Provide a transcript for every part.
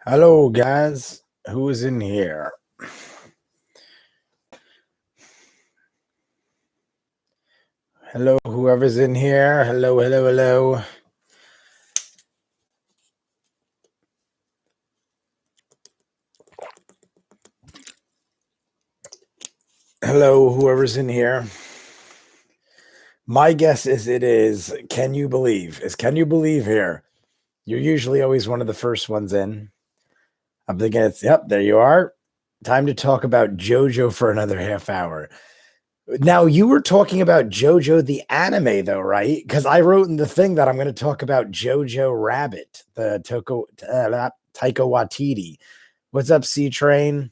Hello, guys. Who is in here? Hello, whoever's in here. Hello, hello, hello. Hello, whoever's in here. My guess is it is Can You Believe? Is Can You Believe here? You're usually always one of the first ones in. I'm thinking yep, there you are. Time to talk about Jojo for another half hour. Now, you were talking about Jojo the anime, though, right? Because I wrote in the thing that I'm going to talk about Jojo Rabbit, the Taika Waititi. What's up, C Train?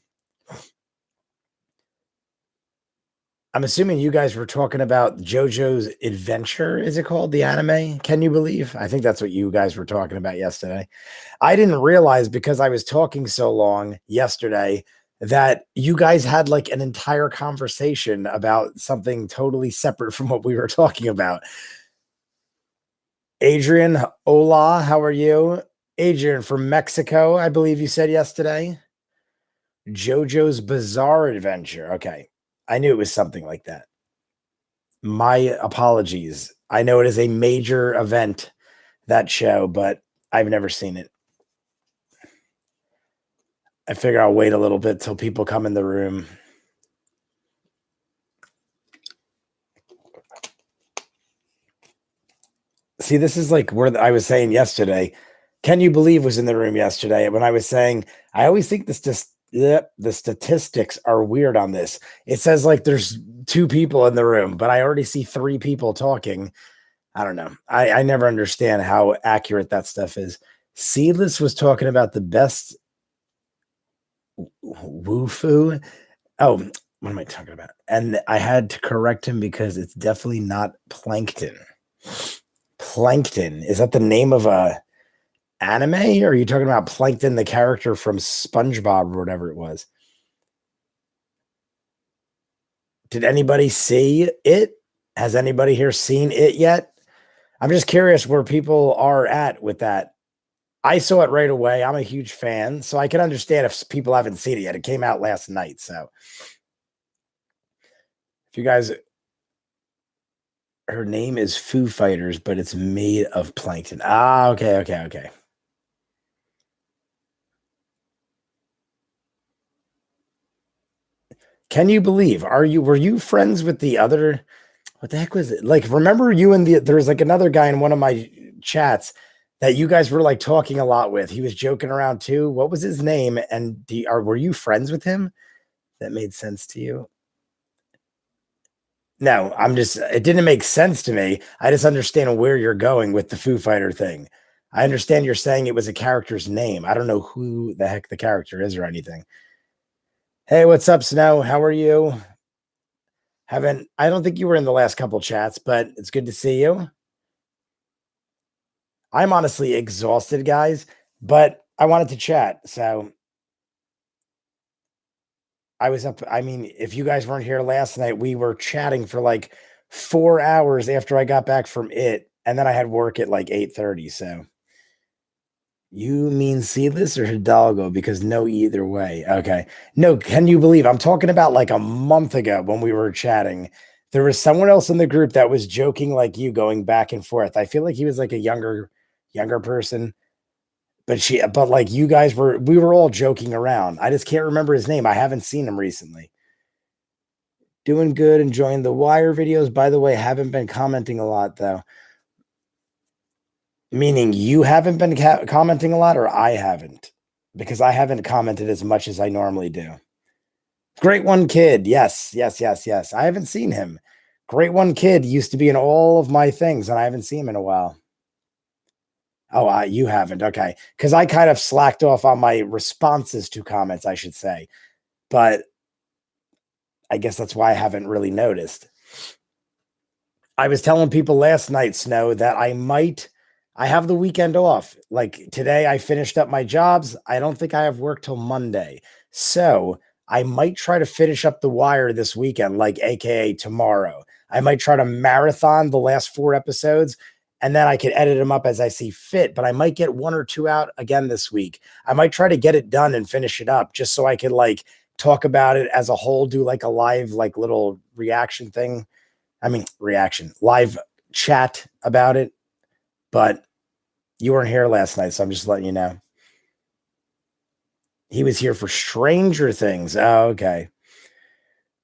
I'm assuming you guys were talking about JoJo's Adventure, is it called? The anime? Can you believe? I think that's what you guys were talking about yesterday. I didn't realize because I was talking so long yesterday that you guys had like an entire conversation about something totally separate from what we were talking about. Adrian, hola, how are you? Adrian from Mexico, I believe you said yesterday. JoJo's Bizarre Adventure. Okay. I knew it was something like that. My apologies. I know it is a major event, that show, but I've never seen it. I figure I'll wait a little bit till people come in the room. See, this is like where I was saying yesterday. Can you believe was in the room yesterday when I was saying I always think the statistics are weird on this. It says like there's 2 people in the room, but I already see 3 people talking. I don't know. I never understand how accurate that stuff is. Seedless was talking about the best Woofu. Oh, what am I talking about? And I had to correct him because it's definitely not Plankton. Plankton. Is that the name of a anime? Or are you talking about Plankton, the character from SpongeBob or whatever it was? Did anybody see it? Has anybody here seen it yet? I'm just curious where people are at with that. I saw it right away. I'm a huge fan, so I can understand if people haven't seen it yet. It came out last night, so if you guys, her name is Foo Fighters, but it's made of plankton. Ah, okay. Can you believe? Were you friends with the other? What the heck was it? Like, remember you and there was like another guy in one of my chats that you guys were like talking a lot with. He was joking around too. What was his name? And were you friends with him? That made sense to you? No, it didn't make sense to me. I just understand where you're going with the Foo Fighter thing. I understand you're saying it was a character's name. I don't know who the heck the character is or anything. Hey, what's up, Snow? How are you? I don't think you were in the last couple chats, but it's good to see you. I'm honestly exhausted, guys, but I wanted to chat. So I was up. I mean, if you guys weren't here last night, we were chatting for like 4 hours after I got back from it. And then I had work at like 8:30. So you mean Seedless or Hidalgo? Because no, either way. Okay. No, can you believe I'm talking about like a month ago when we were chatting? There was someone else in the group that was joking like you, going back and forth. I feel like he was like a younger person, but like you guys we were all joking around. I just can't remember his name. I haven't seen him recently. Doing good, enjoying the Wire videos. By the way, haven't been commenting a lot though. Meaning you haven't been commenting a lot, or I haven't? Because I haven't commented as much as I normally do. Great One Kid. Yes. I haven't seen him. Great One Kid used to be in all of my things, and I haven't seen him in a while. Oh, you haven't. Okay. Because I kind of slacked off on my responses to comments, I should say. But I guess that's why I haven't really noticed. I was telling people last night, Snow, that I have the weekend off. Like today, I finished up my jobs. I don't think I have work till Monday. So I might try to finish up The Wire this weekend, like AKA tomorrow. I might try to marathon the last 4 episodes and then I could edit them up as I see fit. But I might get 1 or 2 out again this week. I might try to get it done and finish it up just so I could like talk about it as a whole, do like a live, like little reaction thing. I mean, reaction, live chat about it. But you weren't here last night, so I'm just letting you know. He was here for Stranger Things. Oh, okay.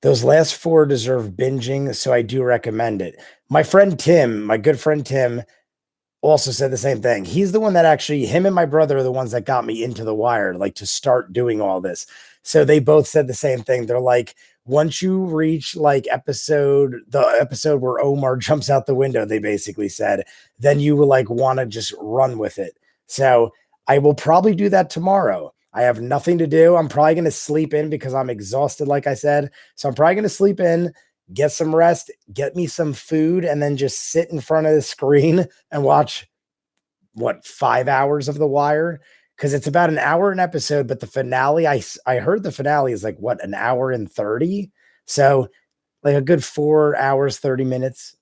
Those last 4 deserve binging, so I do recommend it. My friend Tim, my good friend Tim, also said the same thing. He's the one that actually, him and my brother are the ones that got me into The Wire, like to start doing all this. So they both said the same thing. They're like, once you reach like the episode where Omar jumps out the window, they basically said, then you will like want to just run with it. So I will probably do that tomorrow. I have nothing to do. I'm probably going to sleep in because I'm exhausted, like I said. So I'm probably going to sleep in, get some rest, get me some food, and then just sit in front of the screen and watch 5 hours of The Wire, because it's about an hour an episode, but the finale, I heard the finale is like what, an hour and 30, so like a good 4 hours 30 minutes.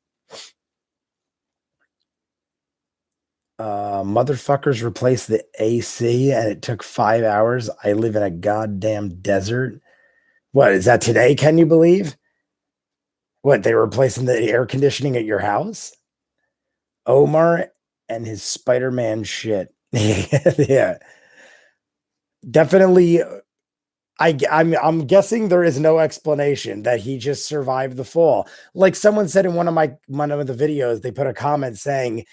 Motherfuckers replaced the AC and it took 5 hours. I live in a goddamn desert. What is that today? Can you believe? What, they were replacing the air conditioning at your house? Omar and his Spider-Man shit. Yeah, definitely. I'm guessing there is no explanation that he just survived the fall. Like someone said in one of the videos, they put a comment saying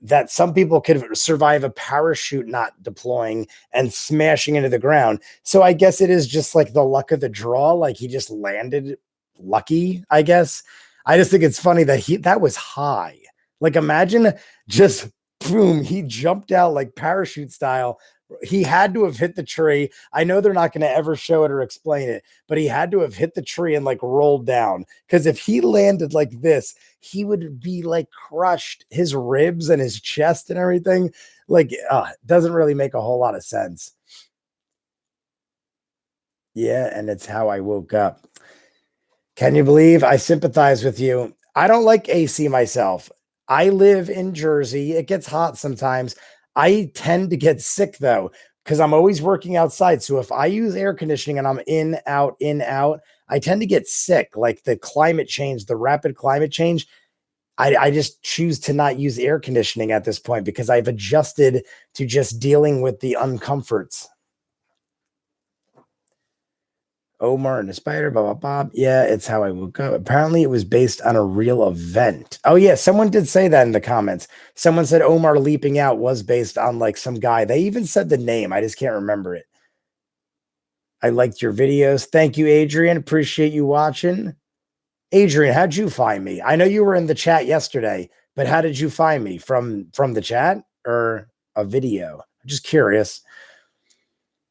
that some people could survive a parachute not deploying and smashing into the ground. So I guess it is just like the luck of the draw. Like he just landed lucky, I guess. I just think it's funny that that was high. Like imagine just boom, he jumped out like parachute style. He had to have hit the tree. I know they're not going to ever show it or explain it, but he had to have hit the tree and like rolled down. Because if he landed like this, he would be like crushed, his ribs and his chest and everything. Like, doesn't really make a whole lot of sense. Yeah, and it's how I woke up. Can you believe I sympathize with you? I don't like AC myself. I live in Jersey. It gets hot sometimes. I tend to get sick though, because I'm always working outside. So if I use air conditioning and I'm in, out, I tend to get sick. Like the climate change, the rapid climate change, I just choose to not use air conditioning at this point because I've adjusted to just dealing with the uncomforts. Omar and the spider, blah, blah, blah. Yeah, it's how I woke up. Apparently, it was based on a real event. Oh, yeah, someone did say that in the comments. Someone said Omar leaping out was based on like some guy. They even said the name. I just can't remember it. I liked your videos. Thank you, Adrian. Appreciate you watching. Adrian, how'd you find me? I know you were in the chat yesterday, but how did you find me? From the chat or a video? I'm just curious.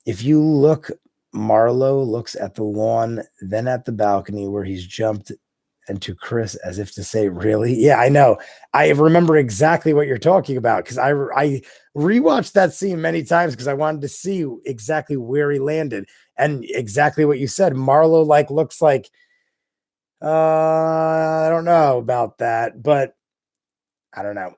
If you look, Marlo looks at the lawn, then at the balcony where he's jumped, and to Chris as if to say, really? Yeah, I know. I remember exactly what you're talking about because I rewatched that scene many times because I wanted to see exactly where he landed and exactly what you said. Marlo like looks like, I don't know about that, but I don't know.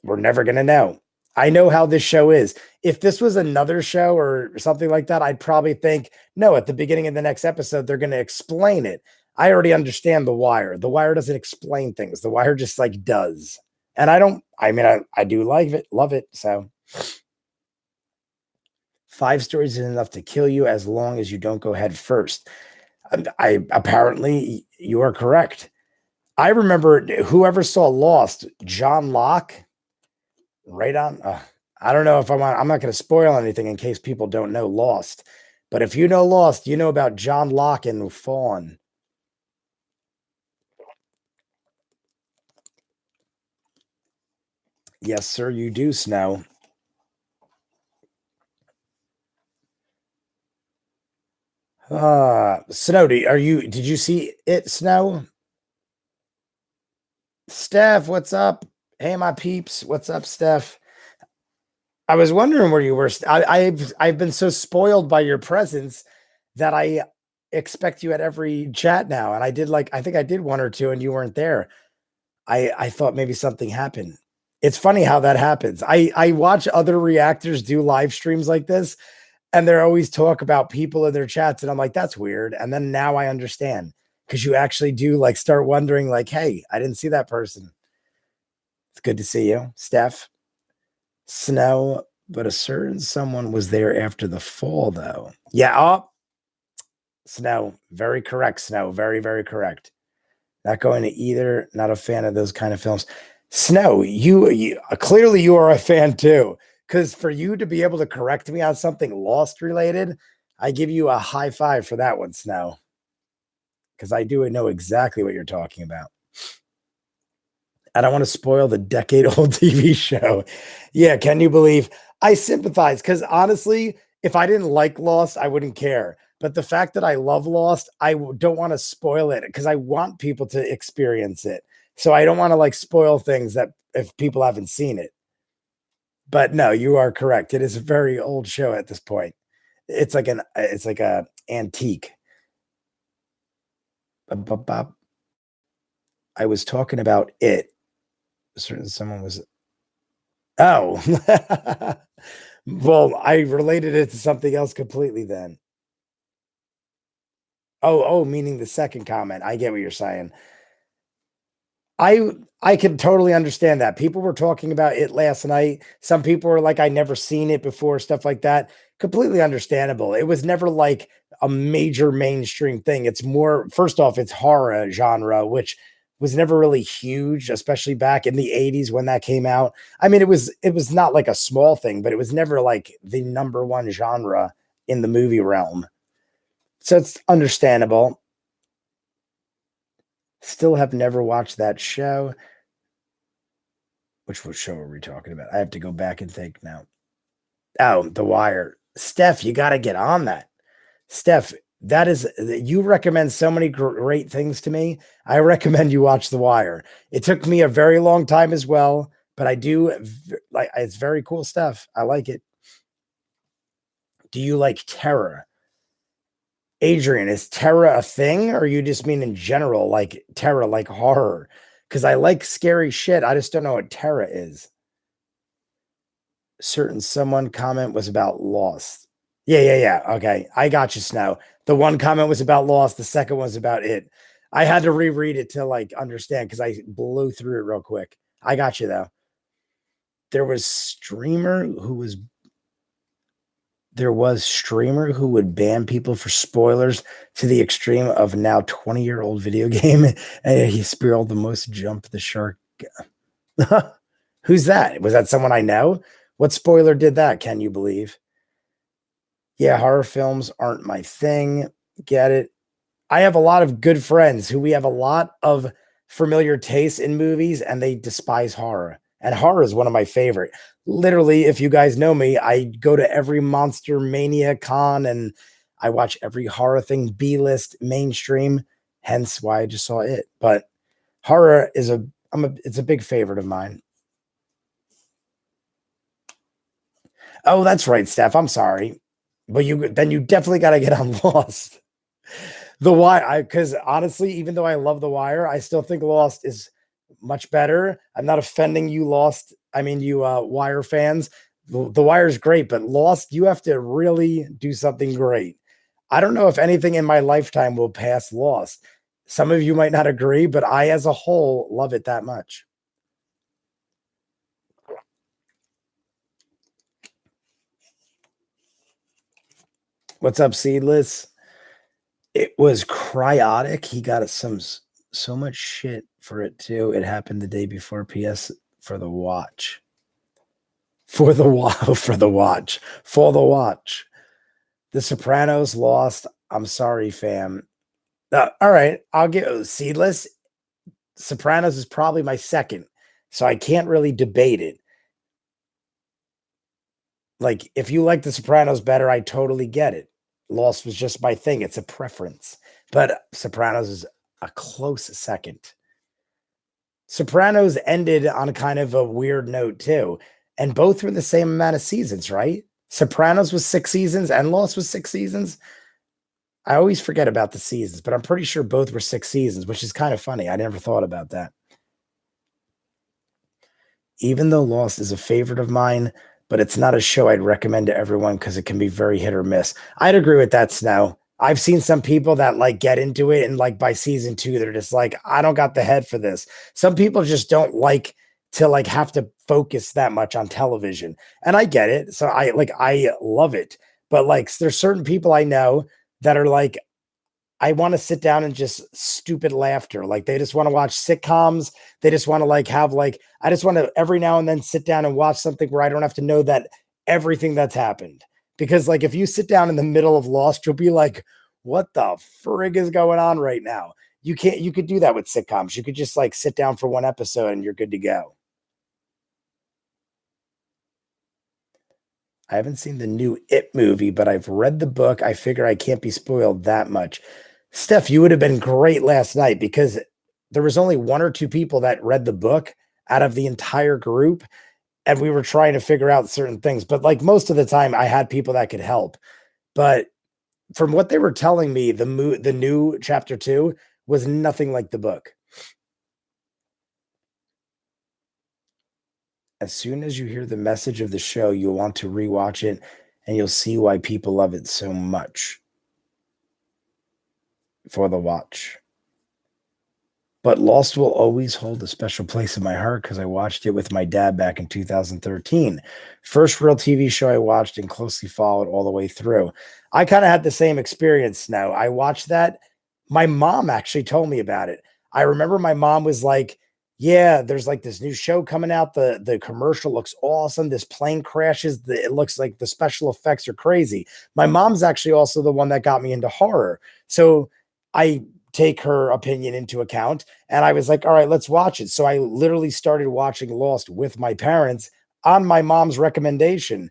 We're never going to know. I know how this show is. If this was another show or something like that, I'd probably think, no, at the beginning of the next episode, they're going to explain it. I already understand The Wire. The Wire doesn't explain things. The Wire just like does. And I do like it, love it. So 5 stories is enough to kill you as long as you don't go head first. I apparently you are correct. I remember whoever saw Lost, John Locke, right on. I don't know if I'm not going to spoil anything in case people don't know Lost. But if you know Lost, you know about John Locke and Fawn. Yes, sir, you do, Snow. Snow, did you see it, Snow? Steph, what's up? Hey, my peeps. What's up, Steph? I was wondering where you were. I've been so spoiled by your presence that I expect you at every chat now. And I think I did 1 or 2 and you weren't there. I thought maybe something happened. It's funny how that happens. I watch other reactors do live streams like this, and they're always talk about people in their chats, and I'm like, that's weird. And then now I understand because you actually do like start wondering, like, hey, I didn't see that person. It's good to see you, Steph. Snow, but a certain someone was there after the fall, though. Yeah, oh, Snow, very correct. Snow, very, very correct. Not going to either. Not a fan of those kind of films. Snow, you clearly you are a fan too. Because for you to be able to correct me on something Lost related, I give you a high five for that one, Snow. Because I do know exactly what you're talking about. I don't want to spoil the decade-old TV show. Yeah, can you believe? I sympathize because honestly, if I didn't like Lost, I wouldn't care. But the fact that I love Lost, don't want to spoil it because I want people to experience it. So I don't want to like spoil things that if people haven't seen it. But no, you are correct. It is a very old show at this point. It's like a antique. I was talking about it. Certain someone was oh. Well, I related it to something else completely then. Oh, meaning the second comment. I get what you're saying. I can totally understand that. People were talking about it last night. Some people were like, I never seen it before, stuff like that. Completely understandable. It was never like a major mainstream thing. It's more, first off, it's horror genre, which was never really huge, especially back in the 80s when that came out. I mean, it was not like a small thing, but it was never like the number one genre in the movie realm. So it's understandable. Still have never watched that show. Which show are we talking about? I have to go back and think now. Oh, The Wire. Steph, you got to get on that. Steph, you recommend so many great things to me. I recommend you watch The Wire. It took me a very long time as well, but I do like it's very cool stuff. I like it. Do you like terror? Adrian, is terror a thing or you just mean in general like terror, like horror? Because I like scary shit. I just don't know what terror is. Certain someone comment was about Lost. Yeah. Okay. I got you, Snow. The one comment was about Lost. The second was about it. I had to reread it to like understand because I blew through it real quick. I got you though. There was streamer who was there was streamer who would ban people for spoilers to the extreme of now 20-year-old video game. And he spiraled the most jump the shark. Who's that? Was that someone I know? What spoiler did that? Can you believe? Yeah, horror films aren't my thing. Get it? I have a lot of good friends who we have a lot of familiar tastes in movies and they despise horror. And horror is one of my favorite. Literally, if you guys know me, I go to every Monster Mania con and I watch every horror thing, B-list, mainstream, hence why I just saw it. But horror is it's a big favorite of mine. Oh, that's right, Steph. I'm sorry. But you definitely got to get on Lost. The Wire, because honestly, even though I love The Wire, I still think Lost is much better. I'm not offending you, Lost. I mean, you Wire fans. The Wire is great, but Lost, you have to really do something great. I don't know if anything in my lifetime will pass Lost. Some of you might not agree, but I, as a whole, love it that much. What's up, Seedless? It was cryotic. He got so much shit for it too. It happened the day before PS for the watch. For the for the watch. For the watch. The Sopranos lost. I'm sorry, fam. All right, I'll give Seedless. Sopranos is probably my second, so I can't really debate it. Like, if you like The Sopranos better, I totally get it. Lost was just my thing. It's a preference. But Sopranos is a close second. Sopranos ended on kind of a weird note, too. And both were the same amount of seasons, right? Sopranos was 6 seasons and Lost was 6 seasons. I always forget about the seasons, but I'm pretty sure both were 6 seasons, which is kind of funny. I never thought about that. Even though Lost is a favorite of mine, but it's not a show I'd recommend to everyone because it can be very hit or miss. I'd agree with that, Snow. I've seen some people that like get into it and like by season two, they're just like, I don't got the head for this. Some people just don't like to like have to focus that much on television. And I get it. So I love it. But like there's certain people I know that are like, I want to sit down and just stupid laughter. Like they just want to watch sitcoms. They just want to like have like I just want to every now and then sit down and watch something where I don't have to know that everything that's happened. Because like if you sit down in the middle of Lost, you'll be like, what the frig is going on right now? You could do that with sitcoms. You could just like sit down for one episode and you're good to go. I haven't seen the new It movie, but I've read the book. I figure I can't be spoiled that much. Steph, you would have been great last night because there was only one or two people that read the book out of the entire group, and we were trying to figure out certain things. But like most of the time, I had people that could help. But from what they were telling me, the new chapter two was nothing like the book. As soon as you hear the message of the show, you'll want to rewatch it, and you'll see why people love it so much for the watch. But Lost will always hold a special place in my heart because I watched it with my dad back in 2013. First real TV show I watched and closely followed all the way through. I kind of had the same experience now. I watched that. My mom actually told me about it. I remember my mom was like, yeah, there's like this new show coming out. The commercial looks awesome. This plane crashes. It looks like the special effects are crazy. My mom's actually also the one that got me into horror. So I take her opinion into account. And I was like, all right, let's watch it. So I literally started watching Lost with my parents on my mom's recommendation.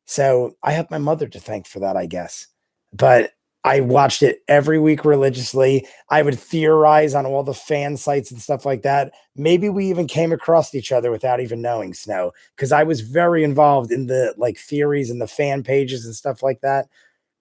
So I have my mother to thank for that, I guess. But I watched it every week religiously. I would theorize on all the fan sites and stuff like that. Maybe we even came across each other without even knowing, Snow, because I was very involved in the like theories and the fan pages and stuff like that.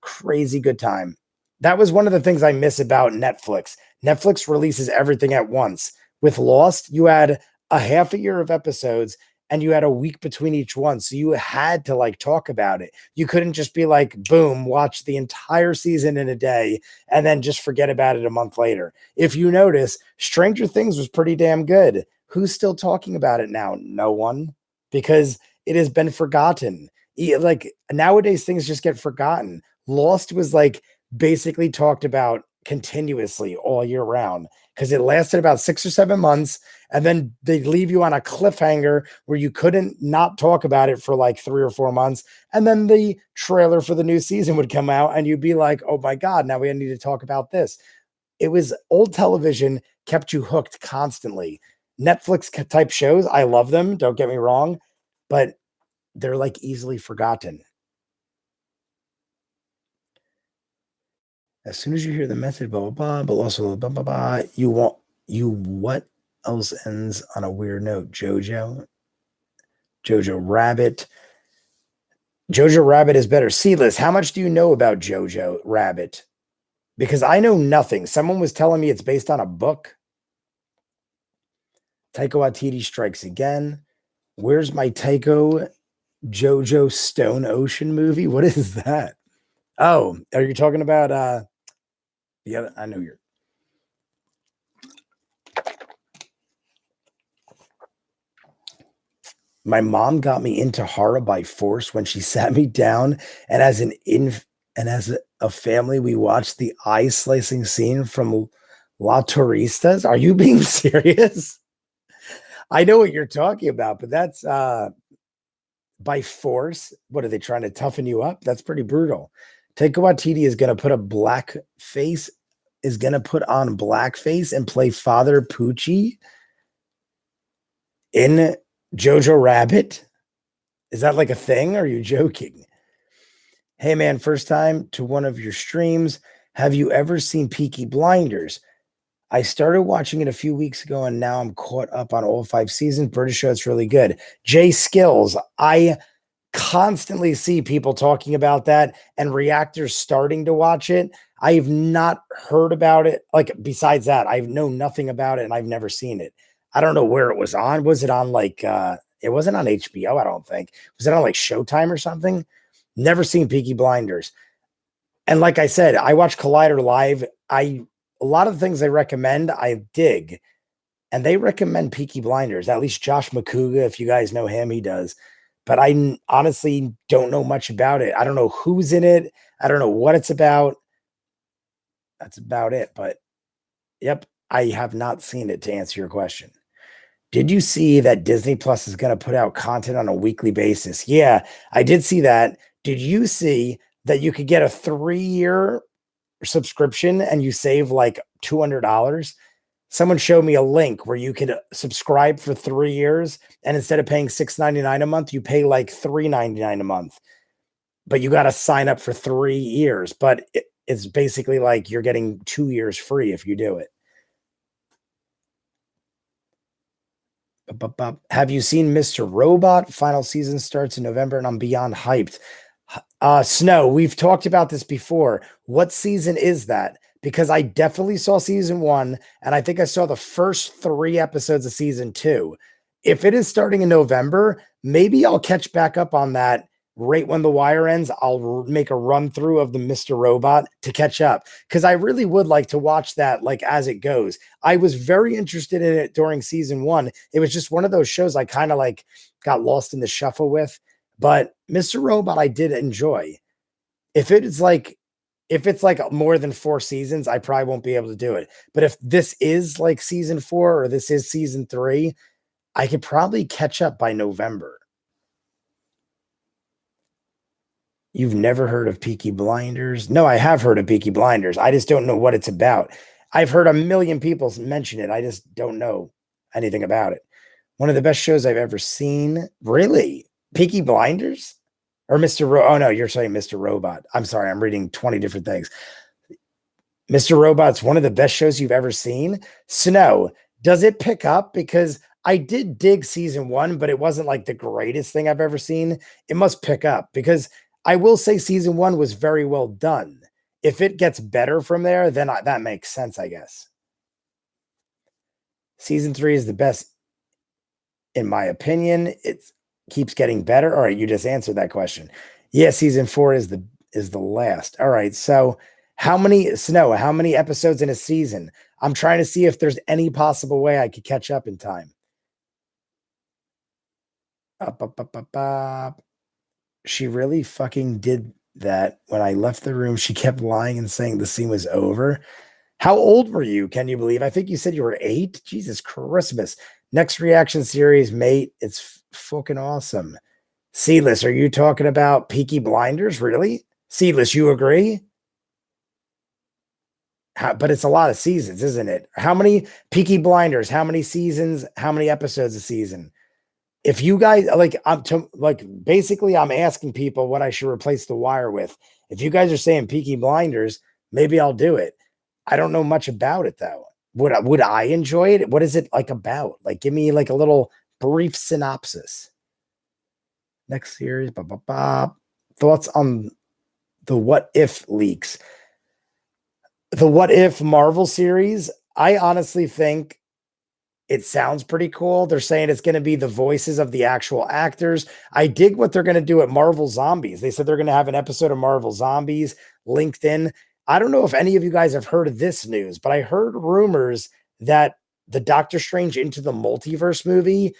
Crazy good time. That was one of the things I miss about Netflix. Netflix releases everything at once. With Lost, you had a half a year of episodes and you had a week between each one. So you had to like talk about it. You couldn't just be like, boom, watch the entire season in a day and then just forget about it a month later. If you notice, Stranger Things was pretty damn good. Who's still talking about it now? No one, because it has been forgotten. Like nowadays, things just get forgotten. Lost was like basically talked about continuously all year round because it lasted about 6 or 7 months. And then they leave you on a cliffhanger where you couldn't not talk about it for like 3 or 4 months. And then the trailer for the new season would come out and you'd be like, oh my God, now we need to talk about this. It was old television, kept you hooked constantly. Netflix type shows, I love them, don't get me wrong, but they're like easily forgotten. As soon as you hear the message, blah blah blah, but also blah blah blah, you want you what else ends on a weird note? Jojo Rabbit. Jojo Rabbit is better. Seedless, how much do you know about Jojo Rabbit? Because I know nothing. Someone was telling me it's based on a book. Taika Waititi strikes again. Where's my Taiko Jojo Stone Ocean movie? What is that? Oh, are you talking about yeah, I know you're my mom got me into horror by force when she sat me down and as a family we watched the eye slicing scene from La Turistas. Are you being serious? I know what you're talking about, but that's by force. What are they trying to toughen you up? That's pretty brutal. Taika Waititi is going to put a black face, is going to put on blackface and play Father Pucci in Jojo Rabbit. Is that like a thing? Or are you joking? Hey man, first time to one of your streams. Have you ever seen Peaky Blinders? I started watching it a few weeks ago and now I'm caught up on all 5 seasons. British show, it's really good. Jay Skills, I constantly see people talking about that and reactors starting to watch it. I've not heard about it. Like, besides that, I know nothing about it and I've never seen it. I don't know where it was on. Was it on like It wasn't on HBO, I don't think. Was it on like Showtime or something? Never seen Peaky Blinders. And like I said, I watch Collider Live. A lot of the things they recommend, I dig. And they recommend Peaky Blinders. At least Josh McCouga, if you guys know him, he does. But honestly don't know much about it. I don't know who's in it. I don't know what it's about. That's about it. But yep, I have not seen it, to answer your question. Did you see that Disney Plus is going to put out content on a weekly basis? Yeah, I did see that. Did you see that you could get a 3-year subscription and you save like $200? Someone showed me a link where you could subscribe for 3 years, and instead of paying $6.99 a month, you pay like $3.99 a month. But you got to sign up for 3 years. But it's basically like you're getting 2 years free if you do it. Have you seen Mr. Robot? Final season starts in November, and I'm beyond hyped. Snow, we've talked about this before. What season is that? Because I definitely saw season 1, and I think I saw the first 3 episodes of season 2. If it is starting in November, maybe I'll catch back up on that right when The Wire ends. I'll make a run through of the Mr. Robot to catch up, because I really would like to watch that like as it goes. I was very interested in it during season 1. It was just one of those shows I kind of like got lost in the shuffle with. But Mr. Robot, I did enjoy. If it's like more than 4 seasons, I probably won't be able to do it. But if this is like season 4 or this is season 3, I could probably catch up by November. You've never heard of Peaky Blinders? No, I have heard of Peaky Blinders. I just don't know what it's about. I've heard a million people mention it. I just don't know anything about it. One of the best shows I've ever seen. Really? Peaky Blinders? Or oh no, you're saying Mr. Robot. I'm sorry, I'm reading 20 different things. Mr. Robot's one of the best shows you've ever seen. Snow, does it pick up? Because I did dig season 1, but it wasn't like the greatest thing I've ever seen. It must pick up, because I will say season 1 was very well done. If it gets better from there, then that makes sense, I guess. Season 3 is the best, in my opinion. It keeps getting better. All right, you just answered that question. Yeah, season 4 is the last. All right, so how many episodes in a season? I'm trying to see if there's any possible way I could catch up in time. She really fucking did that. When I left the room, she kept lying and saying the scene was over. How old were you? Can you believe? I think you said you were 8. Jesus Christmas. Next reaction series, mate. It's fucking awesome. Seedless, are you talking about Peaky Blinders? Really? Seedless, you agree? But it's a lot of seasons, isn't it? How many Peaky Blinders? How many seasons? How many episodes a season? If you guys basically I'm asking people what I should replace The Wire with. If you guys are saying Peaky Blinders, maybe I'll do it. I don't know much about it though. Would I enjoy it? What is it like about? Like, give me like a little brief synopsis. Next series, thoughts on the What If leaks. The What If Marvel series, I honestly think it sounds pretty cool. They're saying it's going to be the voices of the actual actors. I dig what they're going to do at Marvel Zombies. They said they're going to have an episode of Marvel Zombies linked in. I don't know if any of you guys have heard of this news, but I heard rumors that the Doctor Strange Into the Multiverse movie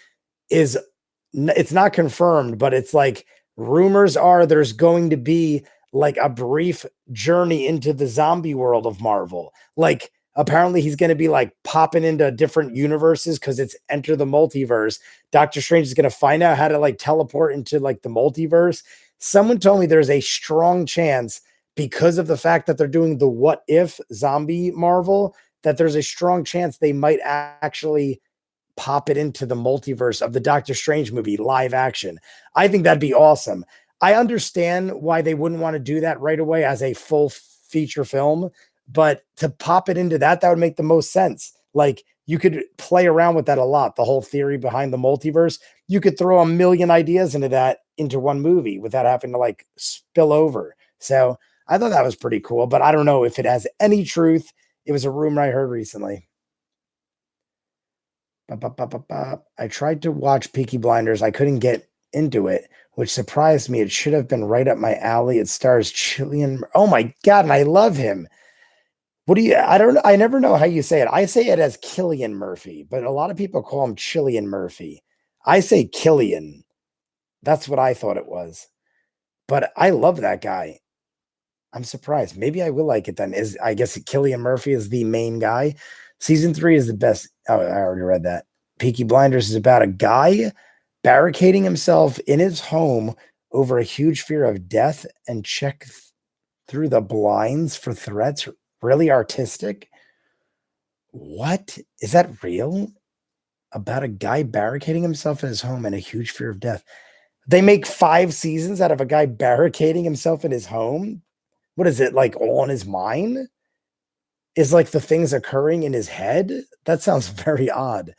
it's not confirmed, but it's like rumors are there's going to be like a brief journey into the zombie world of Marvel. Like, apparently he's going to be like popping into different universes because it's Enter the Multiverse. Doctor Strange is going to find out how to like teleport into like the multiverse. Someone told me there's a strong chance, because of the fact that they're doing the What If zombie Marvel, that there's a strong chance they might actually pop it into the multiverse of the Doctor Strange movie live action. I think that'd be awesome. I understand why they wouldn't want to do that right away as a full feature film, but to pop it into that would make the most sense. Like, you could play around with that a lot. The whole theory behind the multiverse, you could throw a million ideas into one movie without having to like spill over. So I thought that was pretty cool, but I don't know if it has any truth. It was a rumor I heard recently. I tried to watch Peaky Blinders. I couldn't get into it, which surprised me. It should have been right up my alley. It stars Chilean. Oh my God, and I love him. What do you, I don't, I never know how you say it. I say it as Killian Murphy, but a lot of people call him Chilean Murphy. I say Killian. That's what I thought it was. But I love that guy. I'm surprised. Maybe I will like it then. Is I guess Killian Murphy is the main guy. Season 3 is the best. Oh, I already read that. Peaky Blinders is about a guy barricading himself in his home over a huge fear of death and through the blinds for threats. Really artistic. What? Is that real? About a guy barricading himself in his home and a huge fear of death. They make 5 seasons out of a guy barricading himself in his home. What is it, like all in his mind? Is like the things occurring in his head? That sounds very odd.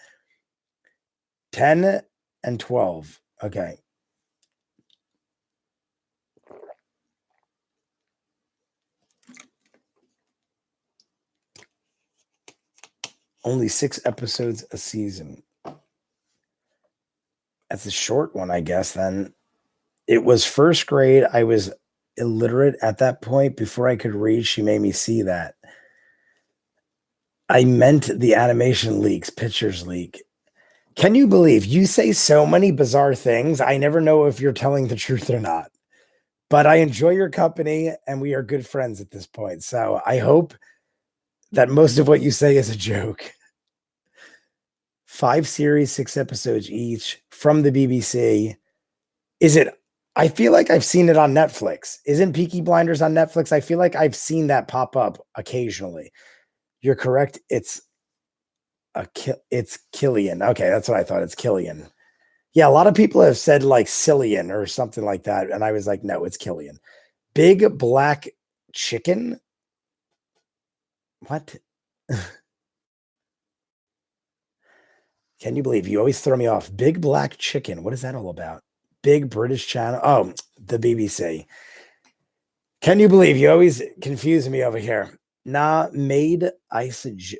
10 and 12. Okay. Only 6 episodes a season. That's a short one, I guess, then. It was first grade. I was illiterate at that point. Before I could read, she made me see that. I meant the animation leaks, pictures leak. Can you believe you say so many bizarre things? I never know if you're telling the truth or not. But I enjoy your company and we are good friends at this point. So I hope that most of what you say is a joke. 5 series, 6 episodes each from the BBC. Is it? I feel like I've seen it on Netflix. Isn't Peaky Blinders on Netflix? I feel like I've seen that pop up occasionally. You're correct. It's Killian. Okay, that's what I thought. It's Killian. Yeah, a lot of people have said like Cillian or something like that, and I was like, no, it's Killian. Big black chicken. What? Can you believe you always throw me off? Big black chicken. What is that all about? Big British channel. Oh, the BBC. Can you believe you always confuse me over here? Nah, made isogen.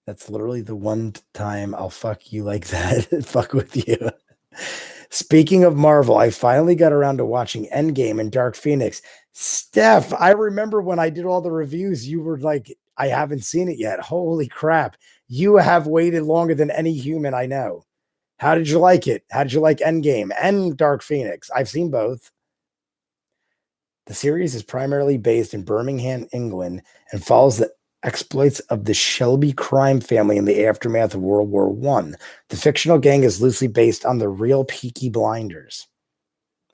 That's literally the one time I'll fuck you like that. Fuck with you. Speaking of Marvel, I finally got around to watching Endgame and Dark Phoenix. Steph, I remember when I did all the reviews, you were like, I haven't seen it yet. Holy crap. You have waited longer than any human I know. How did you like it? How did you like Endgame and Dark Phoenix? I've seen both. The series is primarily based in Birmingham, England, and follows the exploits of the Shelby crime family in the aftermath of World War I. The fictional gang is loosely based on the real Peaky Blinders.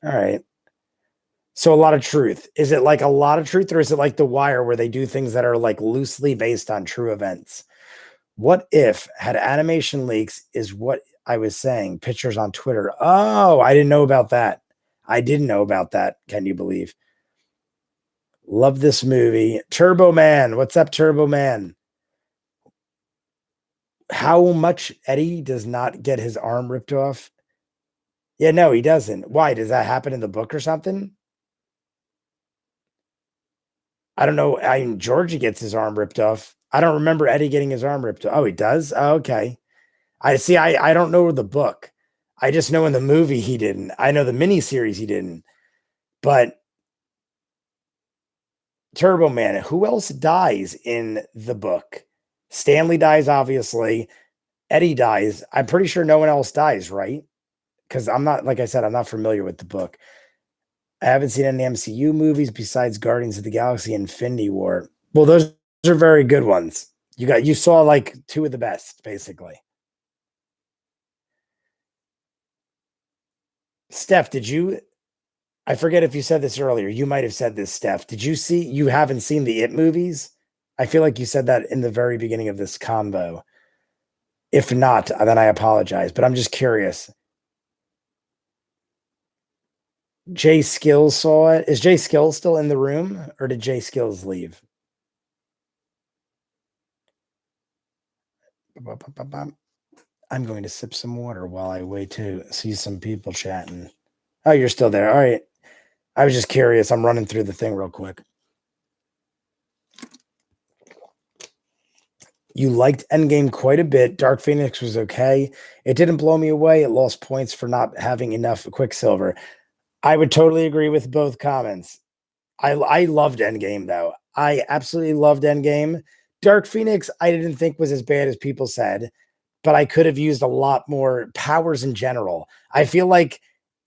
All right. So a lot of truth. Is it like a lot of truth, or is it like The Wire where they do things that are like loosely based on true events? What if had animation leaks is what I was saying, pictures on Twitter. Oh, I didn't know about that. I didn't know about that. Can you believe? Love this movie. Turbo Man. What's up, Turbo Man? How much Eddie does not get his arm ripped off? Yeah, no, he doesn't. Why? Does that happen in the book or something? I don't know. I mean, Georgie gets his arm ripped off. I don't remember Eddie getting his arm ripped off. Oh, he does? Oh, okay. I see. I don't know the book. I just know in the movie he didn't. I know the miniseries he didn't. But Turbo Man, who else dies in the book? Stanley dies, obviously. Eddie dies. I'm pretty sure no one else dies, right? Because I'm not, like I said, I'm not familiar with the book. I haven't seen any MCU movies besides Guardians of the Galaxy and Infinity War. Well, those are very good ones. You saw like 2 of the best, basically. Steph, did you? I forget if you said this earlier. You might have said this, Steph. Did you see? You haven't seen the It movies? I feel like you said that in the very beginning of this convo. If not, then I apologize. But I'm just curious. Jay Skills saw it. Is Jay Skills still in the room, or did Jay Skills leave? I'm going to sip some water while I wait to see some people chatting. Oh, you're still there. All right. I was just curious. I'm running through the thing real quick. You liked Endgame quite a bit. Dark Phoenix was okay. It didn't blow me away. It lost points for not having enough Quicksilver. I would totally agree with both comments. I loved Endgame though. I absolutely loved Endgame. Dark Phoenix, I didn't think was as bad as people said, but I could have used a lot more powers in general. I feel like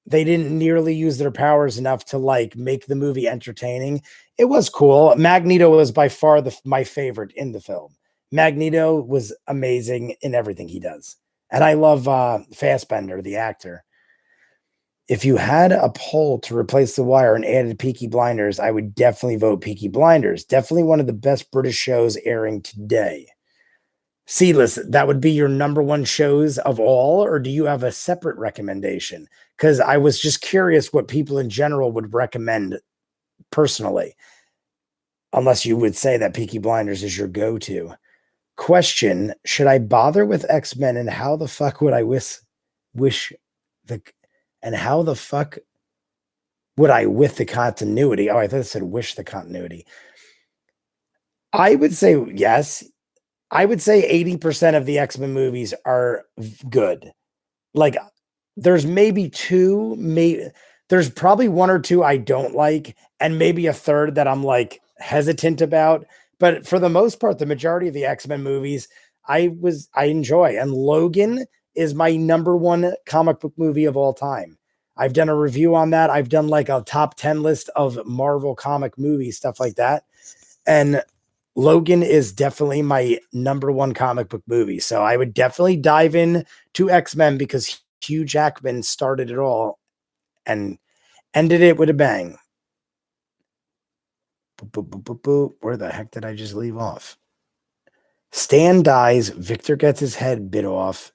they didn't nearly use their powers enough to like make the movie entertaining. It was cool. Magneto was by far my favorite in the film. Magneto was amazing in everything he does. And I love Fassbender, the actor. If you had a poll to replace The Wire and added Peaky Blinders, I would definitely vote Peaky Blinders. Definitely one of the best British shows airing today. See, listen, that would be your number one shows of all, or do you have a separate recommendation? Because I was just curious what people in general would recommend personally, unless you would say that Peaky Blinders is your go-to. Question, should I bother with X-Men and how the fuck would I wish the and how the fuck would I with the continuity? Oh, I thought it said wish the continuity. I would say yes. I would say 80% of the X-Men movies are good. Like there's maybe two, there's probably one or two I don't like, and maybe a third that I'm like hesitant about. But for the most part, the majority of the X-Men movies I enjoy. And Logan is my number one comic book movie of all time. I've done a review on that. I've done like a top 10 list of Marvel comic movies, stuff like that. And Logan is definitely my number one comic book movie. So I would definitely dive in to X-Men because Hugh Jackman started it all and ended it with a bang. Boop, boop, boop, boop, boop. Where the heck did I just leave off? Stan dies. Victor gets his head bit off.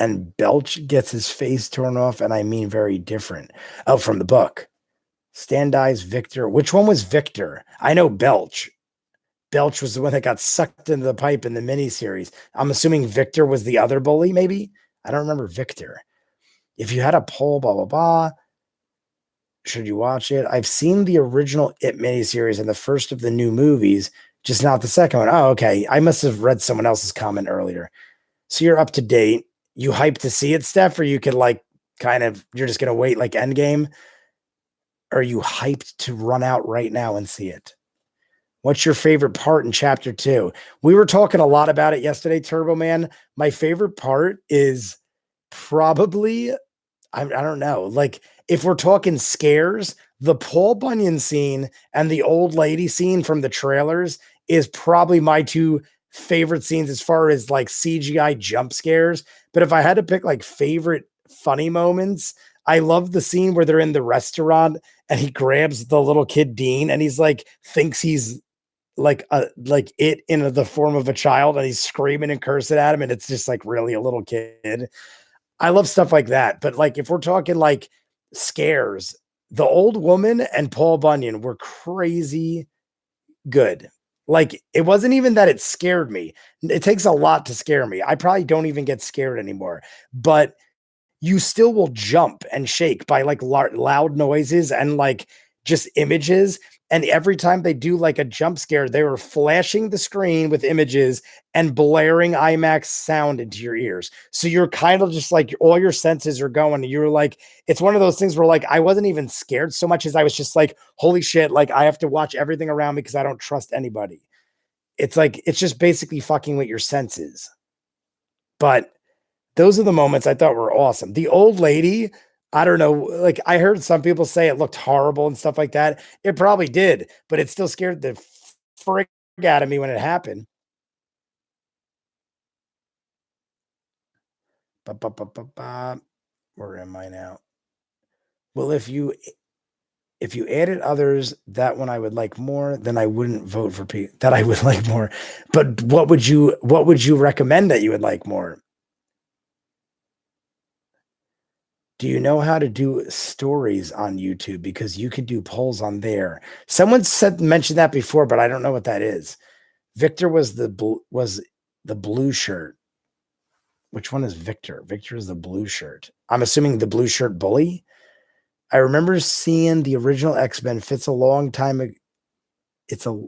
And Belch gets his face torn off. And I mean very different. Oh, from the book. Stan dies. Victor. Which one was Victor? I know Belch. Belch was the one that got sucked into the pipe in the miniseries. I'm assuming Victor was the other bully, maybe? I don't remember Victor. If you had a poll, blah, blah, blah, should you watch it? I've seen the original It miniseries and the first of the new movies, just not the second one. Oh, okay. I must have read someone else's comment earlier. So you're up to date. You hyped to see it, Steph, or you could like kind of, you're just going to wait like Endgame? Or are you hyped to run out right now and see it? What's your favorite part in chapter 2? We were talking a lot about it yesterday, Turbo Man. My favorite part is probably, I don't know, like if we're talking scares, the Paul Bunyan scene and the old lady scene from the trailers is probably my two favorite scenes as far as like CGI jump scares. But if I had to pick like favorite funny moments, I love the scene where they're in the restaurant and he grabs the little kid Dean and he's like thinks he's like it in the form of a child and he's screaming and cursing at him and it's just like really a little kid. I love stuff like that. But like if we're talking like scares, the old woman and Paul Bunyan were crazy good. Like it wasn't even that it scared me. It takes a lot to scare me. I probably don't even get scared anymore. But you still will jump and shake by like loud noises and like just images. And every time they do like a jump scare, they were flashing the screen with images and blaring IMAX sound into your ears. So you're kind of just like all your senses are going. And you're like, it's one of those things where like I wasn't even scared so much as I was just like, holy shit, like I have to watch everything around me because I don't trust anybody. It's like, it's just basically fucking with your senses. But those are the moments I thought were awesome. The old lady, I don't know, like I heard some people say it looked horrible and stuff like that. It probably did, but it still scared the frick out of me when it happened. Ba, ba, ba, ba, ba. Where am I now? Well, if you added others, that one I would like more, then I wouldn't vote for that I would like more. But what would you recommend that you would like more? Do you know how to do stories on YouTube? Because you could do polls on there. Someone mentioned that before, but I don't know what that is. Victor was the blue shirt. Which one is Victor? Victor is the blue shirt. I'm assuming the blue shirt bully. I remember seeing the original X-Men. Fits a long time. It's a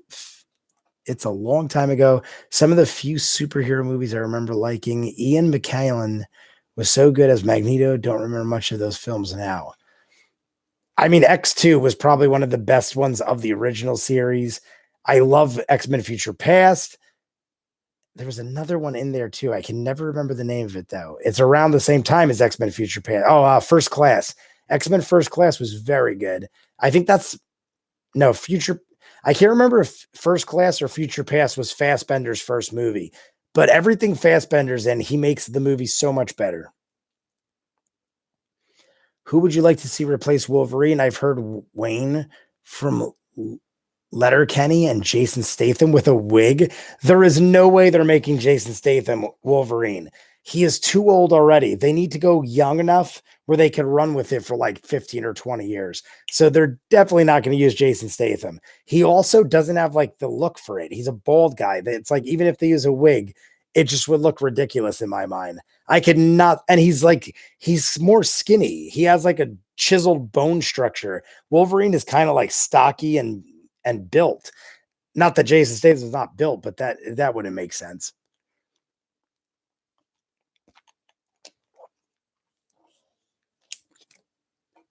It's a long time ago. Some of the few superhero movies I remember liking, Ian McKellen was so good as Magneto. Don't remember much of those films now. I mean, X2 was probably one of the best ones of the original series. I love X-Men Future Past. There was another one in there too. I can never remember the name of it though. It's around the same time as X-Men Future Past. Oh, First Class. X-Men First Class was very good. I think that's no Future. I can't remember if First Class or Future Past was Fassbender's first movie, but everything Fassbender's in, he makes the movie so much better. Who would you like to see replace Wolverine? I've heard Wayne from Letterkenny and Jason Statham with a wig. There is no way they're making Jason Statham Wolverine. He is too old already. They need to go young enough where they can run with it for like 15 or 20 years. So they're definitely not going to use Jason Statham. He also doesn't have like the look for it. He's a bald guy. It's like, even if they use a wig, it just would look ridiculous in my mind. I could not, and he's more skinny. He has like a chiseled bone structure. Wolverine is kind of like stocky and built. Not that Jason Statham is not built, but that wouldn't make sense.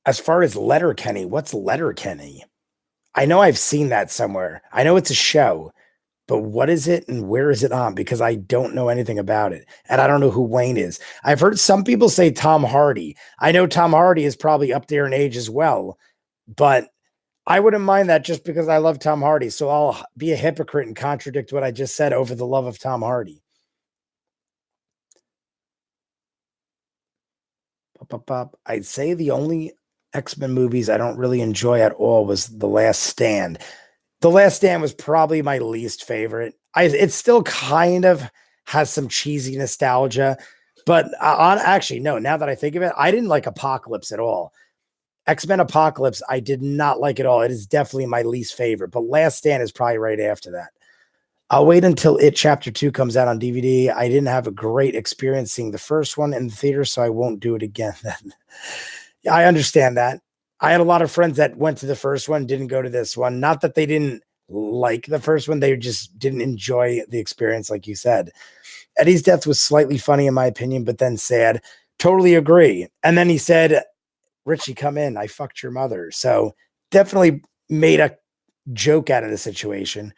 As far as Letterkenny, what's Letterkenny? I know I've seen that somewhere. I know it's a show, but what is it and where is it on? Because I don't know anything about it. And I don't know who Wayne is. I've heard some people say Tom Hardy. I know Tom Hardy is probably up there in age as well, but I wouldn't mind that just because I love Tom Hardy. So I'll be a hypocrite and contradict what I just said over the love of Tom Hardy. I'd say the only X-Men movies I don't really enjoy at all was The Last Stand. The Last Stand was probably my least favorite. It still kind of has some cheesy nostalgia, but on actually no. Now that I think of it, I didn't like Apocalypse at all. X-Men Apocalypse, I did not like at all. It is definitely my least favorite, but Last Stand is probably right after that. I'll wait until It Chapter 2 comes out on DVD. I didn't have a great experience seeing the first one in the theater, so I won't do it again. I understand that. I had a lot of friends that went to the first one, didn't go to this one. Not that they didn't like the first one, they just didn't enjoy the experience, like you said. Eddie's death was slightly funny, in my opinion, but then sad. Totally agree. And then he said, Richie, come in. I fucked your mother. So definitely made a joke out of the situation.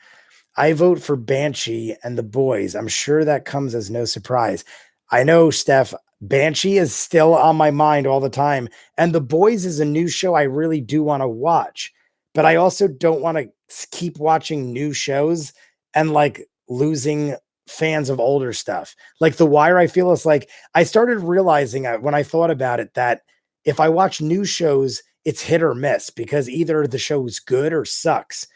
I vote for Banshee and the boys. I'm sure that comes as no surprise. I know, Steph, Banshee is still on my mind all the time. And the boys is a new show I really do want to watch. But I also don't want to keep watching new shows and like losing fans of older stuff. Like The Wire, I feel is like I started realizing when I thought about it that if I watch new shows, it's hit or miss because either the show's good or sucks.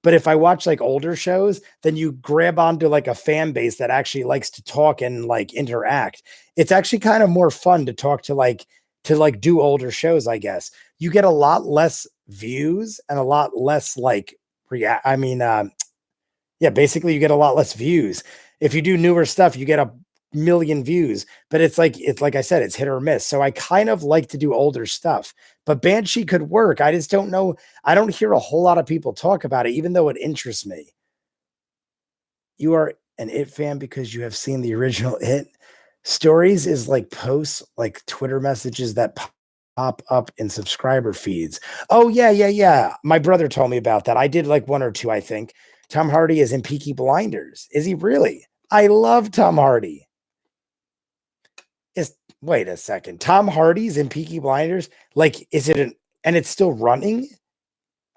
But if I watch like older shows, then you grab onto like a fan base that actually likes to talk and like interact. It's actually kind of more fun to talk to do older shows, I guess. You get a lot less views and a lot less like yeah, basically you get a lot less views. If you do newer stuff, you get a million views, but it's like I said, it's hit or miss. So I kind of like to do older stuff, but Banshee could work. I just don't know. I don't hear a whole lot of people talk about it, even though it interests me. You are an It fan because you have seen the original It. Stories is like posts, like Twitter messages that pop up in subscriber feeds. Oh, yeah, yeah, yeah. My brother told me about that. I did like one or two, I think. Tom Hardy is in Peaky Blinders. Is he really? I love Tom Hardy. Wait a second. Tom Hardy's in Peaky Blinders? Like, is it and it's still running?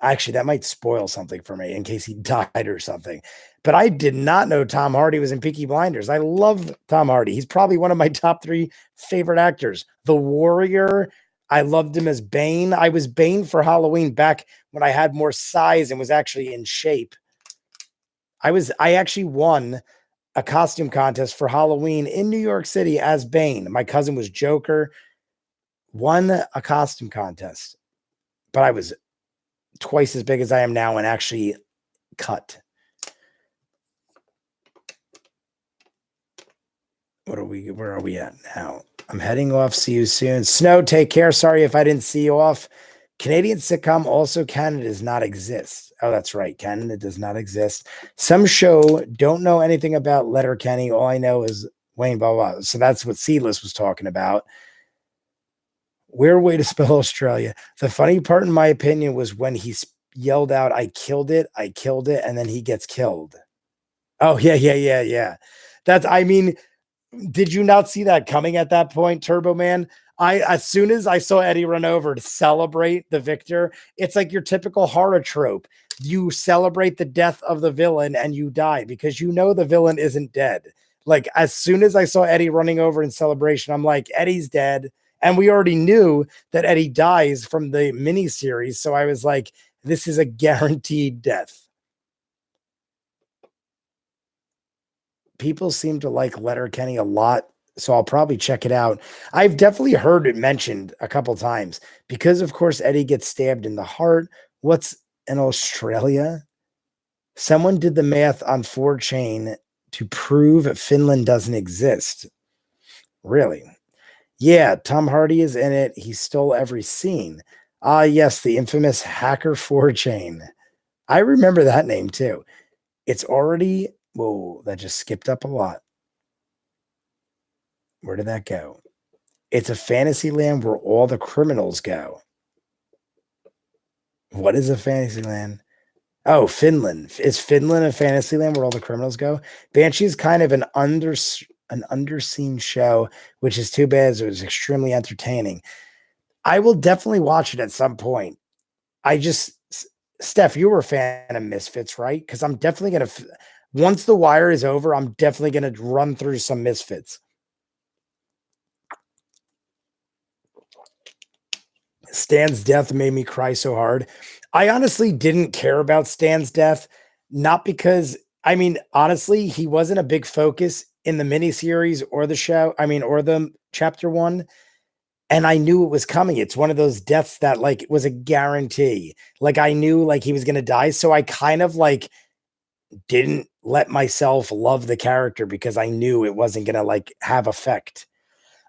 Actually, that might spoil something for me in case he died or something. But I did not know Tom Hardy was in Peaky Blinders. I love Tom Hardy. He's probably one of my top 3 favorite actors. The Warrior. I loved him as Bane. I was Bane for Halloween back when I had more size and was actually in shape. I actually won a costume contest for Halloween in New York City as Bane. My cousin was Joker, won a costume contest, but I was twice as big as I am now and actually cut. Where are we at now? I'm heading off. See you soon. Snow, take care. Sorry if I didn't see you off. Canadian sitcom also Canada does not exist. Oh, that's right. Canada does not exist. Some show don't know anything about Letterkenny. All I know is Wayne, blah, blah. So that's what Seedless was talking about. Weird way to spell Australia. The funny part, in my opinion, was when he yelled out, I killed it, and then he gets killed. Oh, yeah, yeah, yeah, yeah. That's, I mean, did you not see that coming at that point, Turbo Man? As soon as I saw Eddie run over to celebrate the victor, it's like your typical horror trope. You celebrate the death of the villain and you die because you know the villain isn't dead. Like as soon as I saw Eddie running over in celebration, I'm like, Eddie's dead. And we already knew that Eddie dies from the miniseries. So I was like, this is a guaranteed death. People seem to like Letterkenny a lot, so I'll probably check it out. I've definitely heard it mentioned a couple times because, of course, Eddie gets stabbed in the heart. What's in Australia? Someone did the math on 4chan to prove Finland doesn't exist. Really? Yeah, Tom Hardy is in it. He stole every scene. Ah, yes, the infamous hacker 4chan. I remember that name too. It's already, whoa, that just skipped up a lot. Where did that go? It's a fantasy land where all the criminals go. What is a fantasy land? Oh, Finland. Is Finland a fantasy land where all the criminals go? Banshee is kind of an underseen show, which is too bad as it was extremely entertaining. I will definitely watch it at some point. Steph, you were a fan of Misfits, right? Because I'm definitely going to, once The Wire is over, I'm definitely going to run through some Misfits. Stan's death made me cry so hard. I honestly didn't care about Stan's death, not because, I mean, honestly, he wasn't a big focus in the miniseries or the show, or the chapter one. And I knew it was coming. It's one of those deaths that like was a guarantee. Like I knew like he was going to die. So I kind of like didn't let myself love the character because I knew it wasn't going to like have effect.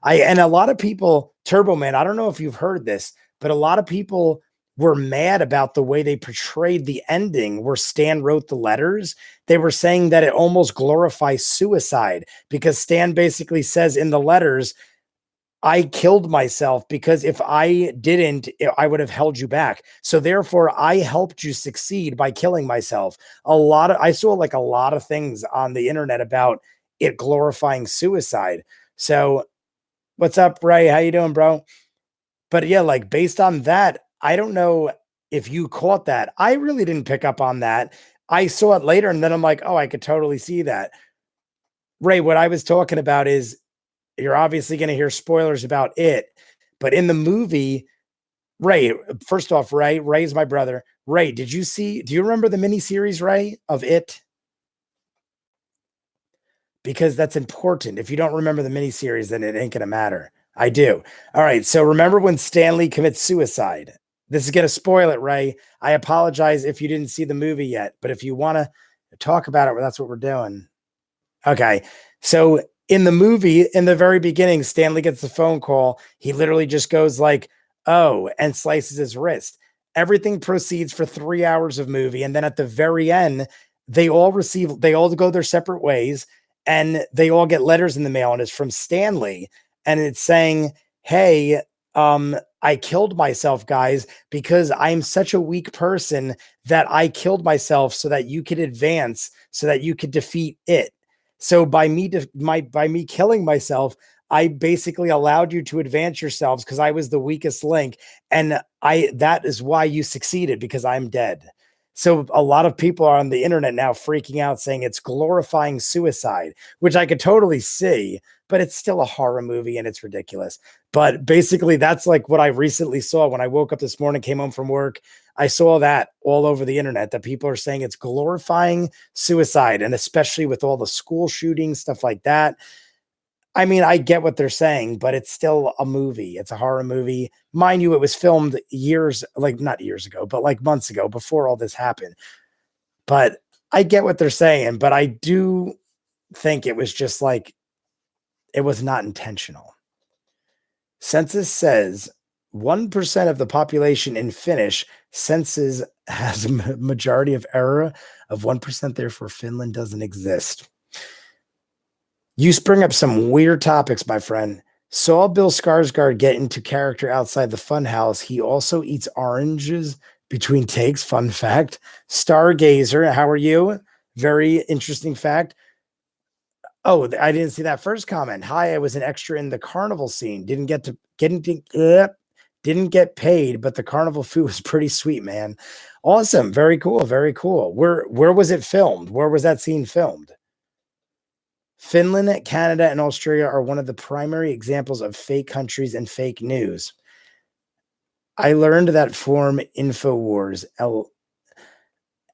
And a lot of people, Turbo Man, I don't know if you've heard this, but a lot of people were mad about the way they portrayed the ending where Stan wrote the letters. They were saying that it almost glorifies suicide because Stan basically says in the letters, I killed myself because if I didn't, I would have held you back. So therefore, I helped you succeed by killing myself. I saw like a lot of things on the internet about it glorifying suicide. So what's up, Ray? How you doing, bro? But yeah, like based on that, I don't know if you caught that. I really didn't pick up on that. I saw it later and then I'm like, oh, I could totally see that. Ray, what I was talking about is you're obviously going to hear spoilers about it, but in the movie, Ray, first off, Ray's my brother. Ray, do you remember the miniseries, Ray, of it? Because that's important. If you don't remember the miniseries, then it ain't going to matter. I do. All right. So remember when Stanley commits suicide? This is going to spoil it, Ray. I apologize if you didn't see the movie yet, but if you want to talk about it, well, that's what we're doing. Okay. So in the movie, in the very beginning, Stanley gets the phone call. He literally just goes like, oh, and slices his wrist. Everything proceeds for 3 hours of movie. And then at the very end, they all go their separate ways and they all get letters in the mail. And it's from Stanley. And it's saying, hey, I killed myself, guys, because I'm such a weak person that I killed myself so that you could advance, so that you could defeat it. So by me killing myself, I basically allowed you to advance yourselves because I was the weakest link. And that is why you succeeded because I'm dead. So a lot of people are on the internet now freaking out saying it's glorifying suicide, which I could totally see, but it's still a horror movie and it's ridiculous. But basically that's like what I recently saw when I woke up this morning, came home from work. I saw that all over the internet that people are saying it's glorifying suicide, and especially with all the school shootings, stuff like that. I mean, I get what they're saying, but it's still a movie. It's a horror movie. Mind you, it was filmed not years ago, but like months ago before all this happened. But I get what they're saying, but I do think it was just like, it was not intentional. Census says 1% of the population in Finnish census has a majority of error of 1%. Therefore, Finland doesn't exist. You spring up some weird topics, my friend. Saw Bill Skarsgård get into character outside the funhouse. He also eats oranges between takes. Fun fact. Stargazer, how are you? Very interesting fact. Oh, I didn't see that first comment. Hi, I was an extra in the carnival scene. Didn't get paid, but the carnival food was pretty sweet, man. Awesome. Very cool. Very cool. Where was it filmed? Where was that scene filmed? Finland, Canada, and Australia are one of the primary examples of fake countries and fake news. I learned that from InfoWars.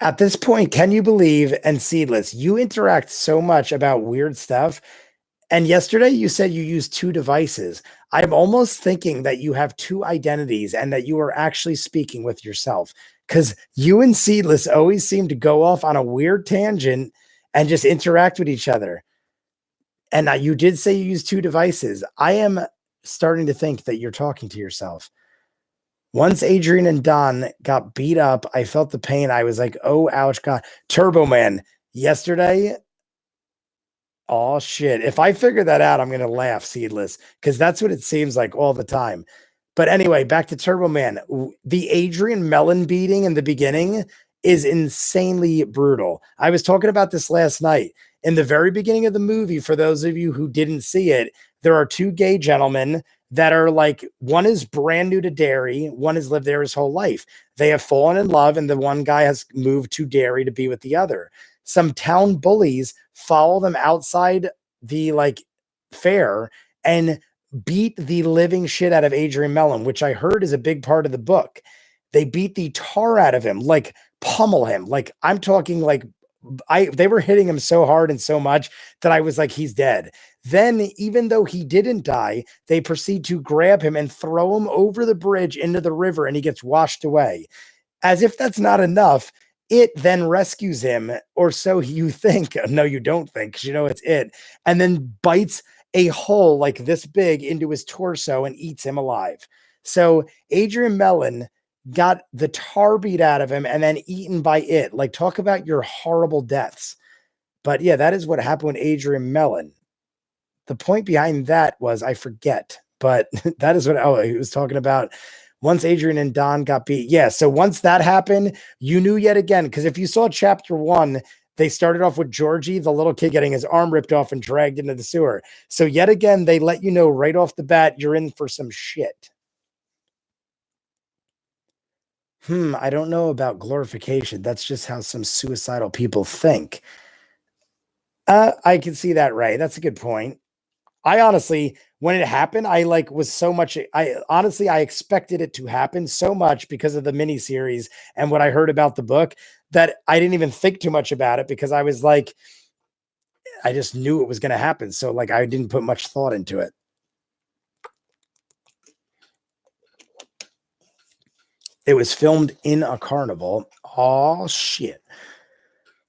At this point, can you believe, and Seedless, you interact so much about weird stuff. And yesterday you said you use 2 devices. I'm almost thinking that you have 2 identities and that you are actually speaking with yourself, because you and Seedless always seem to go off on a weird tangent and just interact with each other. And you did say you use 2 devices. I am starting to think that you're talking to yourself. Once Adrian and Don got beat up, I felt the pain. I was like, oh, ouch, God. Turbo Man, yesterday. Oh, shit. If I figure that out, I'm going to laugh, Seedless, because that's what it seems like all the time. But anyway, back to Turbo Man. The Adrian Mellon beating in the beginning is insanely brutal. I was talking about this last night. In the very beginning of the movie, for those of you who didn't see it, there are 2 gay gentlemen that are like, one is brand new to Derry, one has lived there his whole life. They have fallen in love, and the one guy has moved to Derry to be with the other. Some town bullies follow them outside the fair and beat the living shit out of Adrian Mellon, which I heard is a big part of the book. They beat the tar out of him, like pummel him. Like I'm talking like they were hitting him so hard and so much that I was like, he's dead. Then, even though he didn't die, they proceed to grab him and throw him over the bridge into the river, and he gets washed away. As if that's not enough, it then rescues him, or so you think. No, you don't think, because you know it's it, and then bites a hole like this big into his torso and eats him alive. So Adrian Mellon got the tar beat out of him and then eaten by it. Like, talk about your horrible deaths. But yeah, that is what happened with Adrian Mellon. The point behind that was, I forget, but that is what he was talking about. Once Adrian and Don got beat. Yeah. So once that happened, you knew yet again, because if you saw chapter 1, they started off with Georgie, the little kid, getting his arm ripped off and dragged into the sewer. So yet again, they let you know right off the bat, you're in for some shit. I don't know about glorification. That's just how some suicidal people think. I can see that, right? That's a good point. I honestly, when it happened, I was so much. I expected it to happen so much because of the miniseries and what I heard about the book, that I didn't even think too much about it, because I was like, I just knew it was going to happen. So I didn't put much thought into it. It was filmed in a carnival. Oh, shit.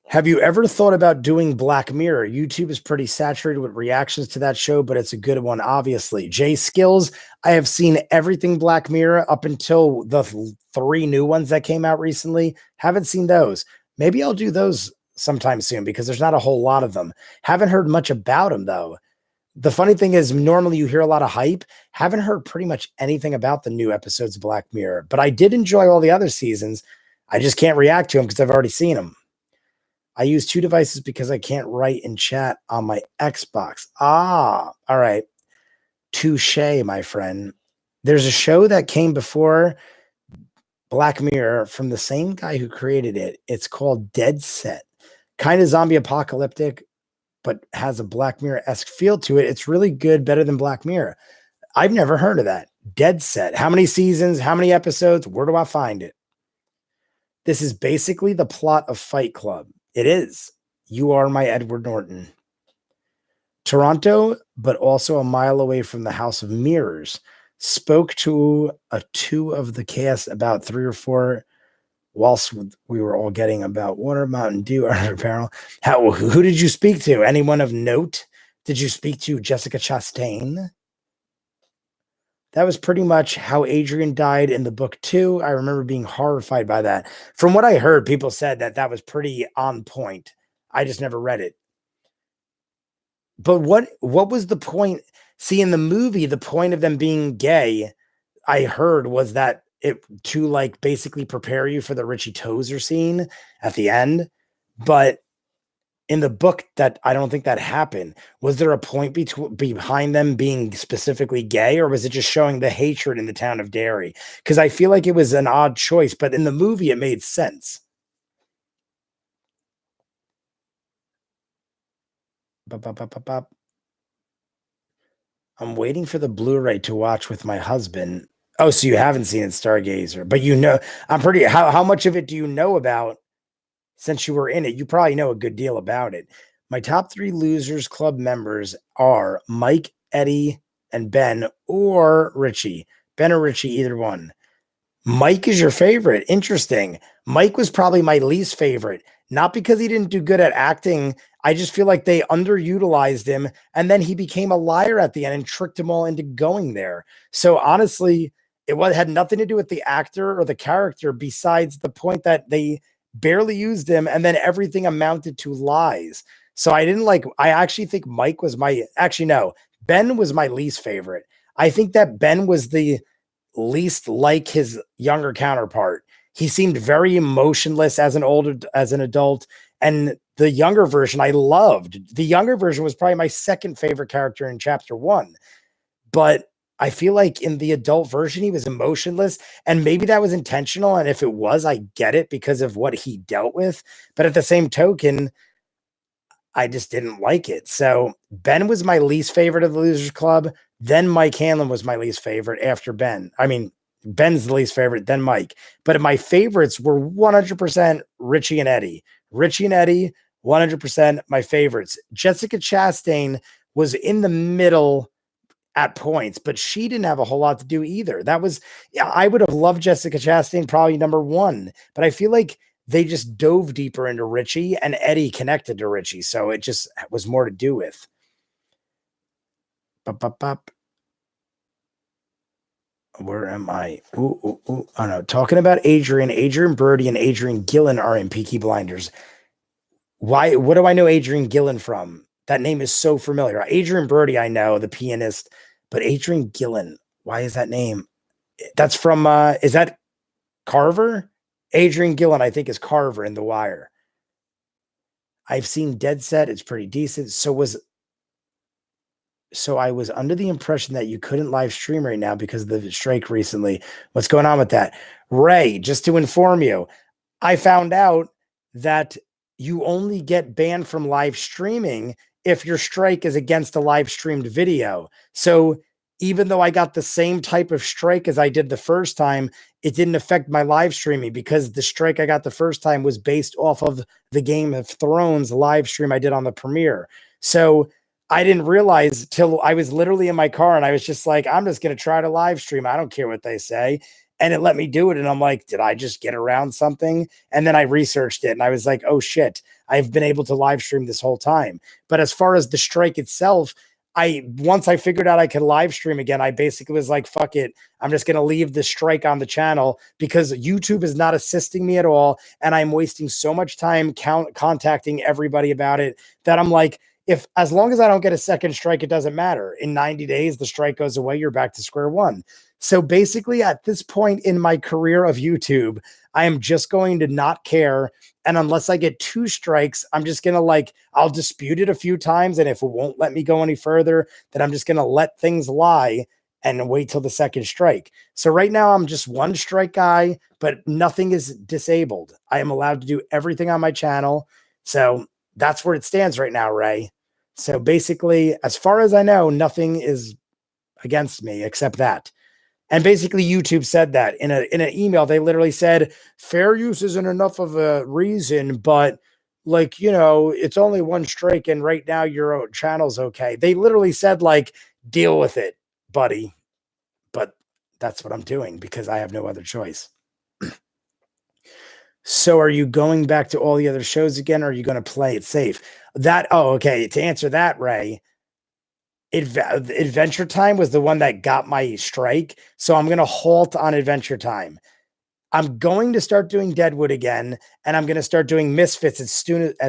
Have you ever thought about doing Black Mirror? YouTube is pretty saturated with reactions to that show, but it's a good one, obviously. Jay Skills, I have seen everything Black Mirror up until the 3 new ones that came out recently. Haven't seen those. Maybe I'll do those sometime soon, because there's not a whole lot of them. Haven't heard much about them, though. The funny thing is, normally you hear a lot of hype. Haven't heard pretty much anything about the new episodes of Black Mirror, but I did enjoy all the other seasons. I just can't react to them because I've already seen them. I use 2 devices because I can't write in chat on my Xbox. All right. Touche, my friend. There's a show that came before Black Mirror from the same guy who created it. It's called Dead Set. Kind of zombie apocalyptic, but has a Black Mirror-esque feel to it. It's really good, better than Black Mirror. I've never heard of that. Dead Set. How many seasons? How many episodes? Where do I find it? This is basically the plot of Fight Club. It is. You are my Edward Norton. Toronto, but also a mile away from the House of Mirrors, spoke to 2 of the cast about 3 or 4 whilst we were all getting about water, Mountain Dew, our apparel. Who did you speak to? Anyone of note? Did you speak to Jessica Chastain? That was pretty much how Adrian died in the book too. I remember being horrified by that. From what I heard, people said that that was pretty on point. I just never read it. But what was the point? See, in the movie, the point of them being gay, I heard, was that it to like basically prepare you for the Richie Tozer scene at the end. But in the book, that I don't think that happened. Was there a point behind them being specifically gay, or was it just showing the hatred in the town of Derry? Because I feel like it was an odd choice, but in the movie, it made sense. Bop, bop, bop, bop, bop. I'm waiting for the Blu-ray to watch with my husband. Oh, so you haven't seen it, Stargazer, but you know, I'm pretty. How much of it do you know about? Since you were in it, you probably know a good deal about it. My top 3 Losers Club members are Mike, Eddie, and Ben, or Richie. Ben or Richie, either one. Mike is your favorite. Interesting. Mike was probably my least favorite, not because he didn't do good at acting. I just feel like they underutilized him, and then he became a liar at the end and tricked them all into going there. So honestly, had nothing to do with the actor or the character, besides the point that they barely used him, and then everything amounted to lies. So I didn't like. I actually think Mike was my. Actually, no, Ben was my least favorite. I think that Ben was the least like his younger counterpart. He seemed very emotionless as an adult, and the younger version I loved. The younger version was probably my second favorite character in chapter 1. But I feel like in the adult version he was emotionless, and maybe that was intentional, and if it was, I get it because of what he dealt with, but at the same token, I just didn't like it. So Ben was my least favorite of the Losers Club. Then Mike Hanlon was my least favorite after Ben. I mean, Ben's the least favorite, then Mike. But my favorites were 100% Richie and Eddie. Richie and Eddie, 100% my favorites. Jessica Chastain was in the middle at points, but she didn't have a whole lot to do either. That was, yeah, I would have loved Jessica Chastain probably number 1, but I feel like they just dove deeper into Richie, and Eddie connected to Richie. So it just was more to do with. Bop, bop, bop. Where am I? Ooh, ooh, ooh. Oh no, talking about Adrian Brody and Adrian Gillen are in Peaky Blinders. Why? What do I know Adrian Gillen from? That name is so familiar. Adrian Brody, I know, the pianist, but Adrian Gillen, why is that name? That's from is that Carver? Adrian Gillen, I think, is Carver in The Wire. I've seen Dead Set. It's pretty decent. So I was under the impression that you couldn't live stream right now because of the strike recently. What's going on with that? Ray, just to inform you, I found out that you only get banned from live streaming if your strike is against a live streamed video. So even though I got the same type of strike as I did the first time, it didn't affect my live streaming because the strike I got the first time was based off of the Game of Thrones live stream I did on the premiere. So I didn't realize till I was literally in my car and I was just like, I'm just going to try to live stream. I don't care what they say. And it let me do it. And I'm like, did I just get around something? And then I researched it and I was like, oh shit, I've been able to live stream this whole time. But as far as the strike itself, once I figured out I could live stream again, I basically was like, fuck it. I'm just going to leave the strike on the channel because YouTube is not assisting me at all. And I'm wasting so much time contacting everybody about it that I'm like, as long as I don't get a second strike, it doesn't matter. In 90 days, the strike goes away. You're back to square one. So basically, at this point in my career of YouTube, I am just going to not care. And unless I get 2 strikes, I'm just going to I'll dispute it a few times. And if it won't let me go any further, then I'm just going to let things lie and wait till the second strike. So right now, I'm just 1 strike guy, but nothing is disabled. I am allowed to do everything on my channel. So that's where it stands right now, Ray. So basically, as far as I know, nothing is against me except that. And basically, YouTube said that in an email. They literally said fair use isn't enough of a reason, but it's only 1 strike, and right now your channel's okay. They literally said deal with it, buddy. But that's what I'm doing because I have no other choice. So are you going back to all the other shows again, or are you going to play it safe? Okay. To answer that, Ray, Adventure Time was the one that got my strike, so I'm going to halt on Adventure Time. I'm going to start doing Deadwood again, and I'm going to start doing Misfits as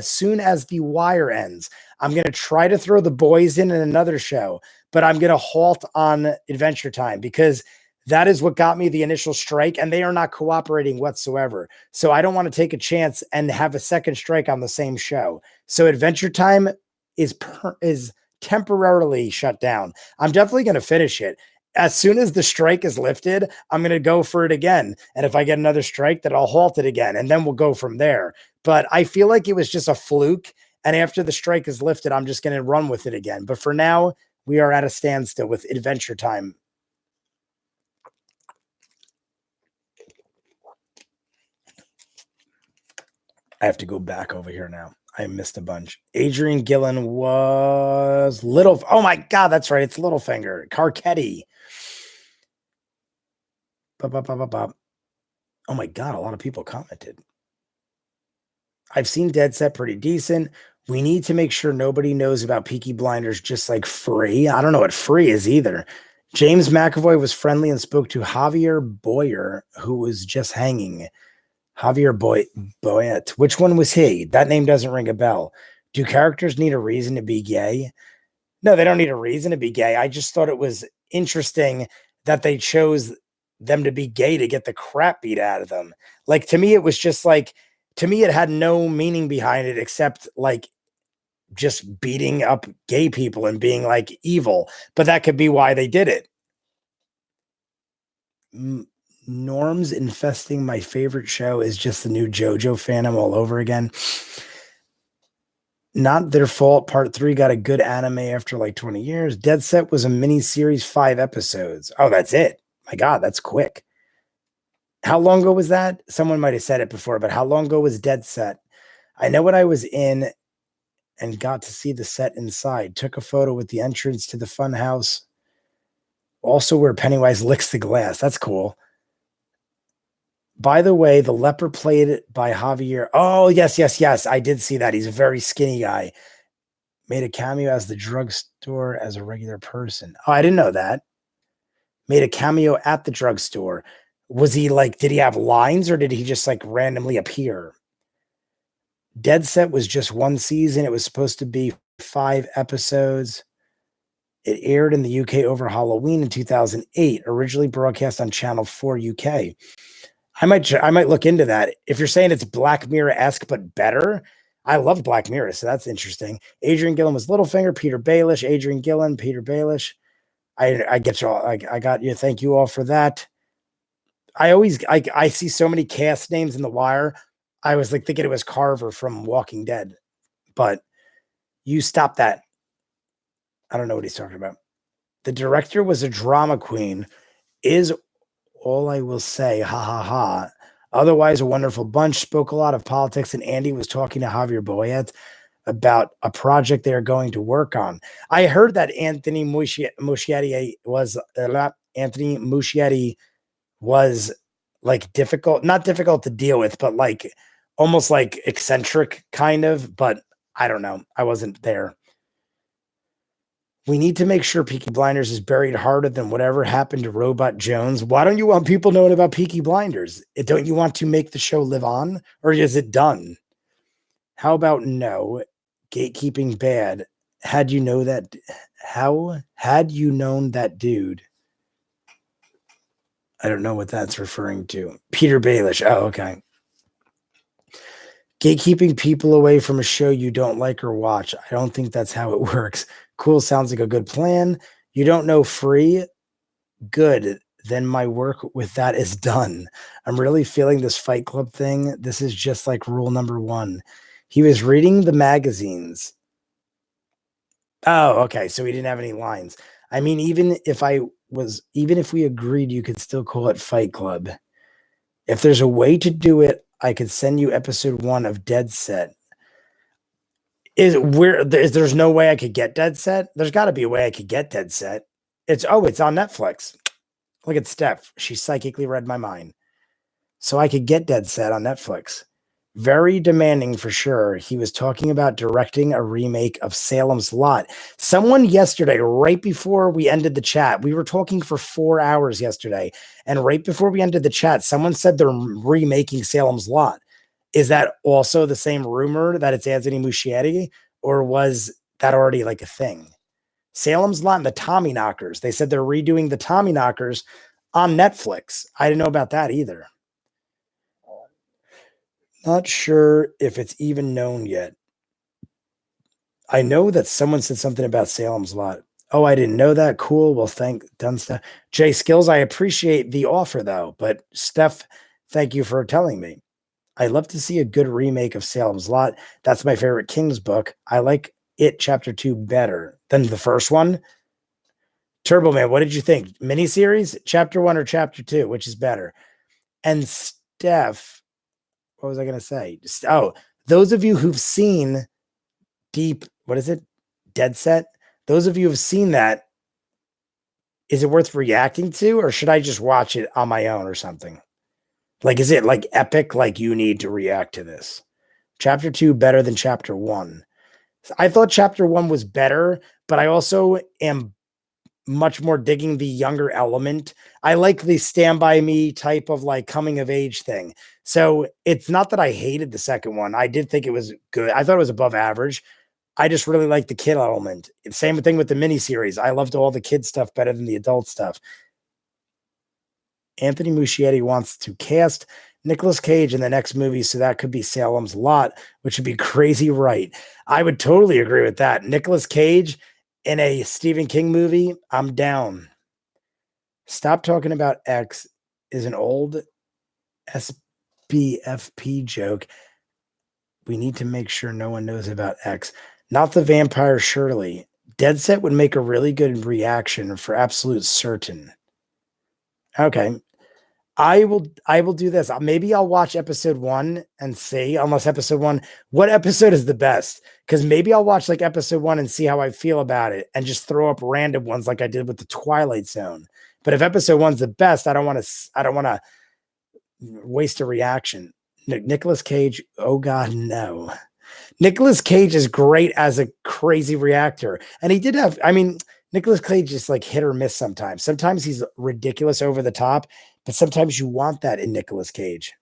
soon as The Wire ends. I'm going to try to throw The Boys in another show, but I'm going to halt on Adventure Time because that is what got me the initial strike, and they are not cooperating whatsoever. So I don't want to take a chance and have a second strike on the same show. So Adventure Time is temporarily shut down. I'm definitely going to finish it. As soon as the strike is lifted, I'm going to go for it again. And if I get another strike, then I'll halt it again. And then we'll go from there. But I feel like it was just a fluke. And after the strike is lifted, I'm just going to run with it again. But for now, we are at a standstill with Adventure Time. I have to go back over here now. I missed a bunch. Adrian Gillen was Little. Oh my God, that's right. It's Littlefinger. Carcetti. Oh my God, a lot of people commented. I've seen Dead Set pretty decent. We need to make sure nobody knows about Peaky Blinders just like Free. I don't know what Free is either. James McAvoy was friendly and spoke to Javier Boyer, who was just hanging. Javier Boyet. Which one was he? That name doesn't ring a bell. Do characters need a reason to be gay? No, they don't need a reason to be gay. I just thought it was interesting that they chose them to be gay to get the crap beat out of them. Like, to me, it was just like, to me, it had no meaning behind it except like just beating up gay people and being like evil. But that could be why they did it. Norms infesting my favorite show is just the new Jojo fandom all over again. Not their fault. Part 3 got a good anime after like 20 years. Dead Set was a mini series, 5 episodes. Oh, that's it. My God, that's quick. How long ago was that? Someone might have said it before, but how long ago was Dead Set? I know what I was in and got to see the set inside. Took a photo with the entrance to the fun house. Also where Pennywise licks the glass. That's cool. By the way, the leper played by Javier. Oh, yes. I did see that. He's a very skinny guy. Made a cameo as the drugstore as a regular person. Oh, I didn't know that. Made a cameo at the drugstore. Was he like, did he have lines or did he just like randomly appear? Dead Set was just 1 season. It was supposed to be 5 episodes. It aired in the UK over Halloween in 2008, originally broadcast on Channel 4 UK. I might look into that. If you're saying it's Black Mirror-esque but better, I love Black Mirror, so that's interesting. Adrian Gillen was Littlefinger, Peter Baelish, Adrian Gillen, Peter Baelish. I get you all. I got you. Thank you all for that. I see so many cast names in The Wire. I was like thinking it was Carver from Walking Dead, but you stop that. I don't know what he's talking about. The director was a drama queen. Is all I will say, ha ha ha. Otherwise, a wonderful bunch. Spoke a lot of politics, and Andy was talking to Javier Boyet about a project they are going to work on. I heard that Anthony Muschietti was like difficult, not difficult to deal with, but like almost like eccentric kind of, but I don't know. I wasn't there. We need to make sure Peaky Blinders is buried harder than whatever happened to Robot Jones. Why don't you want people knowing about Peaky Blinders? Don't you want to make the show live on, or is it done? How about no? Gatekeeping bad. Had you known that dude? I don't know what that's referring to. Peter Baelish. Oh, okay. Gatekeeping people away from a show you don't like or watch. I don't think that's how it works. Cool. Sounds like a good plan. You don't know Free? Good. Then my work with that is done. I'm really feeling this Fight Club thing. This is just like rule number 1. He was reading the magazines. Oh, okay. So he didn't have any lines. I mean, even if we agreed, you could still call it Fight Club. If there's a way to do it, I could send you episode 1 of Dead Set. There's no way I could get Dead Set? There's got to be a way I could get Dead Set. It's on Netflix. Look at Steph. She psychically read my mind. So I could get Dead Set on Netflix. Very demanding for sure. He was talking about directing a remake of Salem's Lot. Someone yesterday, right before we ended the chat, we were talking for 4 hours yesterday, and right before we ended the chat, someone said they're remaking Salem's Lot. Is that also the same rumor that it's Anthony Muschietti, or was that already like a thing? Salem's Lot and the Tommyknockers. They said they're redoing the Tommyknockers on Netflix. I didn't know about that either. Not sure if it's even known yet. I know that someone said something about Salem's Lot. Oh, I didn't know that. Cool. Well, done stuff. Jay Skills, I appreciate the offer though, but Steph, thank you for telling me. I'd love to see a good remake of Salem's Lot. That's my favorite King's book. I like it chapter 2 better than the first one. Turbo Man, what did you think? Miniseries, chapter 1 or chapter 2? Which is better? And Steph, what was I going to say? Oh, those of you who've seen what is it? Dead Set? Those of you who've seen that, is it worth reacting to, or should I just watch it on my own or something? Like, is it like epic? Like, you need to react to this. Chapter 2 better than chapter 1. I thought chapter 1 was better, but I also am much more digging the younger element. I like the Stand By Me type of like coming of age thing. So it's not that I hated the second one. I did think it was good. I thought it was above average. I just really like the kid element. Same thing with the miniseries. I loved all the kid stuff better than the adult stuff. Anthony Muschietti wants to cast Nicolas Cage in the next movie, so that could be Salem's Lot, which would be crazy right. I would totally agree with that. Nicolas Cage in a Stephen King movie, I'm down. Stop Talking About X is an old SBFP joke. We need to make sure no one knows about X. Not the vampire, surely. Dead Set would make a really good reaction for absolute certain. Okay. I will do this. Maybe I'll watch episode 1 and see, unless episode 1, what episode is the best? Because maybe I'll watch like episode 1 and see how I feel about it and just throw up random ones like I did with the Twilight Zone. But if episode 1's the best, I don't want to waste a reaction. Nicolas Cage, oh God, no. Nicolas Cage is great as a crazy reactor. And he did have, Nicolas Cage is like hit or miss sometimes. Sometimes he's ridiculous over the top, but sometimes you want that in Nicolas Cage.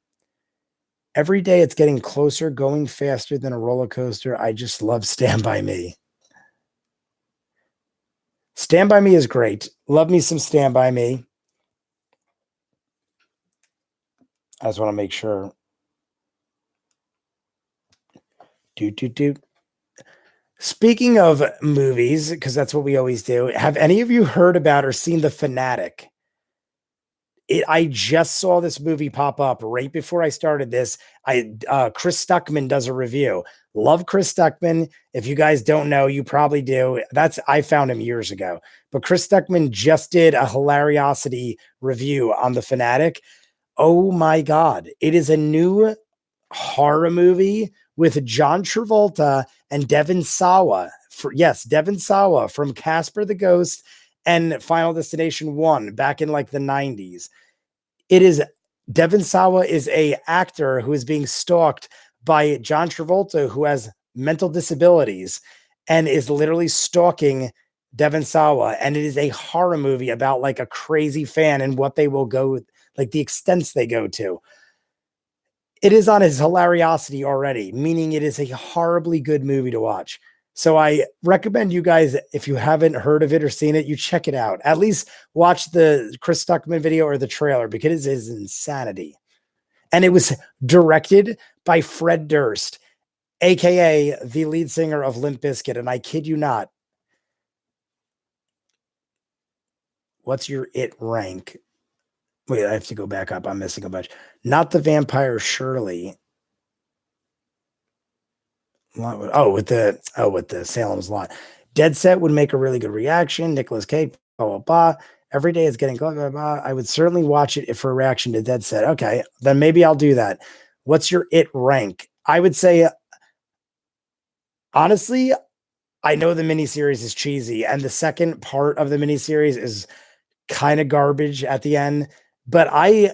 Every day it's getting closer, going faster than a roller coaster. I just love Stand By Me. Stand By Me is great. Love me some Stand By Me. I just want to make sure. Speaking of movies, because that's what we always do, have any of you heard about or seen The Fanatic? I just saw this movie pop up right before I started this. Chris Stuckman does a review. Love Chris Stuckman. If you guys don't know, you probably do. I found him years ago. But Chris Stuckman just did a hilariosity review on The Fanatic. Oh my God. It is a new horror movie with John Travolta and Devon Sawa. Devon Sawa from Casper the Ghost and Final Destination 1 back in like the 90s. Devon Sawa is a actor who is being stalked by John Travolta, who has mental disabilities and is literally stalking Devon Sawa. And it is a horror movie about like a crazy fan and what they will go, like the extents they go to. It is on his hilariosity already, meaning it is a horribly good movie to watch. So I recommend you guys, if you haven't heard of it or seen it, you check it out. At least watch the Chris Stuckman video or the trailer because it is insanity. And it was directed by Fred Durst, aka the lead singer of Limp Bizkit. And I kid you not. What's your it rank? Wait, I have to go back up. I'm missing a bunch. Not the vampire, surely. With the Salem's Lot. Dead Set would make a really good reaction. Nicolas Cage, blah, blah, blah. Every day is getting blah, blah, blah. I would certainly watch it for a reaction to Dead Set. Okay, then maybe I'll do that. What's your it rank? I would say, honestly, I know the miniseries is cheesy, and the second part of the miniseries is kind of garbage at the end, but I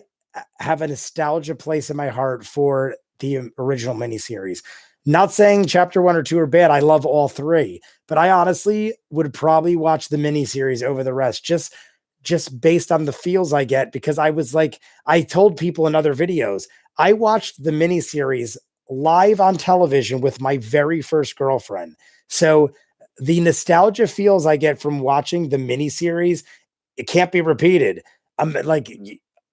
have a nostalgia place in my heart for the original miniseries. Not saying chapter 1 or 2 are bad. I love all 3, but I honestly would probably watch the miniseries over the rest, just based on the feels I get, because I was like, I told people in other videos, I watched the miniseries live on television with my very first girlfriend. So the nostalgia feels I get from watching the miniseries, it can't be repeated.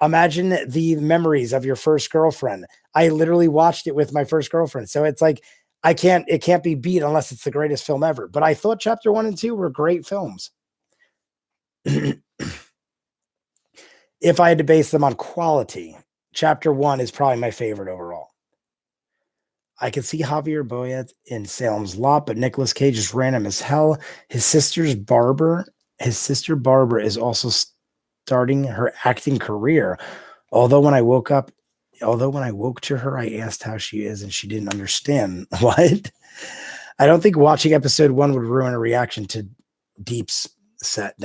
Imagine the memories of your first girlfriend. I literally watched it with my first girlfriend. So it's like, it can't be beat unless it's the greatest film ever. But I thought chapter 1 and 2 were great films. If I had to base them on quality, chapter 1 is probably my favorite overall. I could see Javier Boyet in Salem's Lot, but Nicolas Cage is random as hell. His sister Barbara is also starting her acting career. Although when I woke to her, I asked how she is and she didn't understand. What? I don't think watching episode 1 would ruin a reaction to Dead Set.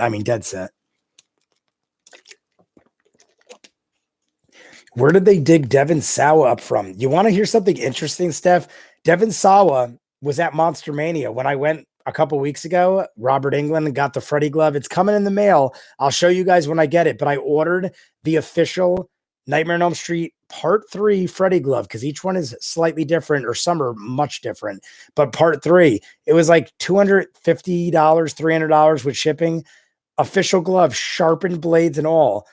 Where did they dig Devon Sawa up from? You want to hear something interesting, Steph? Devon Sawa was at Monster Mania when I went a couple weeks ago. Robert Englund got the Freddy glove. It's coming in the mail. I'll show you guys when I get it, but I ordered the official Nightmare on Elm Street Part 3 Freddy glove because each one is slightly different, or some are much different. But Part 3, it was like $250, $300 with shipping. Official glove, sharpened blades and all.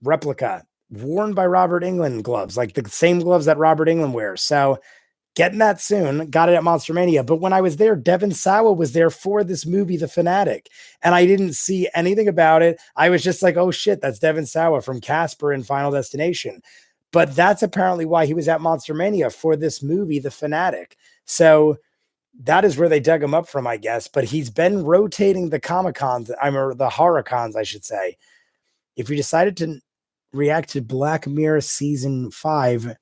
Replica. Worn by Robert Englund gloves, like the same gloves that Robert Englund wears. So getting that soon, got it at Monster Mania. But when I was there, Devon Sawa was there for this movie, The Fanatic, and I didn't see anything about it. I was just like, oh shit, that's Devon Sawa from Casper and Final Destination. But that's apparently why he was at Monster Mania, for this movie, The Fanatic. So that is where they dug him up from, I guess. But he's been rotating the Comic-Cons, the horror cons, I should say. If you decided to react to Black Mirror season 5,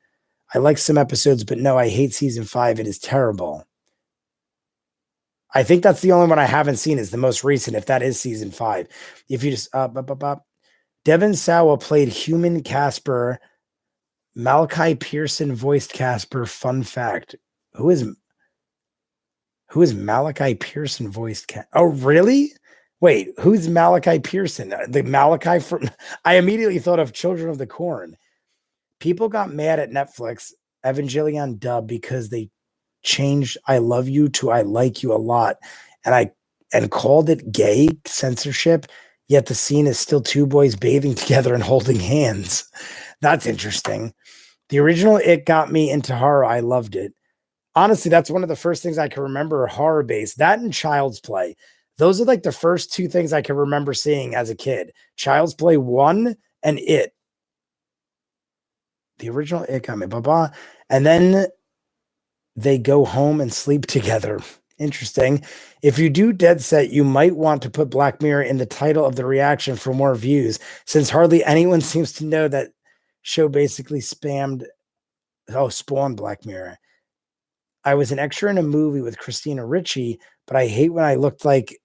I like some episodes, but no, I hate season 5. It is terrible. I think that's the only one I haven't seen, is the most recent, if that is season 5. If you just Devon Sawa played human Casper. Malachi Pearson voiced Casper. Fun fact. Who is Malachi Pearson voiced Casper? Oh, really? Wait, who's Malachi Pearson? The Malachi from... I immediately thought of Children of the Corn. People got mad at Netflix, Evangelion dub, because they changed I love you to I like you a lot, and called it gay censorship, yet the scene is still 2 boys bathing together and holding hands. That's interesting. The original It got me into horror. I loved it. Honestly, that's one of the first things I can remember horror-based. That and Child's Play. Those are like the first 2 things I can remember seeing as a kid. Child's Play 1 and It. The original It got me. And then they go home and sleep together. Interesting. If you do Dead Set, you might want to put Black Mirror in the title of the reaction for more views, since hardly anyone seems to know that show basically spawned Black Mirror. I was an extra in a movie with Christina Ricci, but I hate what I looked like,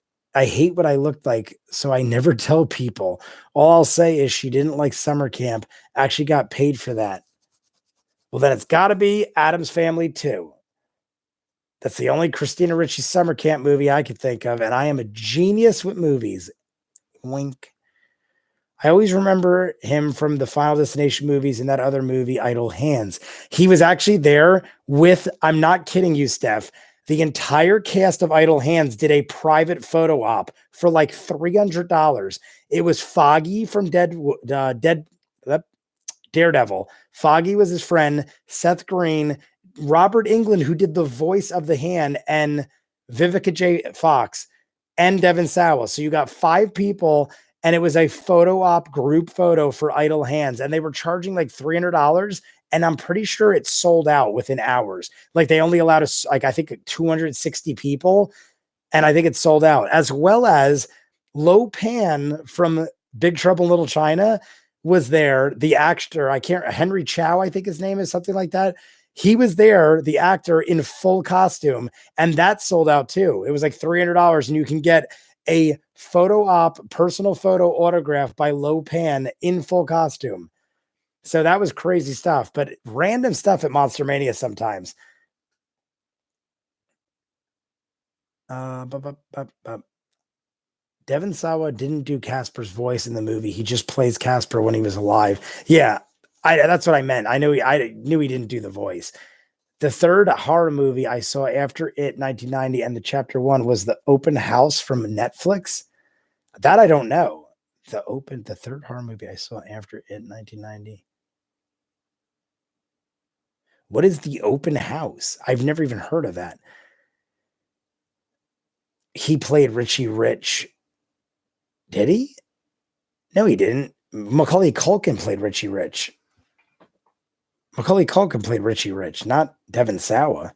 so I never tell people. All I'll say is she didn't like summer camp, actually got paid for that. Well, then it's got to be Addams Family 2. That's the only Christina Ricci summer camp movie I could think of, and I am a genius with movies. Wink. I always remember him from the Final Destination movies and that other movie, Idle Hands. He was actually there with, I'm not kidding you, Steph, the entire cast of Idle Hands did a private photo op for like $300. It was Foggy from Daredevil. Foggy was his friend, Seth Green, Robert Englund, who did the voice of the hand, and Vivica J. Fox, and Devon Sawa. So you got 5 people, and it was a photo op group photo for Idle Hands, and they were charging like $300, and I'm pretty sure it sold out within hours. Like they only allowed us, like I think 260 people, and I think it sold out. As well as Lo Pan from Big Trouble in Little China was there. The actor, Henry Chow, I think his name is, something like that. He was there, the actor, in full costume, and that sold out too. It was like $300, and you can get a photo op, personal photo autograph by Lo Pan in full costume. So that was crazy stuff, but random stuff at Monster Mania sometimes. Devon Sawa didn't do Casper's voice in the movie. He just plays Casper when he was alive. Yeah, that's what I meant. I knew he didn't do the voice. The third horror movie I saw after it, 1990, and the chapter one was The Open House from Netflix. That I don't know. The third horror movie I saw after it, 1990. What is The Open House? I've never even heard of that. He played Richie Rich. Did he? No, he didn't. Macaulay Culkin played Richie Rich. Macaulay Culkin played Richie Rich, not Devon Sawa.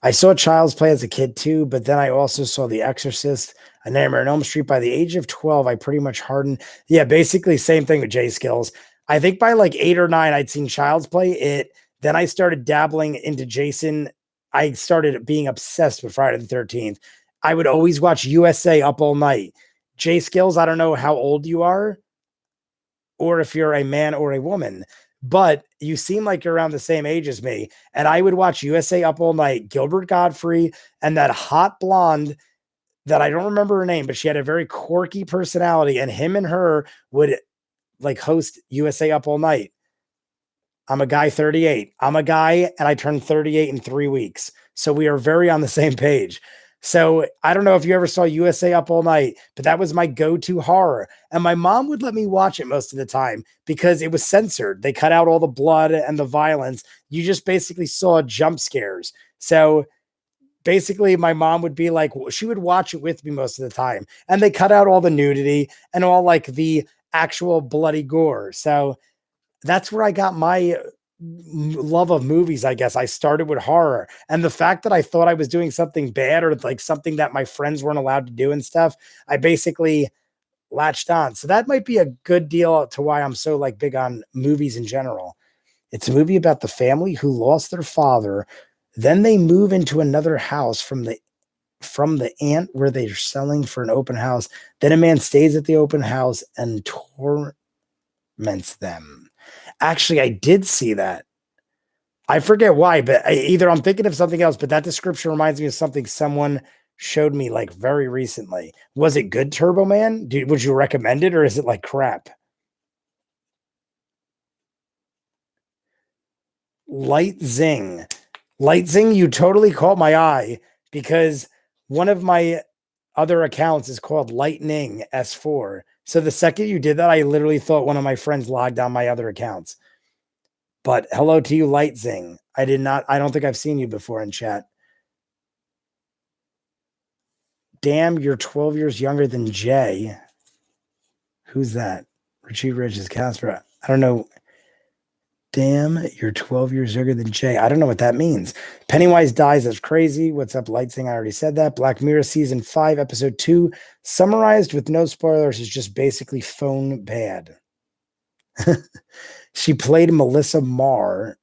I saw Child's Play as a kid too, but then I also saw The Exorcist, A Nightmare on Elm Street. By the age of 12, I pretty much hardened. Yeah, basically same thing with J Skills. I think by like 8 or 9, I'd seen Child's Play, it. Then I started dabbling into Jason. I started being obsessed with Friday the 13th. I would always watch USA Up All Night. J Skills, I don't know how old you are, or if you're a man or a woman, but you seem like you're around the same age as me. And I would watch USA Up All Night, Gilbert Godfrey, and that hot blonde that I don't remember her name, but she had a very quirky personality. And him and her would like host USA Up All Night. I'm a guy 38. I'm a guy, and I turned 38 in 3 weeks. So we are very on the same page. So I don't know if you ever saw USA Up All Night, but that was my go-to horror. And my mom would let me watch it most of the time because it was censored. They cut out all the blood and the violence. You just basically saw jump scares. So basically my mom would be like, she would watch it with me most of the time. And they cut out all the nudity and all like the actual bloody gore. So that's where I got my love of movies, I guess. I started with horror, and the fact that I thought I was doing something bad or like something that my friends weren't allowed to do and stuff, I basically latched on. So that might be a good deal to why I'm so like big on movies in general. It's a movie about the family who lost their father. Then they move into another house from the aunt where they're selling for an open house. Then a man stays at the open house and torments them. Actually, I did see that. I forget why, but either I'm thinking of something else, but that description reminds me of something someone showed me like very recently. Was it good, Turbo Man? Would you recommend it, or is it like crap? Light Zing. Light Zing, you totally caught my eye because one of my other accounts is called Lightning S4. So the second you did that, I literally thought one of my friends logged on my other accounts. But hello to you, Light Zing. I don't think I've seen you before in chat. Damn, you're 12 years younger than Jay. Who's that? Richie Rich is Casper. I don't know. Damn, you're 12 years younger than Jay. I don't know what that means. Pennywise dies. That's crazy. What's up, Light Zing? I already said that. Black Mirror season 5, episode 2, summarized with no spoilers, is just basically phone bad. She played Melissa Marr.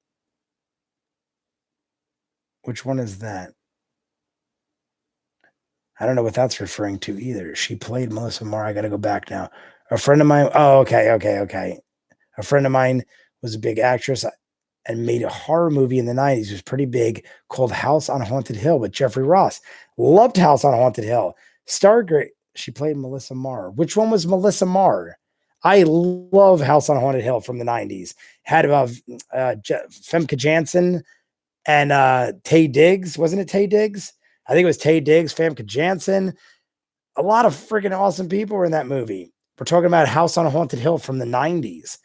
Which one is that? I don't know what that's referring to either. She played Melissa Marr. I got to go back now. A friend of mine. Oh, okay. A friend of mine was a big actress and made a horror movie in the 90s. It was pretty big, called House on Haunted Hill with Jeffrey Ross. Loved House on Haunted Hill. Stargate. She played Melissa Marr. Which one was Melissa Marr? I love House on Haunted Hill from the 90s. Had Femke Janssen and Tay Diggs. Wasn't it Tay Diggs? I think it was Tay Diggs, Famke Janssen. A lot of freaking awesome people were in that movie. We're talking about House on Haunted Hill from the 90s.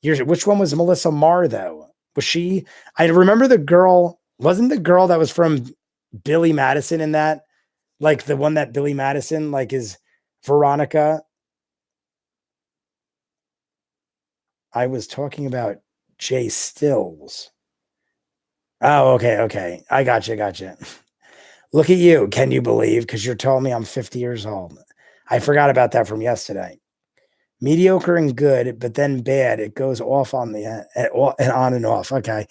Which one was Melissa Marr, though? Was she? I remember the girl. Wasn't the girl that was from Billy Madison in that? Like the one that Billy Madison, like, is Veronica. I was talking about Jay Stills. Oh, okay. I gotcha. Look at you. Can you believe? Because you're telling me I'm 50 years old. I forgot about that from yesterday. Mediocre and good, but then bad. It goes off on the and on and off. Okay.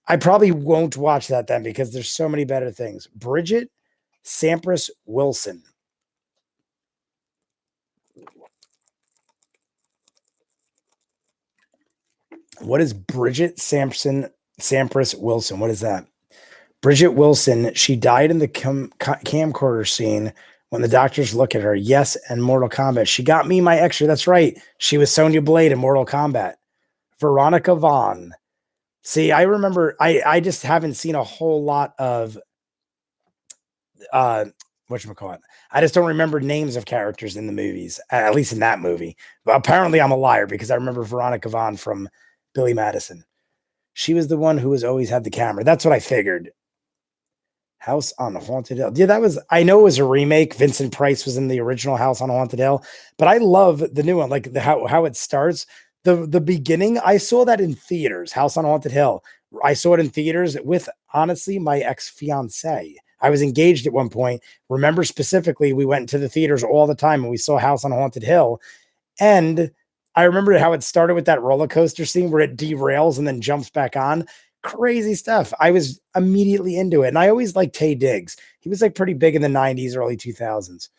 I probably won't watch that then because there's so many better things. Bridget Sampras Wilson. What is Bridget Sampras Wilson? What is that? Bridget Wilson, she died in the camcorder scene when the doctors look at her. Yes, and Mortal Kombat. She got me my extra. That's right. She was Sonya Blade in Mortal Kombat. Veronica Vaughn. See, I remember I just haven't seen a whole lot of whatchamacallit. I just don't remember names of characters in the movies, at least in that movie. But apparently I'm a liar because I remember Veronica Vaughn from Billy Madison. She was the one who was always had the camera. That's what I figured. House on Haunted Hill. Yeah, that was, I know it was a remake. Vincent Price was in the original House on Haunted Hill, but I love the new one, like how it starts. The beginning, I saw that in theaters, House on Haunted Hill. I saw it in theaters with, honestly, my ex-fiance. I was engaged at one point. Remember specifically, we went to the theaters all the time and we saw House on Haunted Hill. And I remember how it started with that roller coaster scene where it derails and then jumps back on. Crazy stuff. I was immediately into it. And I always liked Taye Diggs. He was like pretty big in the 90s, early 2000s.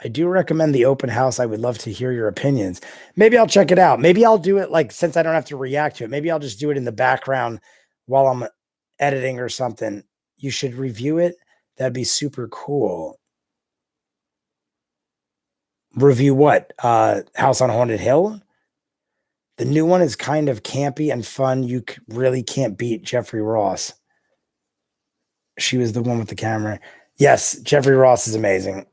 I do recommend the open house. I would love to hear your opinions. Maybe I'll check it out. Maybe I'll do it like, since I don't have to react to it, maybe I'll just do it in the background while I'm editing or something. You should review it. That'd be super cool. Review what? House on Haunted Hill? The new one is kind of campy and fun. You really can't beat Jeffrey Ross. She was the one with the camera. Yes, Jeffrey Ross is amazing.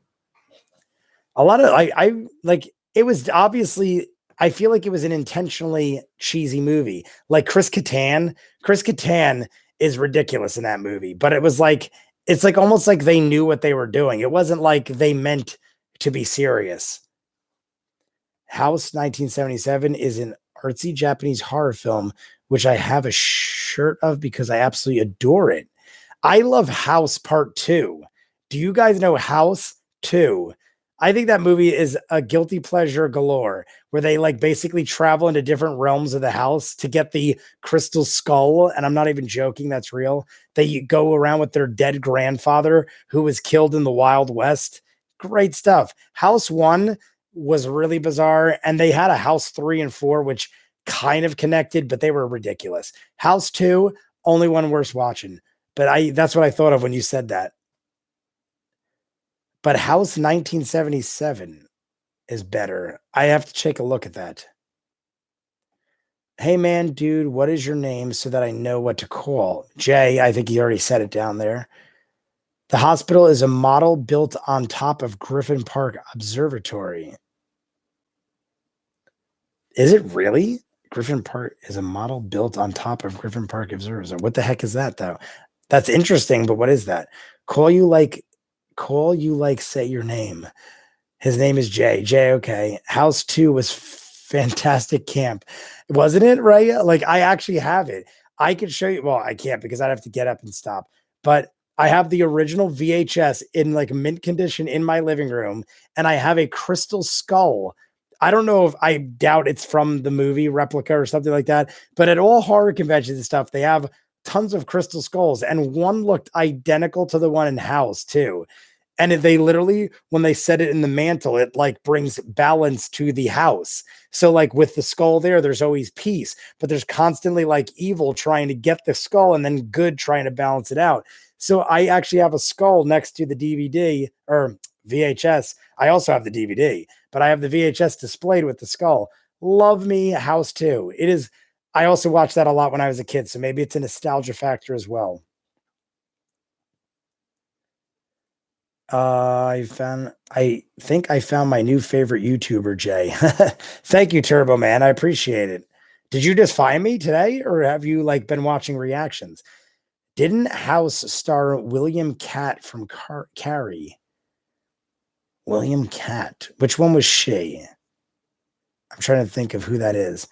A lot of I like it was obviously, I feel like it was an intentionally cheesy movie. Like Chris Kattan. Chris Kattan is ridiculous in that movie, but it was like, it's like almost like they knew what they were doing. It wasn't like they meant to be serious. House 1977 is an artsy Japanese horror film, which I have a shirt of because I absolutely adore it. I love House Part 2. Do you guys know House 2? I think that movie is a guilty pleasure galore, where they like basically travel into different realms of the house to get the crystal skull. And I'm not even joking, that's real. They go around with their dead grandfather who was killed in the Wild West. Great stuff. House 1 was really bizarre, and they had a House 3 and 4, which kind of connected, but they were ridiculous. House 2, only one worth watching. But that's what I thought of when you said that. But House 1977 is better. I have to take a look at that. Hey man, dude, what is your name so that I know what to call? Jay, I think he already said it down there. The hospital is a model built on top of Griffin Park Observatory. Is it really? Griffin Park is a model built on top of Griffin Park Observatory. What the heck is that, though? That's interesting, but what is that? Call you like say your name. His name is Jay. Jay, okay. House 2 was fantastic camp. Wasn't it, right? Like, I actually have it. I could show you. Well, I can't because I'd have to get up and stop. But I have the original VHS in like mint condition in my living room, and I have a crystal skull. I don't know if, I doubt it's from the movie replica or something like that, but at all horror conventions and stuff, they have tons of crystal skulls, and one looked identical to the one in House too. And they literally, when they set it in the mantle, it like brings balance to the house. So like with the skull there, there's always peace, but there's constantly like evil trying to get the skull and then good trying to balance it out. So I actually have a skull next to the DVD or VHS. I also have the DVD, but I have the VHS displayed with the skull. Love me House 2. It is. I also watched that a lot when I was a kid, so maybe it's a nostalgia factor as well. I think I found my new favorite YouTuber, Jay. Thank you, Turbo Man. I appreciate it. Did you just find me today, or have you like been watching reactions? Didn't House star William Catt from Carrie? William Catt. Which one was she? I'm trying to think of who that is.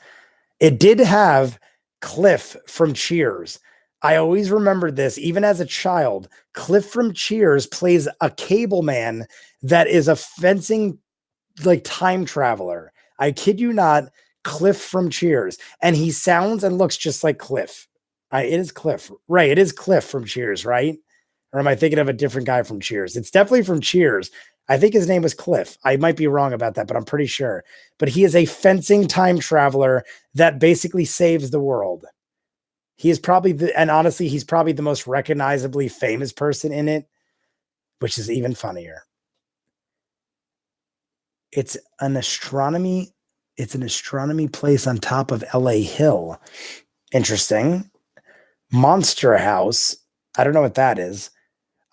It did have Cliff from Cheers. I always remembered this, even as a child. Cliff from Cheers plays a cable man that is a fencing like time traveler. I kid you not, Cliff from Cheers. And he sounds and looks just like Cliff. It is Cliff. Right. It is Cliff from Cheers, right? Or am I thinking of a different guy from Cheers? It's definitely from Cheers. I think his name was Cliff. I might be wrong about that, but I'm pretty sure. But he is a fencing time traveler that basically saves the world. He is probably and honestly, he's probably the most recognizably famous person in it, which is even funnier. It's an astronomy. It's an astronomy place on top of LA Hill. Interesting. Monster House. I don't know what that is.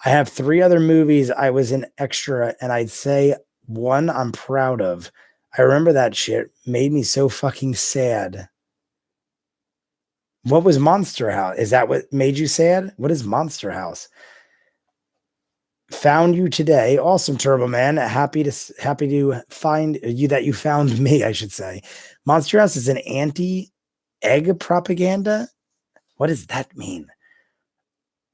I have 3 other movies I was in extra, and I'd say one I'm proud of. I remember that shit made me so fucking sad. What was Monster House? Is that what made you sad? What is Monster House? Found you today. Awesome, Turbo Man. Happy to find you that you found me, I should say. Monster House is an anti-egg propaganda. What does that mean?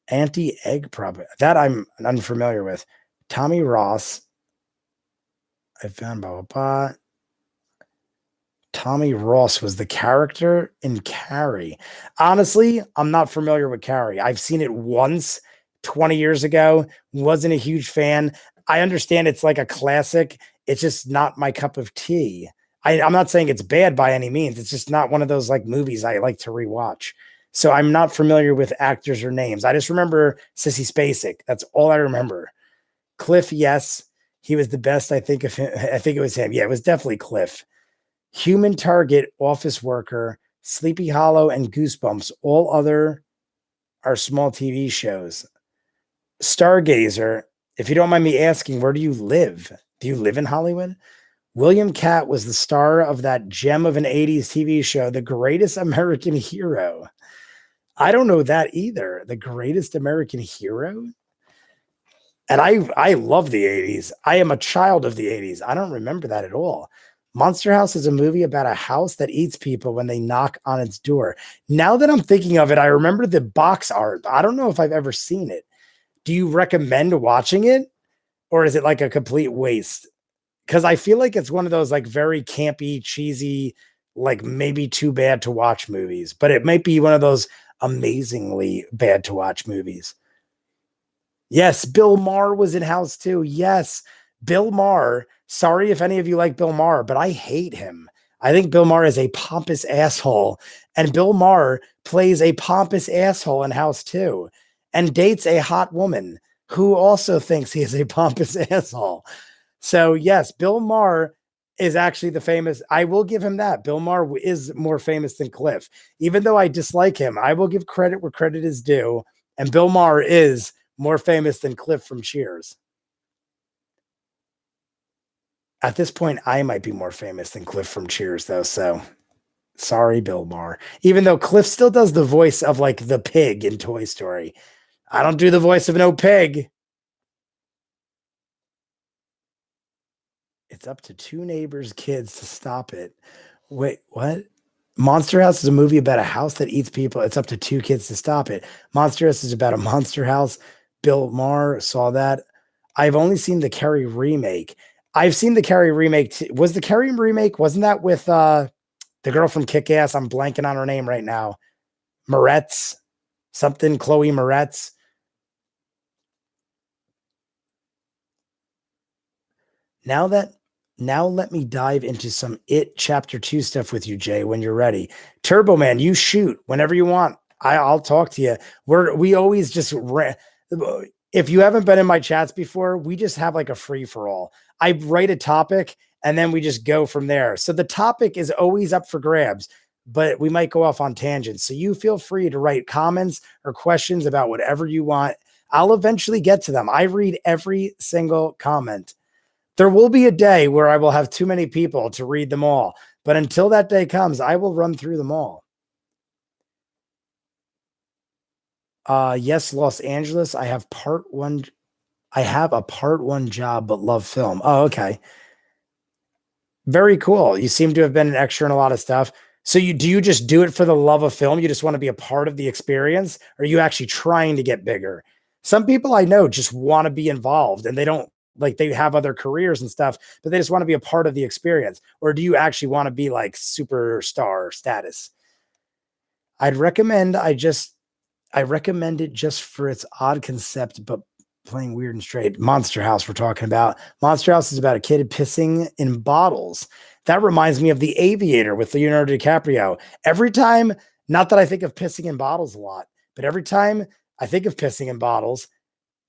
Anti-egg propaganda. That I'm unfamiliar with. Tommy Ross. I found blah blah blah. Tommy Ross was the character in Carrie. Honestly, I'm not familiar with Carrie. I've seen it once 20 years ago. Wasn't a huge fan. I understand it's like a classic. It's just not my cup of tea. I'm not saying it's bad by any means. It's just not one of those like movies I like to rewatch. So I'm not familiar with actors or names. I just remember Sissy Spacek. That's all I remember. Cliff, yes. He was the best, I think, of him. I think it was him. Yeah, it was definitely Cliff. Human Target, Office Worker, Sleepy Hollow, and Goosebumps. All other are small TV shows. Stargazer, if you don't mind me asking, where do you live? Do you live in Hollywood? William Catt was the star of that gem of an 80s TV show, The Greatest American Hero. I don't know that either. The Greatest American Hero? And I love the 80s. I am a child of the 80s. I don't remember that at all. Monster House is a movie about a house that eats people when they knock on its door. Now that I'm thinking of it, I remember the box art. I don't know if I've ever seen it. Do you recommend watching it? Or is it like a complete waste? Because I feel like it's one of those like very campy, cheesy, like maybe too bad to watch movies. But it might be one of those amazingly bad to watch movies. Yes, Bill Maher was in House 2. Yes, Bill Maher. Sorry if any of you like Bill Maher, but I hate him. I think Bill Maher is a pompous asshole. And Bill Maher plays a pompous asshole in House 2 and dates a hot woman who also thinks he is a pompous asshole. So, yes, Bill Maher is actually the famous. I will give him that. Bill Maher is more famous than Cliff. Even though I dislike him, I will give credit where credit is due. And Bill Maher is more famous than Cliff from Cheers. At this point, I might be more famous than Cliff from Cheers, though. So sorry, Bill Maher. Even though Cliff still does the voice of like the pig in Toy Story. I don't do the voice of no pig. It's up to 2 neighbors' kids to stop it. Wait, what? Monster House is a movie about a house that eats people. It's up to 2 kids to stop it. Monster House is about a monster house. Bill Maher saw that. I've only seen the Carrie remake. I've seen the Carrie remake. Was the Carrie remake? Wasn't that with the girl from Kick Ass? I'm blanking on her name right now. Moretz, something. Chloe Moretz. Now let me dive into some It Chapter 2 stuff with you, Jay, when you're ready. Turbo Man, you shoot whenever you want. I'll talk to you. We always just if you haven't been in my chats before, we just have like a free for all. I write a topic and then we just go from there. So the topic is always up for grabs, but we might go off on tangents. So you feel free to write comments or questions about whatever you want. I'll eventually get to them. I read every single comment. There will be a day where I will have too many people to read them all. But until that day comes, I will run through them all. Yes, Los Angeles. I have part 1. I have a part 1 job, but love film. Oh, okay. Very cool. You seem to have been an extra in a lot of stuff. So do you just do it for the love of film? You just want to be a part of the experience? Or are you actually trying to get bigger? Some people I know just want to be involved and they don't like they have other careers and stuff, but they just want to be a part of the experience. Or do you actually want to be like superstar status? I recommend it just for its odd concept, but playing weird and straight. Monster House we're talking about. Monster House is about a kid pissing in bottles. That reminds me of The Aviator with Leonardo DiCaprio. Every time, not that I think of pissing in bottles a lot, but every time I think of pissing in bottles,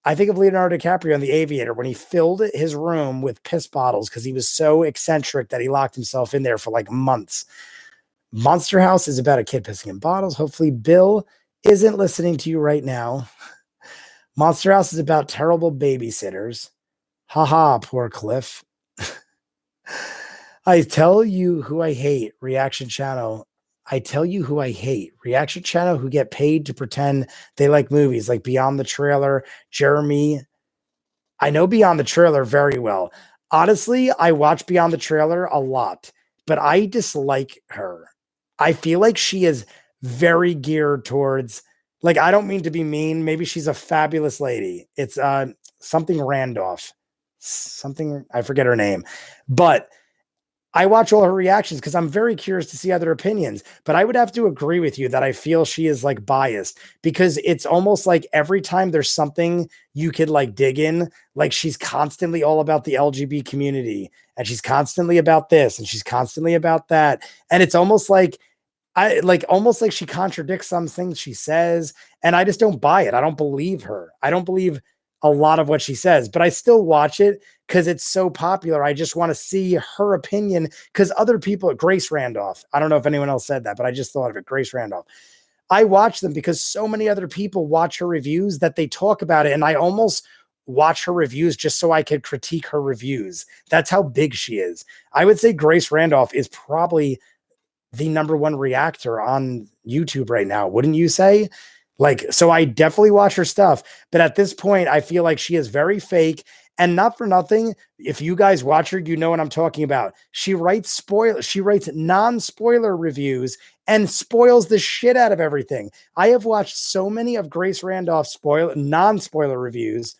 I think of Leonardo DiCaprio in The Aviator when he filled his room with piss bottles because he was so eccentric that he locked himself in there for like months. Monster House is about a kid pissing in bottles. Hopefully Bill isn't listening to you right now. Monster House is about terrible babysitters. Haha, poor Cliff. I tell you who I hate, reaction channel. I tell you who I hate, reaction channel who get paid to pretend they like movies, like Beyond the Trailer, Jeremy. I know Beyond the Trailer very well. Honestly, I watch Beyond the Trailer a lot, but I dislike her. I feel like she is very geared towards, like, I don't mean to be mean. Maybe she's a fabulous lady. It's something Randolph, something, I forget her name, but I watch all her reactions because I'm very curious to see other opinions, but I would have to agree with you that I feel she is like biased because it's almost like every time there's something you could like dig in, like she's constantly all about the LGBT community and she's constantly about this and she's constantly about that. And it's almost like almost like she contradicts some things she says. And I just don't buy it. I don't believe her. I don't believe a lot of what she says, but I still watch it because it's so popular. I just want to see her opinion because other people, Grace Randolph, I don't know if anyone else said that, but I just thought of it. Grace Randolph. I watch them because so many other people watch her reviews that they talk about it. And I almost watch her reviews just so I could critique her reviews. That's how big she is. I would say Grace Randolph is probably the #1 reactor on YouTube right now. Wouldn't you say? Like, so I definitely watch her stuff, but at this point, I feel like she is very fake and not for nothing. If you guys watch her, you know what I'm talking about. She writes non-spoiler reviews and spoils the shit out of everything. I have watched so many of Grace Randolph's non-spoiler reviews,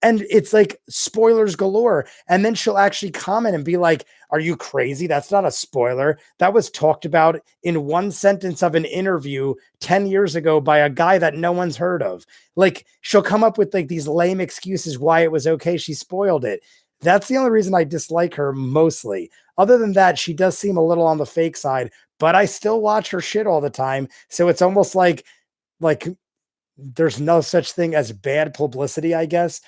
and it's like spoilers galore. And then she'll actually comment and be like, are you crazy? That's not a spoiler. That was talked about in one sentence of an interview 10 years ago by a guy that no one's heard of. Like, she'll come up with like these lame excuses why it was okay. She spoiled it. That's the only reason I dislike her mostly. Other than that, she does seem a little on the fake side, but I still watch her shit all the time. So it's almost like there's no such thing as bad publicity, I guess.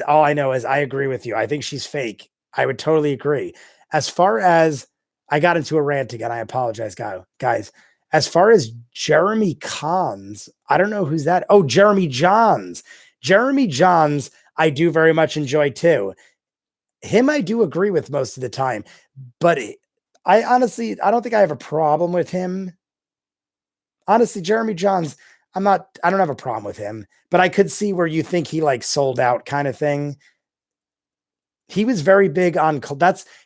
All I know is I agree with you. I think she's fake. I would totally agree. As far as I got into a rant again, I apologize, guys. As far as Jeremy Cons, I don't know who's that. Oh, Jeremy Johns. Jeremy Johns, I do very much enjoy too. Him, I do agree with most of the time, but I don't think I have a problem with him. Honestly, Jeremy Johns, I don't have a problem with him, but I could see where you think he like sold out kind of thing. He was very big on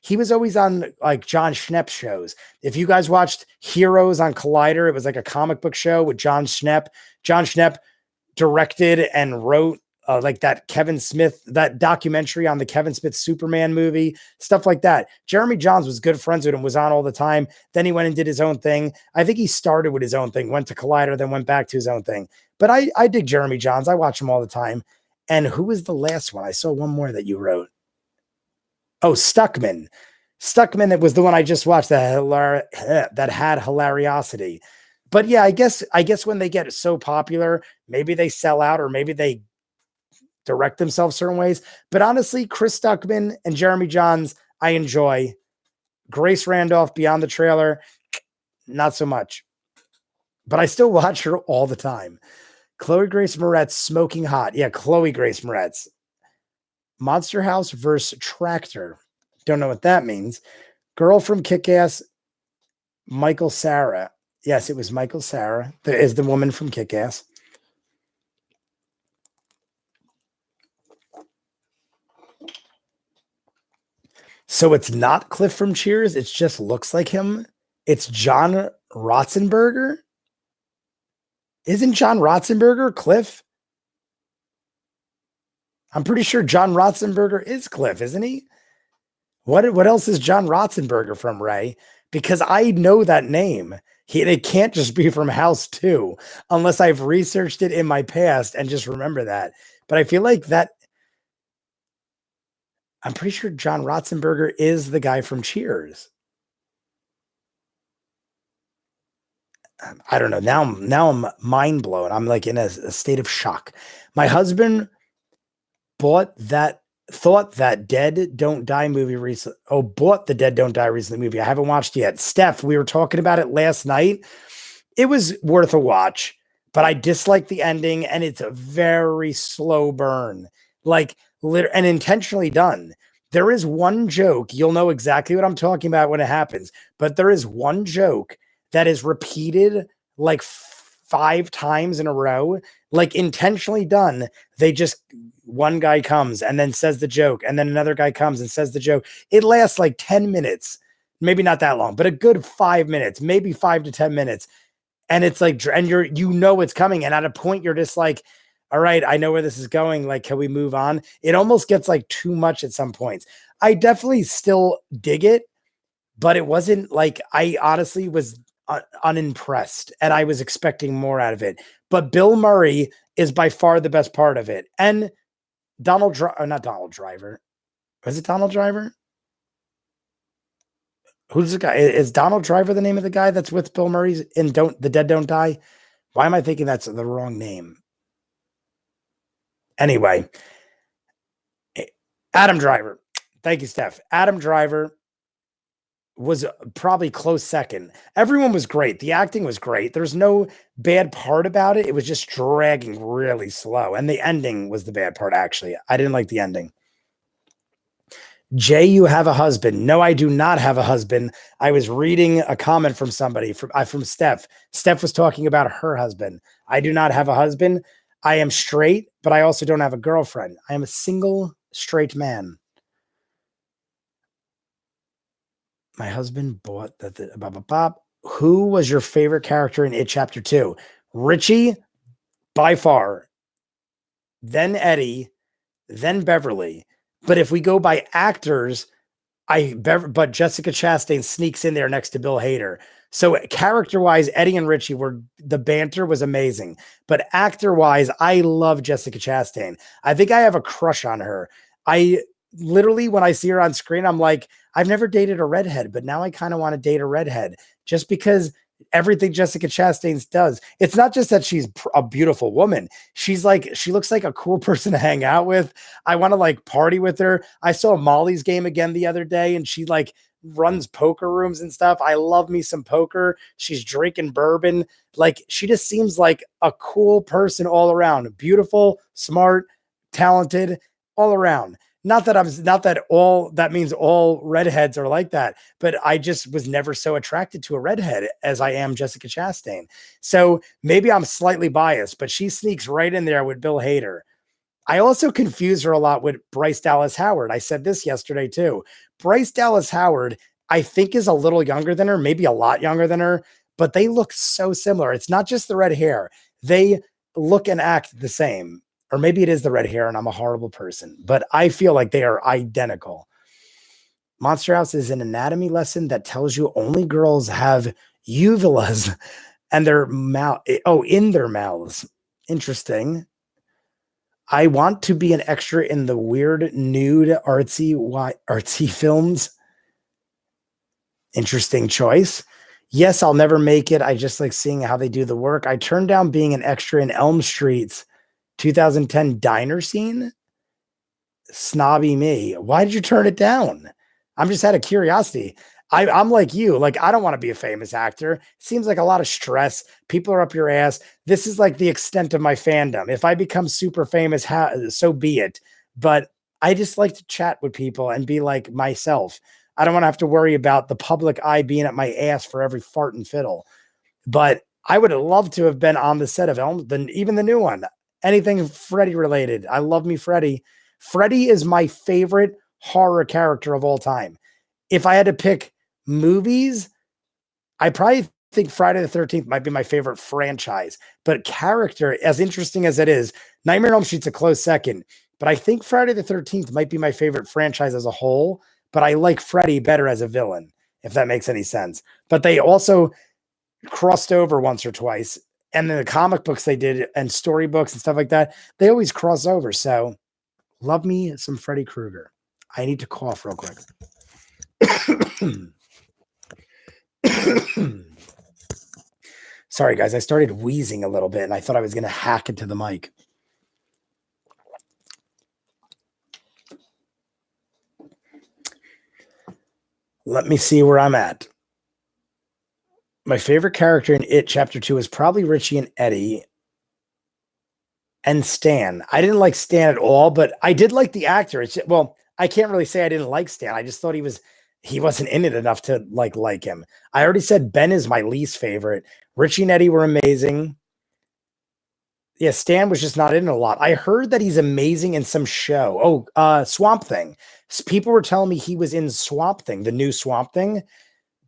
he was always on like John Schnepp shows. If you guys watched Heroes on Collider, it was like a comic book show with John Schnepp. John Schnepp directed and wrote like that that documentary on the Kevin Smith Superman movie, stuff like that. Jeremy Johns was good friends with him, was on all the time. Then he went and did his own thing. I think he started with his own thing, went to Collider, then went back to his own thing. But I dig Jeremy Johns. I watch him all the time. And who was the last one? I saw one more that you wrote. Oh, Stuckman. Stuckman, it was the one I just watched that had hilariosity. But yeah, I guess when they get so popular, maybe they sell out or maybe they direct themselves certain ways. But honestly, Chris Stuckman and Jeremy Johns, I enjoy. Grace Randolph, Beyond the Trailer, not so much. But I still watch her all the time. Chloe Grace Moretz, Smoking Hot. Yeah, Chloe Grace Moretz. Monster House versus Tractor. Don't know what that means. Girl from Kick-Ass, Michael Cera. Yes, it was Michael Cera. Is the woman from Kick-Ass. So it's not Cliff from Cheers. It just looks like him. It's John Ratzenberger. Isn't John Ratzenberger Cliff? I'm pretty sure John Ratzenberger is Cliff, isn't he? What else is John Ratzenberger from, Ray? Because I know that name. It can't just be from House 2 unless I've researched it in my past and just remember that. But I feel like that I'm pretty sure John Ratzenberger is the guy from Cheers. I don't know. Now I'm mind blown. I'm like in a state of shock. My husband thought that Dead Don't Die movie recently. Oh, bought the Dead Don't Die recently movie. I haven't watched it yet. Steph, we were talking about it last night. It was worth a watch, but I dislike the ending, and it's a very slow burn, like and intentionally done. There is one joke, you'll know exactly what I'm talking about when it happens, but there is one joke that is repeated like 5 times in a row, like intentionally done. They just one guy comes and then says the joke, and then another guy comes and says the joke. It lasts like 10 minutes, maybe not that long, but a good 5 minutes, maybe 5 to 10 minutes. And it's like, and it's coming. And at a point, you're just like, all right, I know where this is going. Like, can we move on? It almost gets like too much at some points. I definitely still dig it, but it wasn't like, I honestly was unimpressed and I was expecting more out of it. But Bill Murray is by far the best part of it. And not Donald Driver. Was it Donald Driver? Who's the guy? Is Donald Driver the name of the guy that's with Bill Murray's in The Dead Don't Die? Why am I thinking that's the wrong name? Anyway, Adam Driver. Thank you, Steph. Adam Driver was probably close second. Everyone was great. The acting was great. There's no bad part about it. It was just dragging really slow. And the ending was the bad part, actually. I didn't like the ending. Jay, you have a husband. No, I do not have a husband. I was reading a comment from somebody, from Steph. Steph was talking about her husband. I do not have a husband. I am straight, but I also don't have a girlfriend. I am a single straight man. My husband bought that. Who was your favorite character in It Chapter 2? Richie, by far. Then Eddie, then Beverly. But if we go by actors, but Jessica Chastain sneaks in there next to Bill Hader. So character-wise, Eddie and Richie the banter was amazing. But actor-wise, I love Jessica Chastain. I think I have a crush on her. I literally, when I see her on screen, I'm like, I've never dated a redhead, but now I kind of want to date a redhead just because everything Jessica Chastain does. It's not just that she's a beautiful woman. She looks like a cool person to hang out with. I want to like party with her. I saw Molly's Game again the other day, and she like runs poker rooms and stuff. I love me some poker. She's drinking bourbon. Like, she just seems like a cool person all around. Beautiful, smart, talented, all around. Not that all that means all redheads are like that, but I just was never so attracted to a redhead as I am Jessica Chastain. So maybe I'm slightly biased, but she sneaks right in there with Bill Hader. I also confuse her a lot with Bryce Dallas Howard. I said this yesterday too. Bryce Dallas Howard, I think, is a little younger than her, maybe a lot younger than her, but they look so similar. It's not just the red hair. They look and act the same. Or maybe it is the red hair and I'm a horrible person, but I feel like they are identical. Monster House is an anatomy lesson that tells you only girls have uvulas and their mouth. Oh, in their mouths. Interesting. I want to be an extra in the weird, nude, artsy films. Interesting choice. Yes, I'll never make it. I just like seeing how they do the work. I turned down being an extra in Elm Street's 2010 diner scene. Snobby me. Why did you turn it down? I'm just out of curiosity. I'm like you. Like, I don't want to be a famous actor. Seems like a lot of stress. People are up your ass. This is like the extent of my fandom. If I become super famous, so be it. But I just like to chat with people and be like myself. I don't want to have to worry about the public eye being at my ass for every fart and fiddle. But I would have loved to have been on the set of even the new one. Anything Freddy related. I love me Freddy. Freddy is my favorite horror character of all time. If I had to pick movies, I probably think Friday the 13th might be my favorite franchise. But character, as interesting as it is, Nightmare on Elm Street's a close second. But I think Friday the 13th might be my favorite franchise as a whole. But I like Freddy better as a villain, if that makes any sense. But they also, crossed over once or twice. And then the comic books they did and storybooks and stuff like that, they always cross over. So love me some Freddy Krueger. I need to cough real quick. Sorry, guys. I started wheezing a little bit and I thought I was going to hack into the mic. Let me see where I'm at. My favorite character in It Chapter 2 is probably Richie and Eddie and Stan. I didn't like Stan at all, but I did like the actor. Well, I can't really say I didn't like Stan. I just thought he wasn't in it enough to like him. I already said Ben is my least favorite. Richie and Eddie were amazing. Yeah, Stan was just not in it a lot. I heard that he's amazing in some show. Swamp Thing. People were telling me he was in Swamp Thing, the new Swamp Thing,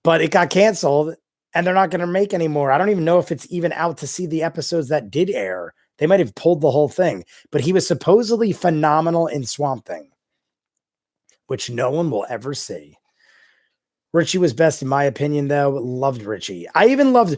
but it got canceled and they're not going to make anymore. I don't even know if it's even out to see the episodes that did air. They might have pulled the whole thing, but he was supposedly phenomenal in Swamp Thing, which no one will ever see. Richie was best in my opinion, though. Loved Richie. I even loved...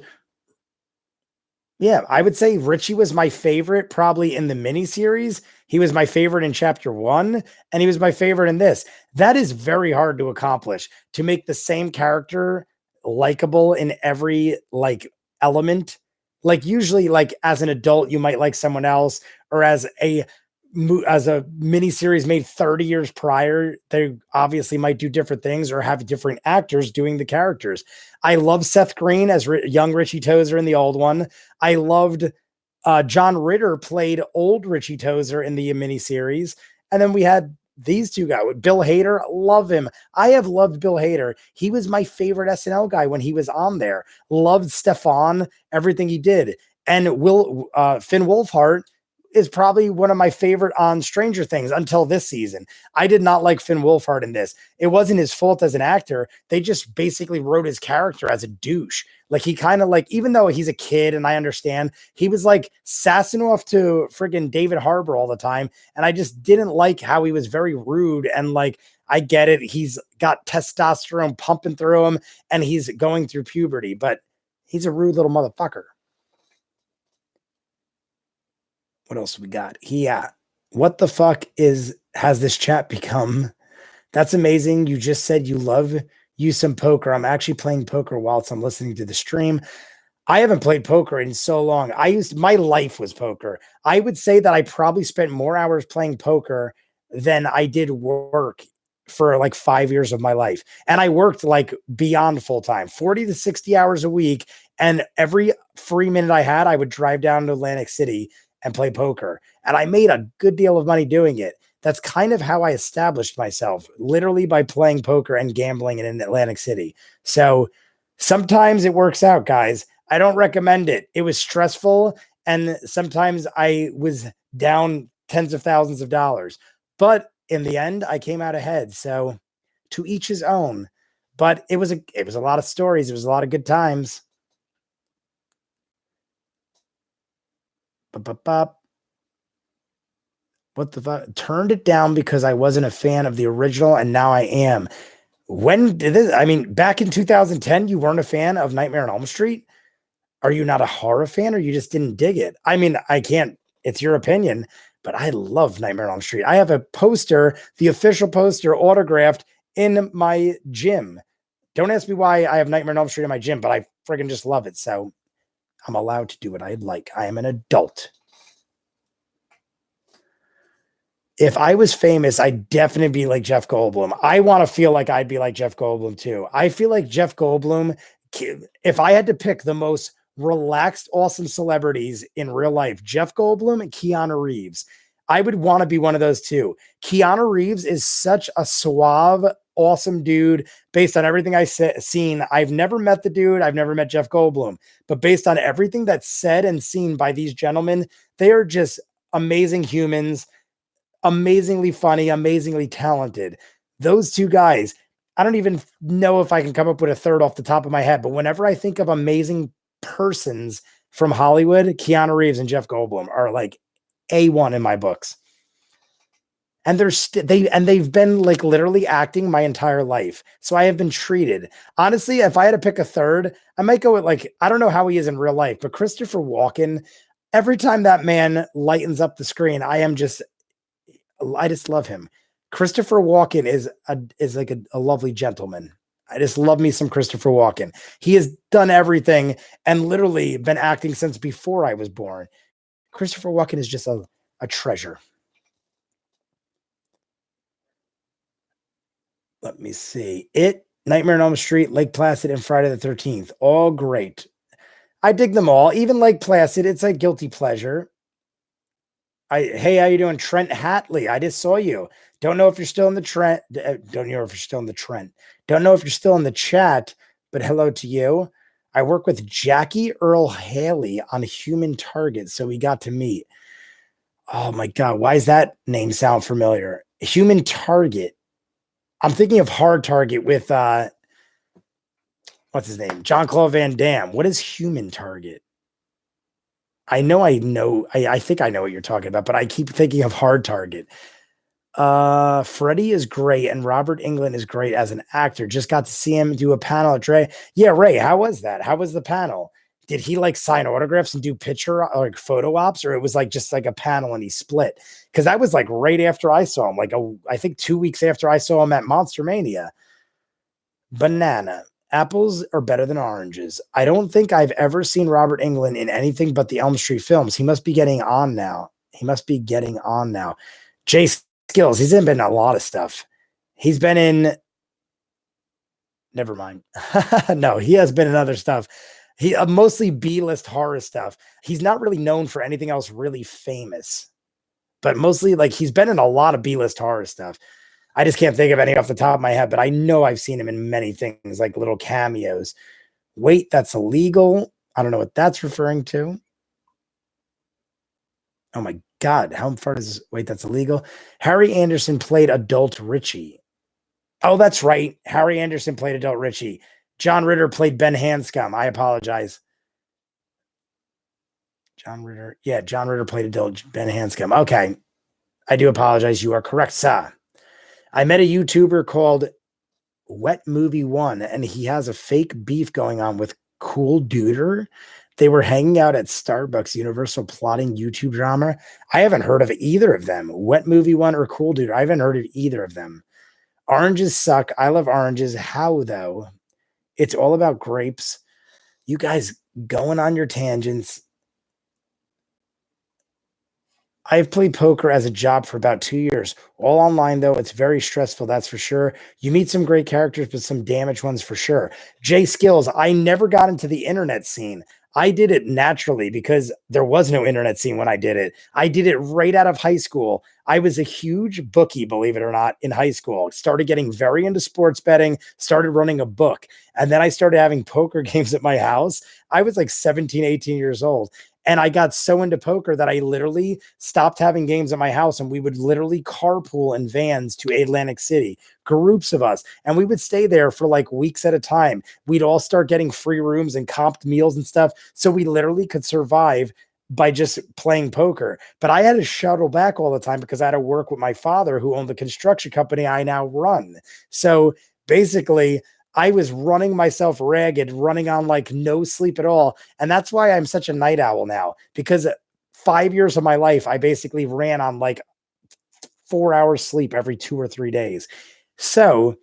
Yeah, I would say Richie was my favorite probably in the miniseries. He was my favorite in Chapter 1, and he was my favorite in this. That is very hard to accomplish, to make the same character likable in every element. Usually as an adult, you might like someone else, or as a miniseries made 30 years prior, they obviously might do different things or have different actors doing the characters. I love Seth Green as young Richie Tozier in the old one. I loved John Ritter played old Richie Tozier in the miniseries. And then we had these two guys. Bill Hader, love him. I have loved Bill Hader. He was my favorite SNL guy when he was on there. Loved Stefan, everything he did. And Finn Wolfhard is probably one of my favorite on Stranger Things until this season. I did not like Finn Wolfhard in this. It wasn't his fault as an actor. They just basically wrote his character as a douche. He kind of even though he's a kid and I understand, he was sassing off to friggin' David Harbour all the time. And I just didn't like how he was very rude. And I get it. He's got testosterone pumping through him and he's going through puberty, but he's a rude little motherfucker. What else we got? What the fuck has this chat become? That's amazing. You just said you love you some poker. I'm actually playing poker whilst I'm listening to the stream. I haven't played poker in so long. My life was poker. I would say that I probably spent more hours playing poker than I did work for 5 years of my life. And I worked beyond full time, 40 to 60 hours a week. And every free minute I had, I would drive down to Atlantic City and play poker. And I made a good deal of money doing it. That's kind of how I established myself, literally by playing poker and gambling in Atlantic City. So sometimes it works out, guys. I don't recommend it. It was stressful. And sometimes I was down tens of thousands of dollars. But in the end, I came out ahead. So to each his own. But it was a lot of stories. It was a lot of good times. What the fuck? Turned it down because I wasn't a fan of the original, and now I am. When did this? I mean, back in 2010, you weren't a fan of Nightmare on Elm Street? Are you not a horror fan, or you just didn't dig it? I mean, I can't. It's your opinion, but I love Nightmare on Elm Street. I have a poster, the official poster, autographed in my gym. Don't ask me why I have Nightmare on Elm Street in my gym, but I friggin' just love it. So I'm allowed to do what I'd like. I am an adult. If I was famous, I'd definitely be like Jeff Goldblum. I want to feel like I'd be like Jeff Goldblum too. I feel like Jeff Goldblum, if I had to pick the most relaxed, awesome celebrities in real life, Jeff Goldblum and Keanu Reeves, I would want to be one of those two. Keanu Reeves is such a suave, awesome dude. Based on everything I've seen, I've never met the dude. I've never met Jeff Goldblum. But based on everything that's said and seen by these gentlemen, they are just amazing humans, amazingly funny, amazingly talented. Those two guys, I don't even know if I can come up with a third off the top of my head, but whenever I think of amazing persons from Hollywood, Keanu Reeves and Jeff Goldblum are A1 in my books. And they've been like literally acting my entire life. So I have been treated. Honestly, if I had to pick a third, I might go with like, I don't know how he is in real life, but Christopher Walken, every time that man lightens up the screen, I just love him. Christopher Walken is like a lovely gentleman. I just love me some Christopher Walken. He has done everything and literally been acting since before I was born. Christopher Walken is just a treasure. Let me see. Nightmare on Elm Street, Lake Placid, and Friday the 13th. All great. I dig them all. Even Lake Placid, it's a guilty pleasure. Hey, how you doing, Trent Hatley? I just saw you. Don't know if you're still in the Trent. Don't know if you're still in the Trent. Don't know if you're still in the chat, but hello to you. I work with Jackie Earl Haley on Human Target, so we got to meet. Oh my God, why does that name sound familiar? Human Target. I'm thinking of Hard Target with what's his name? Jean-Claude Van Damme. What is Human Target? I think I know what you're talking about, but I keep thinking of Hard Target. Freddie is great, and Robert Englund is great as an actor. Just got to see him do a panel at Dre. Yeah, Ray, how was that? How was the panel? Did he like sign autographs and do picture or like photo ops, or it was like just like a panel and he split? Because that was like right after I saw him, I think 2 weeks after I saw him at Monster Mania. Banana. Apples are better than oranges. I don't think I've ever seen Robert Englund in anything but the Elm Street films. He must be getting on now. Jay Skills, he's been in a lot of stuff. He's been in. Never mind. No, he has been in other stuff. He mostly B-list horror stuff. He's not really known for anything else really famous, but mostly like he's been in a lot of B-list horror stuff. I just can't think of any off the top of my head, but I know I've seen him in many things, like little cameos. Wait, that's illegal. I don't know what that's referring to. Oh my God, how far does wait? That's illegal. Harry Anderson played adult Richie. Oh, that's right. Harry Anderson played adult Richie. John Ritter played Ben Hanscom. I apologize. John Ritter played adult Ben Hanscom. Okay. I do apologize. You are correct, sir. I met a YouTuber called Wet Movie One, and he has a fake beef going on with Cool Duder. They were hanging out at Starbucks, Universal plotting YouTube drama. I haven't heard of either of them. Wet Movie One or Cool Duder. I haven't heard of either of them. Oranges suck. I love oranges. How though? It's all about grapes. You guys going on your tangents. I've played poker as a job for about 2 years. All online, though. It's very stressful, that's for sure. You meet some great characters, but some damaged ones for sure. Jay Skills, I never got into the internet scene. I did it naturally because there was no internet scene when I did it. I did it right out of high school. I was a huge bookie, believe it or not, in high school. Started getting very into sports betting, started running a book. And then I started having poker games at my house. I was like 17, 18 years old. And I got so into poker that I literally stopped having games at my house, and we would literally carpool in vans to Atlantic City, groups of us. And we would stay there for like weeks at a time. We'd all start getting free rooms and comped meals and stuff. So we literally could survive by just playing poker. But I had to shuttle back all the time because I had to work with my father, who owned the construction company I now run. So basically, I was running myself ragged, running on like no sleep at all. And that's why I'm such a night owl now, because 5 years of my life, I basically ran on like 4 hours sleep every 2 or 3 days. So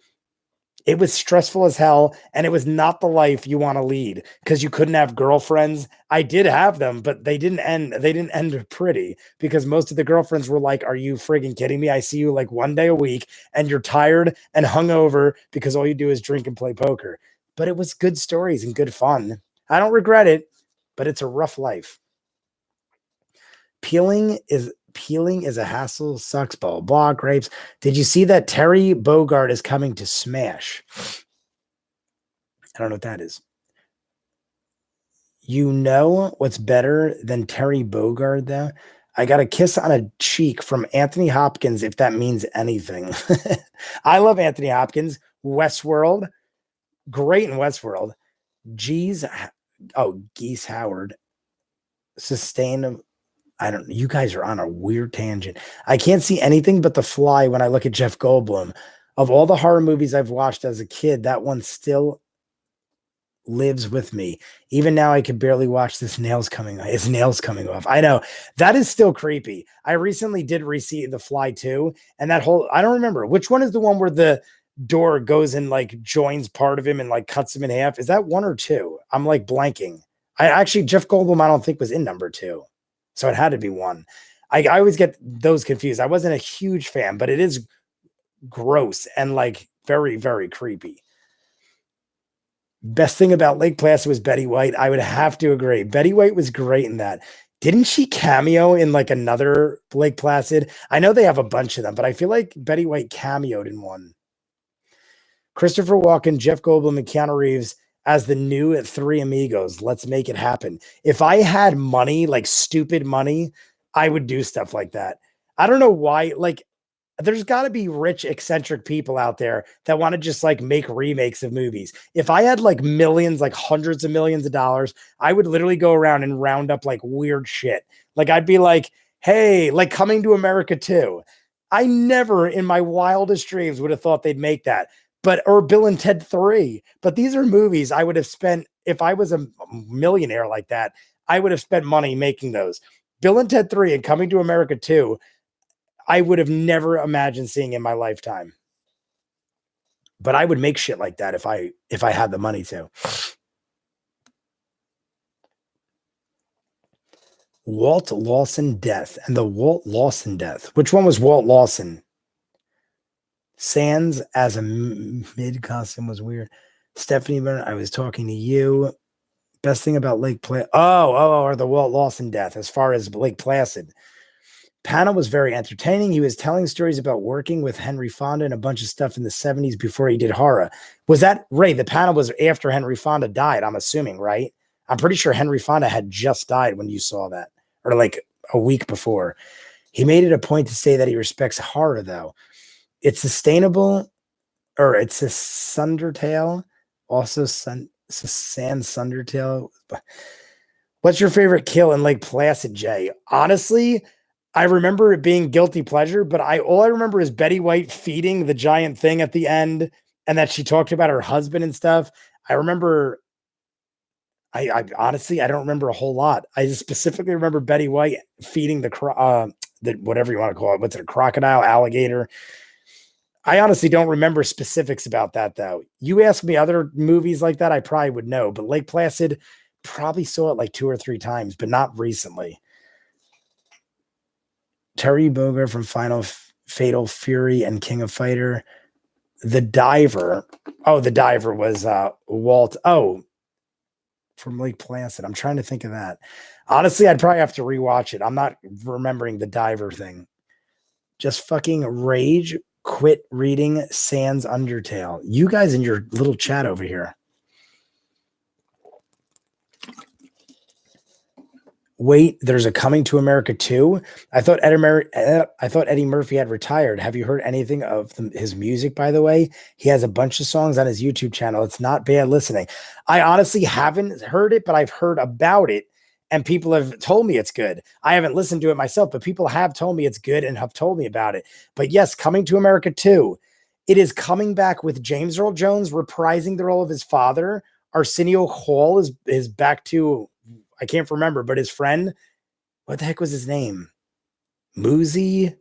it was stressful as hell, and it was not the life you want to lead because you couldn't have girlfriends. I did have them, but they didn't end pretty because most of the girlfriends were like, "Are you frigging kidding me? I see you like 1 day a week and you're tired and hungover because all you do is drink and play poker." But it was good stories and good fun. I don't regret it, but it's a rough life. Peeling is a hassle, sucks, blah, blah, blah, grapes. Did you see that Terry Bogard is coming to Smash? I don't know what that is. You know what's better than Terry Bogard, though? I got a kiss on a cheek from Anthony Hopkins, if that means anything. I love Anthony Hopkins. Westworld, great in Westworld. Geese Howard, sustain I don't, you guys are on a weird tangent. I can't see anything but The Fly when I look at Jeff Goldblum. Of all the horror movies I've watched as a kid, that one still lives with me. Even now, I can barely watch his nails coming off. I know that is still creepy. I recently did receive The Fly too, and that whole, I don't remember which one is the one where the door goes and like joins part of him and like cuts him in half. Is that one or two? I'm like blanking. I actually, Jeff Goldblum, I don't think was in number two, so it had to be one. I always get those confused. I wasn't a huge fan, but it is gross and like very, very creepy. Best thing about Lake Placid was Betty White. I would have to agree. Betty White was great in that. Didn't she cameo in like another Lake Placid? I know they have a bunch of them, but I feel like Betty White cameoed in one. Christopher Walken, Jeff Goldblum, and Keanu Reeves as the new Three Amigos. Let's make it happen. If I had money, like stupid money, I would do stuff like that. I don't know why. Like, there's got to be rich, eccentric people out there that want to just like make remakes of movies. If I had like millions, like hundreds of millions of dollars, I would literally go around and round up like weird shit. Like, I'd be like, hey, like Coming to America 2. I never in my wildest dreams would have thought they'd make that. But, or Bill and Ted 3. But these are movies I would have spent, if I was a millionaire like that, I would have spent money making those. Bill and Ted 3 and Coming to America 2, I would have never imagined seeing in my lifetime. But I would make shit like that if I had the money to. Walt Lawson death and the Walt Lawson death. Which one was Walt Lawson? Sands as a mid costume was weird. Stephanie Burnett, I was talking to you. Best thing about Lake Placid. Or the Walt Lawson death as far as Lake Placid. Panel was very entertaining. He was telling stories about working with Henry Fonda and a bunch of stuff in the 70s before he did horror. Was that, Ray, the panel was after Henry Fonda died, I'm assuming, right? I'm pretty sure Henry Fonda had just died when you saw that, or like a week before. He made it a point to say that he respects horror, though. It's sustainable, or it's a Sundertale, also San Sundertale. What's your favorite kill in Lake Placid, Jay? Honestly, I remember it being guilty pleasure, but all I remember is Betty White feeding the giant thing at the end, and that she talked about her husband and stuff. I remember. I honestly, I don't remember a whole lot. I just specifically remember Betty White feeding the whatever you want to call it. What's it? A crocodile, alligator. I honestly don't remember specifics about that, though. You ask me other movies like that, I probably would know. But Lake Placid, probably saw it like 2 or 3 times, but not recently. Terry Bogard from Fatal Fury and King of Fighter. The Diver. Oh, The Diver was Walt. Oh, from Lake Placid. I'm trying to think of that. Honestly, I'd probably have to rewatch it. I'm not remembering the diver thing. Just fucking rage. Quit reading Sans Undertale. You guys in your little chat over here. Wait, there's a Coming to America 2. I thought Eddie Murphy had retired. Have you heard anything of his music, by the way? He has a bunch of songs on his YouTube channel. It's not bad listening. I honestly haven't heard it, but I've heard about it, and people have told me it's good. I haven't listened to it myself, but people have told me it's good and have told me about it. But yes, Coming to America 2. It is coming back with James Earl Jones reprising the role of his father. Arsenio Hall is back to... I can't remember, but his friend, what the heck was his name? Muzi?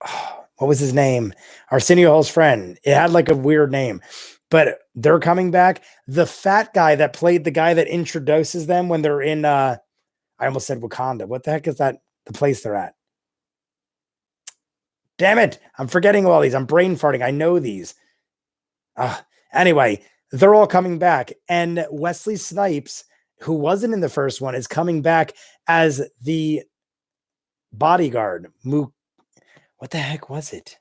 Oh, what was his name? Arsenio Hall's friend. It had like a weird name, but they're coming back. The fat guy that played the guy that introduces them when they're in, I almost said Wakanda. What the heck is that? The place they're at? Damn it. I'm forgetting all these. I'm brain farting. I know these. Anyway, they're all coming back. And Wesley Snipes, who wasn't in the first one, is coming back as the bodyguard. What the heck was it?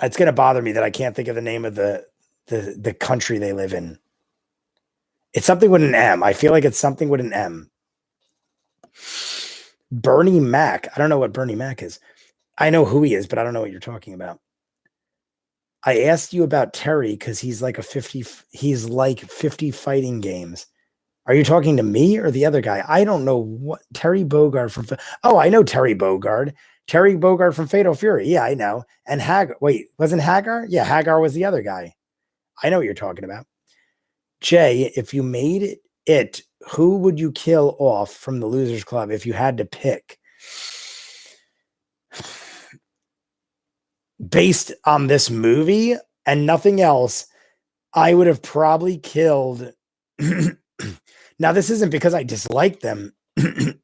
It's going to bother me that I can't think of the name of the country they live in. It's something with an M. I feel like it's something with an M. Bernie Mac. I don't know what Bernie Mac is. I know who he is, but I don't know what you're talking about. I asked you about Terry because he's like 50 fighting games. Are you talking to me or the other guy? I don't know what Terry Bogard from. Oh, I know Terry Bogard. Terry Bogard from Fatal Fury. Yeah, I know. And Hagar. Wait, wasn't Hagar? Yeah, Hagar was the other guy. I know what you're talking about. Jay, if you made it, who would you kill off from the Losers Club if you had to pick? Based on this movie and nothing else, I would have probably killed. Now, this isn't because I dislike them. This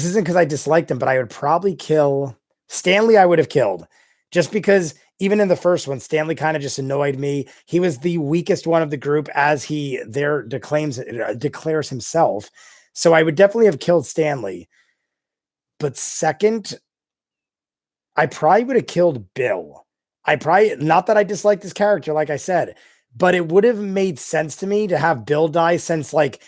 isn't because I dislike them, but I would probably kill Stanley. I would have killed just because even in the first one, Stanley kind of just annoyed me. He was the weakest one of the group, as he there declares himself. So I would definitely have killed Stanley. But second, I probably would have killed Bill. I probably, not that I dislike this character, like I said, but it would have made sense to me to have Bill die, since like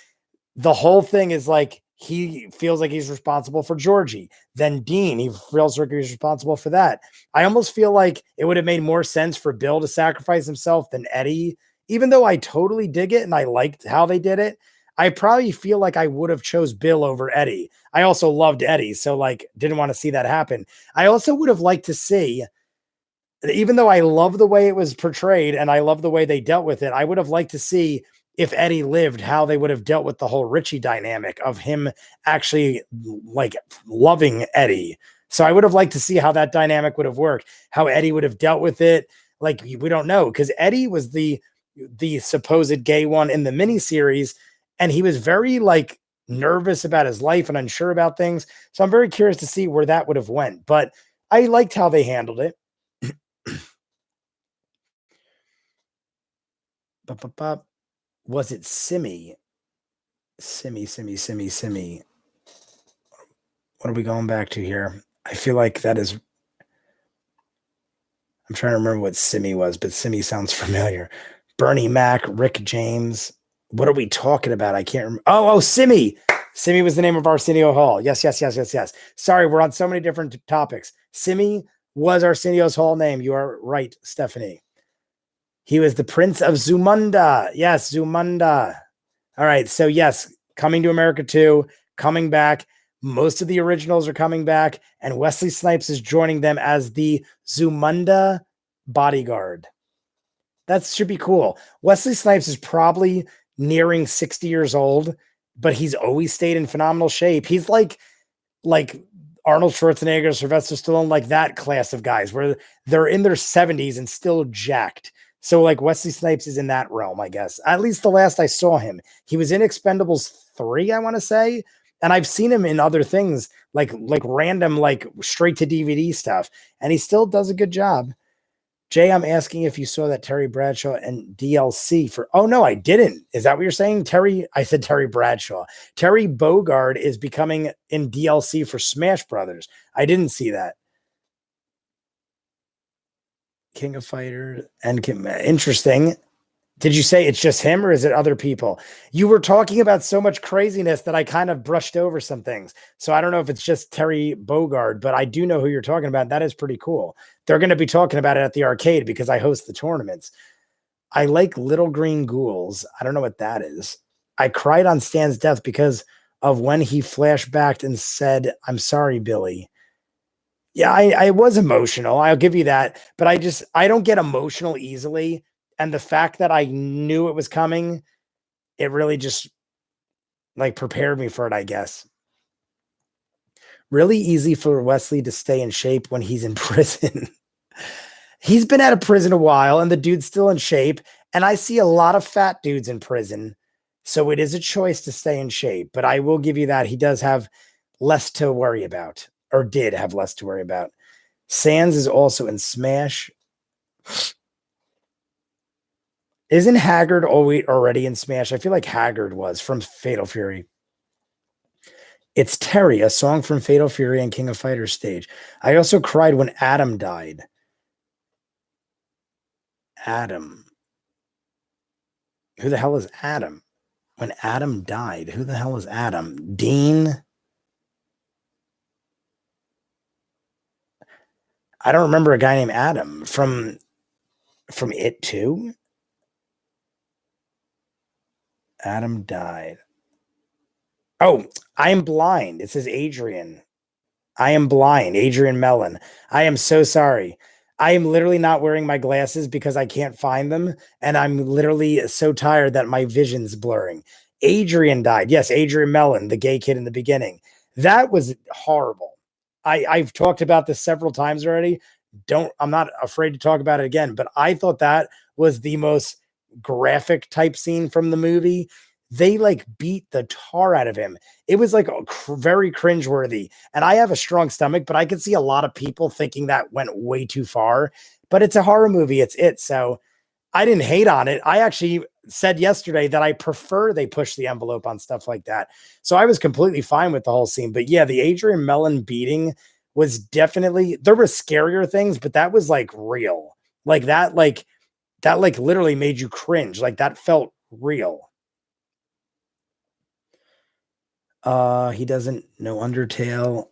the whole thing is like he feels like he's responsible for Georgie. Then Dean, he feels like he's responsible for that. I almost feel like it would have made more sense for Bill to sacrifice himself than Eddie. Even though I totally dig it and I liked how they did it, I probably feel like I would have chose Bill over Eddie. I also loved Eddie, so like didn't want to see that happen. I also would have liked to see, even though I love the way it was portrayed and I love the way they dealt with it, I would have liked to see if Eddie lived, how they would have dealt with the whole Richie dynamic of him actually like loving Eddie. So I would have liked to see how that dynamic would have worked, how Eddie would have dealt with it. Like, we don't know, because Eddie was the supposed gay one in the miniseries, and he was very like nervous about his life and unsure about things. So I'm very curious to see where that would have went. But I liked how they handled it. Was it Simi? Simi. What are we going back to here? I feel like that is. I'm trying to remember what Simi was, but Simi sounds familiar. Bernie Mac, Rick James. What are we talking about? I can't remember. Oh, Simi. Simi was the name of Arsenio Hall. Yes. Sorry, we're on so many different topics. Simi was Arsenio's Hall name. You are right, Stephanie. He was the Prince of Zamunda. Yes, Zamunda. All right. So, yes, Coming to America 2, coming back. Most of the originals are coming back, and Wesley Snipes is joining them as the Zamunda bodyguard. That should be cool. Wesley Snipes is probably nearing 60 years old, but he's always stayed in phenomenal shape. He's like Arnold Schwarzenegger, Sylvester Stallone, like that class of guys where they're in their 70s and still jacked. So like Wesley Snipes is in that realm, I guess. At least the last I saw him. He was in Expendables 3, I want to say. And I've seen him in other things, like random, like straight to DVD stuff. And he still does a good job. Jay, I'm asking if you saw that Terry Bradshaw and DLC for. Oh, no, I didn't. Is that what you're saying? I said Terry Bradshaw. Terry Bogard is becoming in DLC for Smash Brothers. I didn't see that. King of Fighters and interesting. Did you say it's just him or is it other people? You were talking about so much craziness that I kind of brushed over some things. So I don't know if it's just Terry Bogard, but I do know who you're talking about. That is pretty cool. They're going to be talking about it at the arcade because I host the tournaments. I like Little Green Ghouls. I don't know what that is. I cried on Stan's death because of when he flashbacked and said, "I'm sorry, Billy." Yeah, I was emotional. I'll give you that. But I don't get emotional easily. And the fact that I knew it was coming, it really just like prepared me for it, I guess. Really easy for Wesley to stay in shape when he's in prison. He's been out of prison a while and the dude's still in shape. And I see a lot of fat dudes in prison. So it is a choice to stay in shape. But I will give you that. He does have less to worry about, or did have less to worry about. Sands is also in Smash. Isn't Haggard already in Smash? I feel like Haggard was from Fatal Fury. It's Terry, a song from Fatal Fury and King of Fighters stage. I also cried when Adam died. Adam. Who the hell is Adam? When Adam died, who the hell is Adam? Dean? I don't remember a guy named Adam from It too. Adam died. Oh, I am blind. It says Adrian. I am blind. Adrian Mellon. I am so sorry. I am literally not wearing my glasses because I can't find them. And I'm literally so tired that my vision's blurring. Adrian died. Yes, Adrian Mellon, the gay kid in the beginning. That was horrible. I've talked about this several times already. I'm not afraid to talk about it again, but I thought that was the most graphic type scene from the movie. They like beat the tar out of him. It was like very cringeworthy. And I have a strong stomach, but I could see a lot of people thinking that went way too far. But it's a horror movie. It's it. So I didn't hate on it. I actually said yesterday that I prefer they push the envelope on stuff like that. So I was completely fine with the whole scene. But yeah, the Adrian Mellon beating was definitely, there were scarier things, but that was like real. Like that literally made you cringe. Like that felt real. He doesn't know Undertale.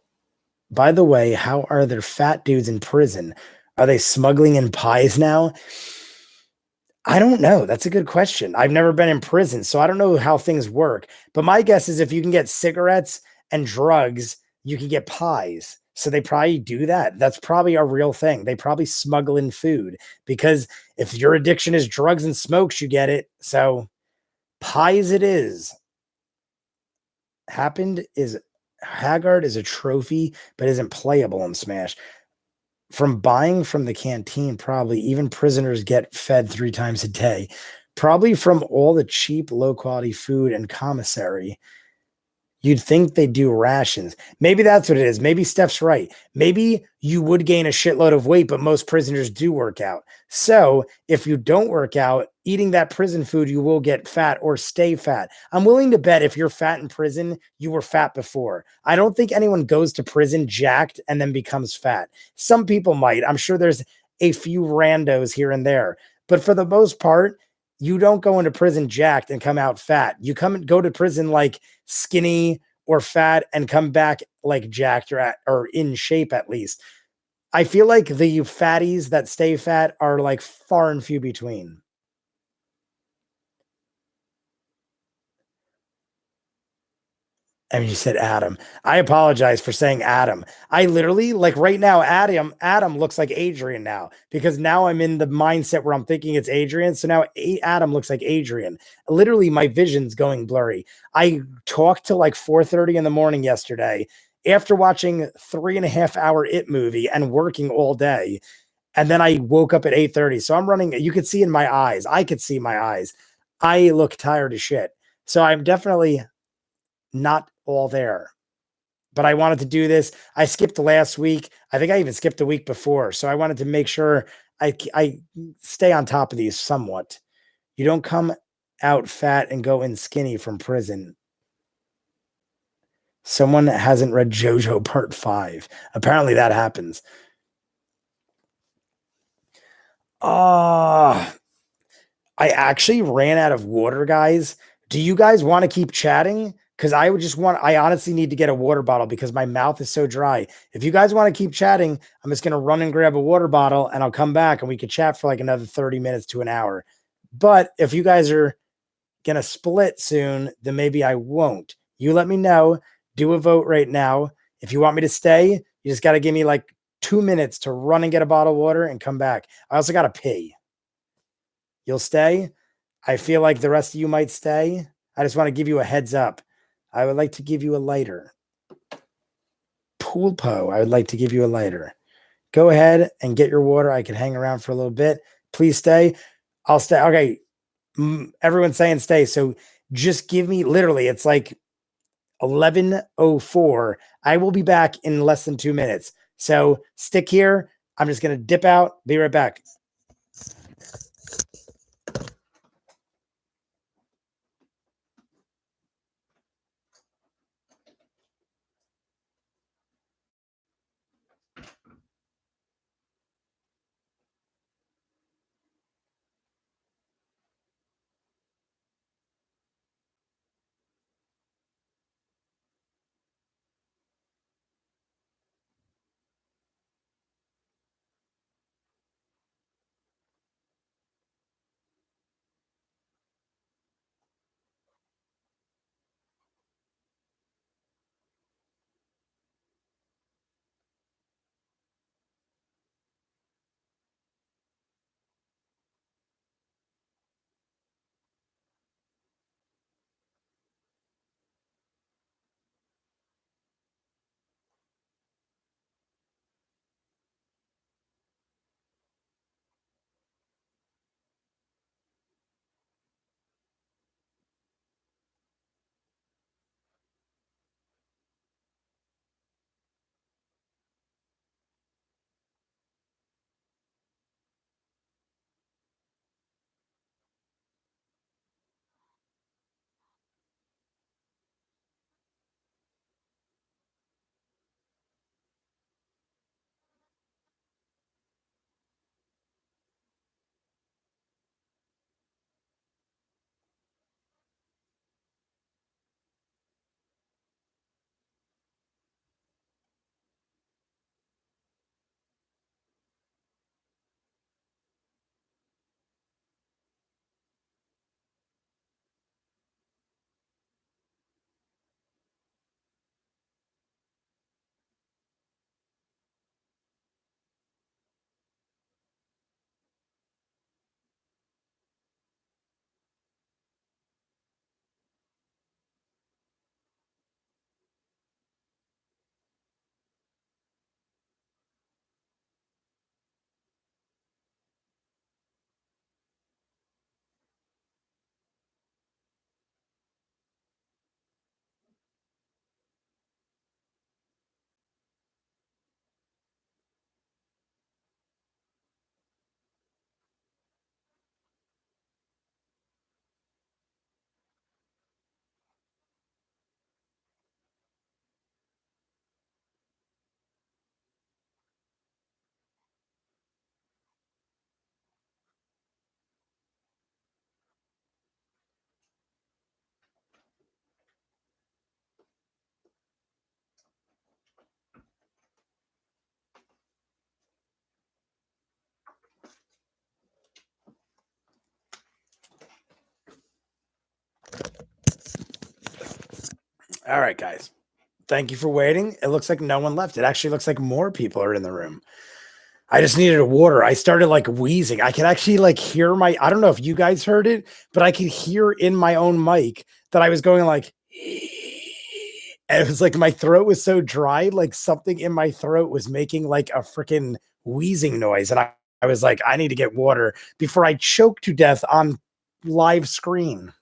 By the way, how are there fat dudes in prison? Are they smuggling in pies now? I don't know. That's a good question. I've never been in prison, so I don't know how things work. But my guess is if you can get cigarettes and drugs, you can get pies. So they probably do that. That's probably a real thing. They probably smuggle in food because if your addiction is drugs and smokes, you get it. So pies it is. Happened is Haggard is a trophy, but isn't playable in Smash. From buying from the canteen, probably even prisoners get fed 3 times a day. Probably from all the cheap, low quality food and commissary. You'd think they do rations. Maybe that's what it is. Maybe Steph's right. Maybe you would gain a shitload of weight, but most prisoners do work out. So if you don't work out, eating that prison food, you will get fat or stay fat. I'm willing to bet if you're fat in prison, you were fat before. I don't think anyone goes to prison jacked and then becomes fat. Some people might. I'm sure there's a few randos here and there. But for the most part, you don't go into prison jacked and come out fat. You come and go to prison like skinny or fat and come back like jacked or in shape at least. I feel like the fatties that stay fat are like far and few between. And you said Adam. I apologize for saying Adam. I literally like right now, Adam looks like Adrian now because now I'm in the mindset where I'm thinking it's Adrian. So now Adam looks like Adrian. Literally, my vision's going blurry. I talked till like 4:30 in the morning yesterday after watching 3.5 hour It movie and working all day. And then I woke up at 8:30. So I'm running, you could see in my eyes. I could see my eyes. I look tired as shit. So I'm definitely not all there. But I wanted to do this. I skipped last week. I think I even skipped the week before. So I wanted to make sure I stay on top of these somewhat. You don't come out fat and go in skinny from prison. Someone hasn't read Jojo Part 5. Apparently that happens. Ah, I actually ran out of water, guys. Do you guys want to keep chatting? Because I honestly need to get a water bottle because my mouth is so dry. If you guys want to keep chatting, I'm just going to run and grab a water bottle and I'll come back and we could chat for like another 30 minutes to an hour. But if you guys are going to split soon, then maybe I won't. You let me know. Do a vote right now. If you want me to stay, you just got to give me like 2 minutes to run and get a bottle of water and come back. I also got to pee. You'll stay? I feel like the rest of you might stay. I just want to give you a heads up. I would like to give you a lighter. Poolpo, I would like to give you a lighter. Go ahead and get your water. I can hang around for a little bit. Please stay. I'll stay. Okay. Everyone's saying stay. So just give me literally, it's like 11:04. I will be back in less than 2 minutes. So stick here. I'm just going to dip out. Be right back. All right, guys. Thank you for waiting. It looks like no one left. It actually looks like more people are in the room. I just needed a water. I started like wheezing. I could actually like hear I don't know if you guys heard it, but I could hear in my own mic that I was going like, and it was like my throat was so dry, like something in my throat was making like a freaking wheezing noise. And I was like, I need to get water before I choke to death on live screen.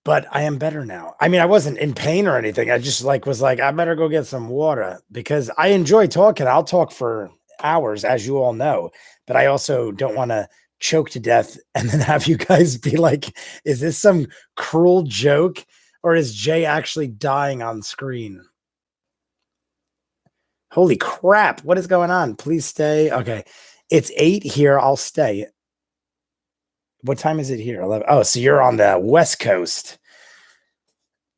But I am better now. I mean, I wasn't in pain or anything. I just like was like, I better go get some water because I enjoy talking. I'll talk for hours, as you all know, but I also don't want to choke to death and then have you guys be like, is this some cruel joke or is Jay actually dying on screen? Holy crap. What is going on? Please stay. Okay. It's 8 here. I'll stay. What time is it here? 11. Oh, so you're on the West Coast.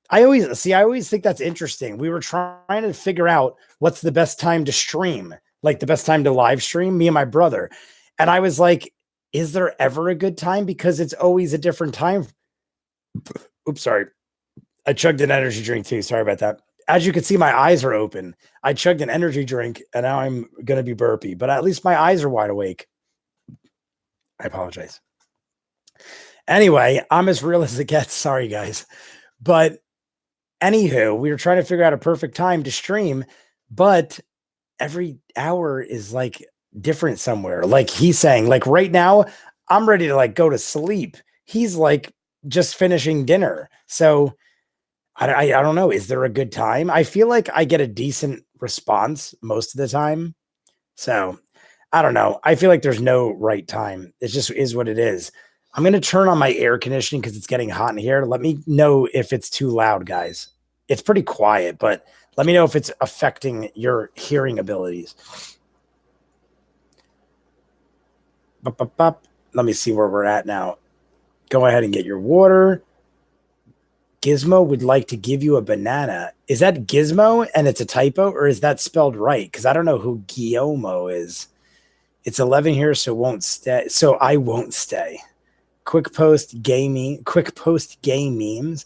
I always think that's interesting. We were trying to figure out what's the best time to stream, like the best time to live stream, me and my brother. And I was like, is there ever a good time? Because it's always a different time. Oops, sorry. I chugged an energy drink too. Sorry about that. As you can see, my eyes are open. I chugged an energy drink and now I'm going to be burpy, but at least my eyes are wide awake. I apologize. Anyway, I'm as real as it gets. Sorry, guys. But anywho, we were trying to figure out a perfect time to stream, but every hour is like different somewhere. Like he's saying, like right now, I'm ready to like go to sleep. He's like just finishing dinner. So I don't know. Is there a good time? I feel like I get a decent response most of the time. So I don't know. I feel like there's no right time. It just is what it is. I'm going to turn on my air conditioning because it's getting hot in here. Let me know if it's too loud, guys. It's pretty quiet, but let me know if it's affecting your hearing abilities. Let me see where we're at now. Go ahead and get your water. Gizmo would like to give you a banana. Is that Gizmo and it's a typo, or is that spelled right? Because I don't know who Guillermo is. It's 11 here, so won't stay. So I won't stay. Quick post gay memes.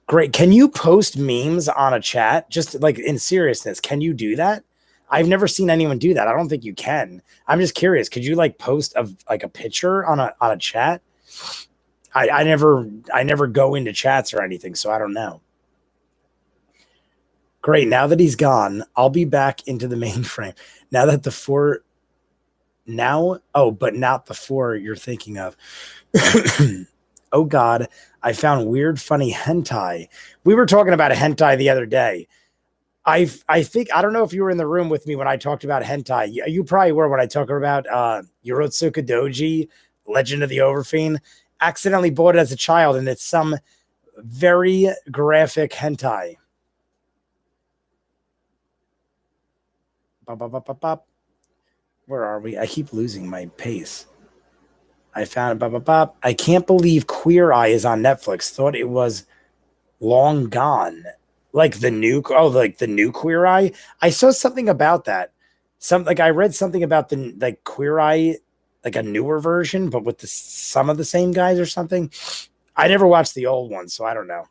Great. Can you post memes on a chat? Just like in seriousness, can you do that? I've never seen anyone do that. I don't think you can. I'm just curious. Could you like post a picture on a chat? I never go into chats or anything, so I don't know. Great. Now that he's gone, I'll be back into the mainframe. Now that but not the 4 you're thinking of. Oh God, I found weird, funny hentai. We were talking about a hentai the other day. I think, I don't know if you were in the room with me when I talked about hentai. You probably were when I talked about Yorotsuka Doji, Legend of the Overfiend. Accidentally bought it as a child, and it's some very graphic hentai. Where are we? I keep losing my pace. I found it. I can't believe Queer Eye is on Netflix. Thought it was long gone. Like the new Queer Eye. I saw something about that. I read something about the like Queer Eye, like a newer version, but with some of the same guys or something. I never watched the old one, so I don't know.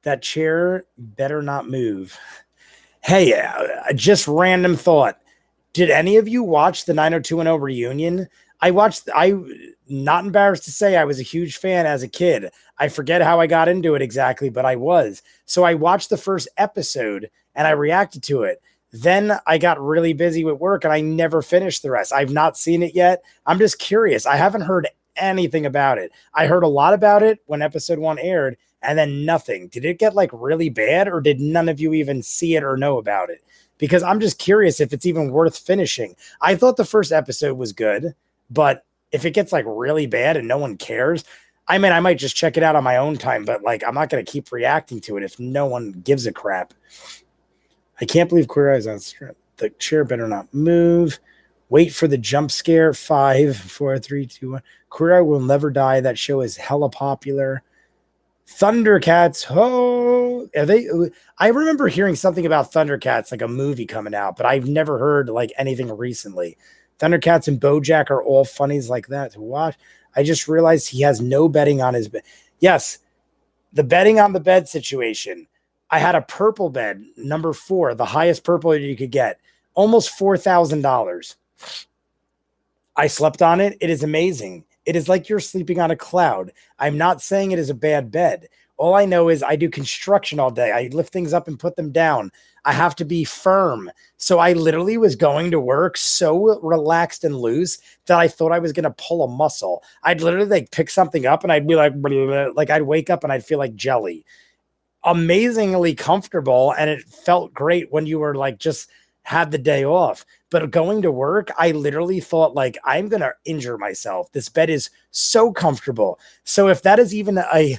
That chair better not move. Hey, just random thought. Did any of you watch the 90210 reunion? I'm not embarrassed to say I was a huge fan as a kid. I forget how I got into it exactly, but I was. So I watched the first episode and I reacted to it. Then I got really busy with work and I never finished the rest. I've not seen it yet. I'm just curious. I haven't heard anything about it. I heard a lot about it when episode 1 aired and then nothing. Did it get like really bad or did none of you even see it or know about it? Because I'm just curious if it's even worth finishing. I thought the first episode was good, but if it gets like really bad and no one cares, I mean, I might just check it out on my own time, but like, I'm not going to keep reacting to it if no one gives a crap. I can't believe Queer Eye's on strip. The chair better not move. Wait for the jump scare. 5, 4, 3, 2, 1. Queer Eye will never die. That show is hella popular. Thundercats. Oh, are they? I remember hearing something about Thundercats, like a movie coming out, but I've never heard like anything recently. Thundercats and BoJack are all funnies like that to watch. I just realized he has no betting on his bet. Yes, the betting on the bed situation. I had a purple bed, number 4, the highest purple you could get, almost $4,000. I slept on it. It is amazing. It is like you're sleeping on a cloud. I'm not saying it is a bad bed. All I know is I do construction all day. I lift things up and put them down. I have to be firm. So I literally was going to work so relaxed and loose that I thought I was going to pull a muscle. I'd literally like pick something up and I'd be like, blah, blah, blah. Like I'd wake up and I'd feel like jelly. Amazingly comfortable. And it felt great when you were like just had the day off. But going to work, I literally thought like, I'm going to injure myself. This bed is so comfortable. So if that is even a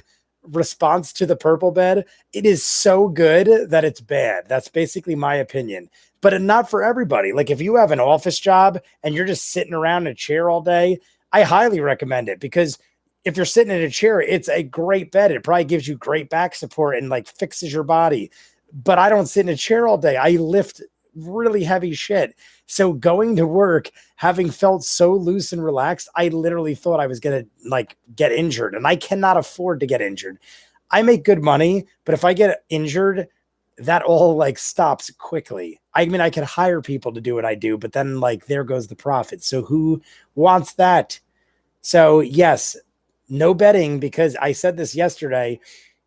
response to the purple bed, it is so good that it's bad. That's basically my opinion. But not for everybody. Like if you have an office job and you're just sitting around in a chair all day, I highly recommend it, because if you're sitting in a chair, it's a great bed. It probably gives you great back support and like fixes your body. But I don't sit in a chair all day. I lift really heavy shit. So going to work, having felt so loose and relaxed, I literally thought I was going to like get injured, and I cannot afford to get injured. I make good money, but if I get injured, that all like stops quickly. I mean, I could hire people to do what I do, but then like there goes the profit. So who wants that? So yes, no betting, because I said this yesterday.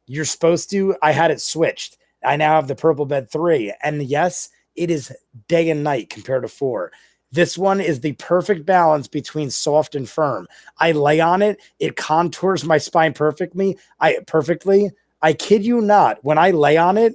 You're supposed to, I had it switched. I now have the purple bed 3. And yes, it is day and night compared to 4. This one is the perfect balance between soft and firm. I lay on it. It contours my spine perfectly. I kid you not. When I lay on it,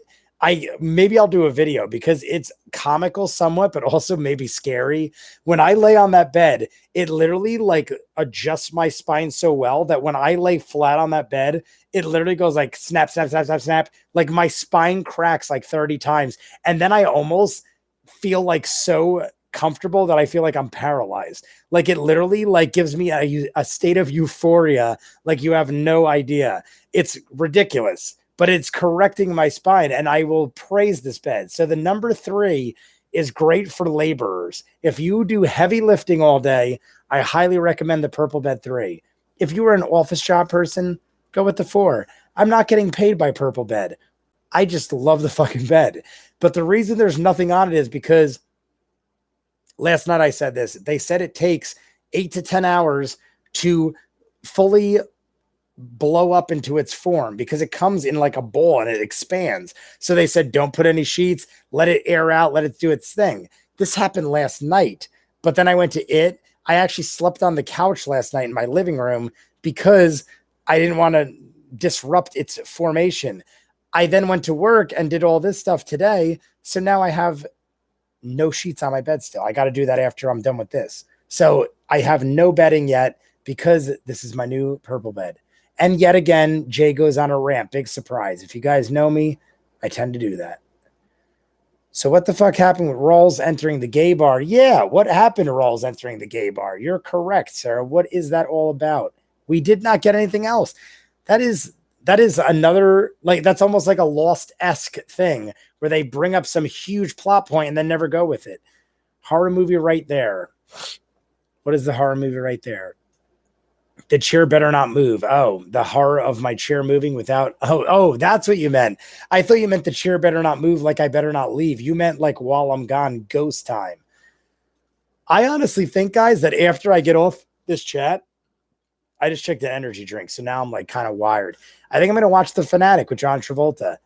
maybe I'll do a video because it's comical somewhat, but also maybe scary. When I lay on that bed, it literally like adjusts my spine so well that when I lay flat on that bed, it literally goes like snap, snap, snap, snap, snap. Like my spine cracks like 30 times. And then I almost feel like so comfortable that I feel like I'm paralyzed. Like it literally like gives me a state of euphoria. Like you have no idea. It's ridiculous, but it's correcting my spine, and I will praise this bed. So the number 3 is great for laborers. If you do heavy lifting all day, I highly recommend the purple bed 3. If you are an office job person, go with the 4. I'm not getting paid by purple bed. I just love the fucking bed. But the reason there's nothing on it is because last night I said this. They said it takes 8 to 10 hours to fully blow up into its form, because it comes in like a ball and it expands. So they said, don't put any sheets, let it air out, let it do its thing. This happened last night, but then I went to it. I actually slept on the couch last night in my living room because I didn't want to disrupt its formation. I then went to work and did all this stuff today. So now I have no sheets on my bed still. I got to do that after I'm done with this. So I have no bedding yet because this is my new purple bed. And yet again, Jay goes on a rant. Big surprise. If you guys know me, I tend to do that. So what the fuck happened with Rawls entering the gay bar? Yeah, what happened to Rawls entering the gay bar? You're correct, Sarah. What is that all about? We did not get anything else. That is another, like, that's almost like a Lost-esque thing where they bring up some huge plot point and then never go with it. Horror movie right there. What is the horror movie right there? The chair better not move. Oh, the horror of my chair moving without. Oh, that's what you meant. I thought you meant the chair better not move, like I better not leave. You meant like while I'm gone, ghost time. I honestly think, guys, that after I get off this chat, I just checked the energy drink. So now I'm like kind of wired. I think I'm going to watch The Fanatic with John Travolta.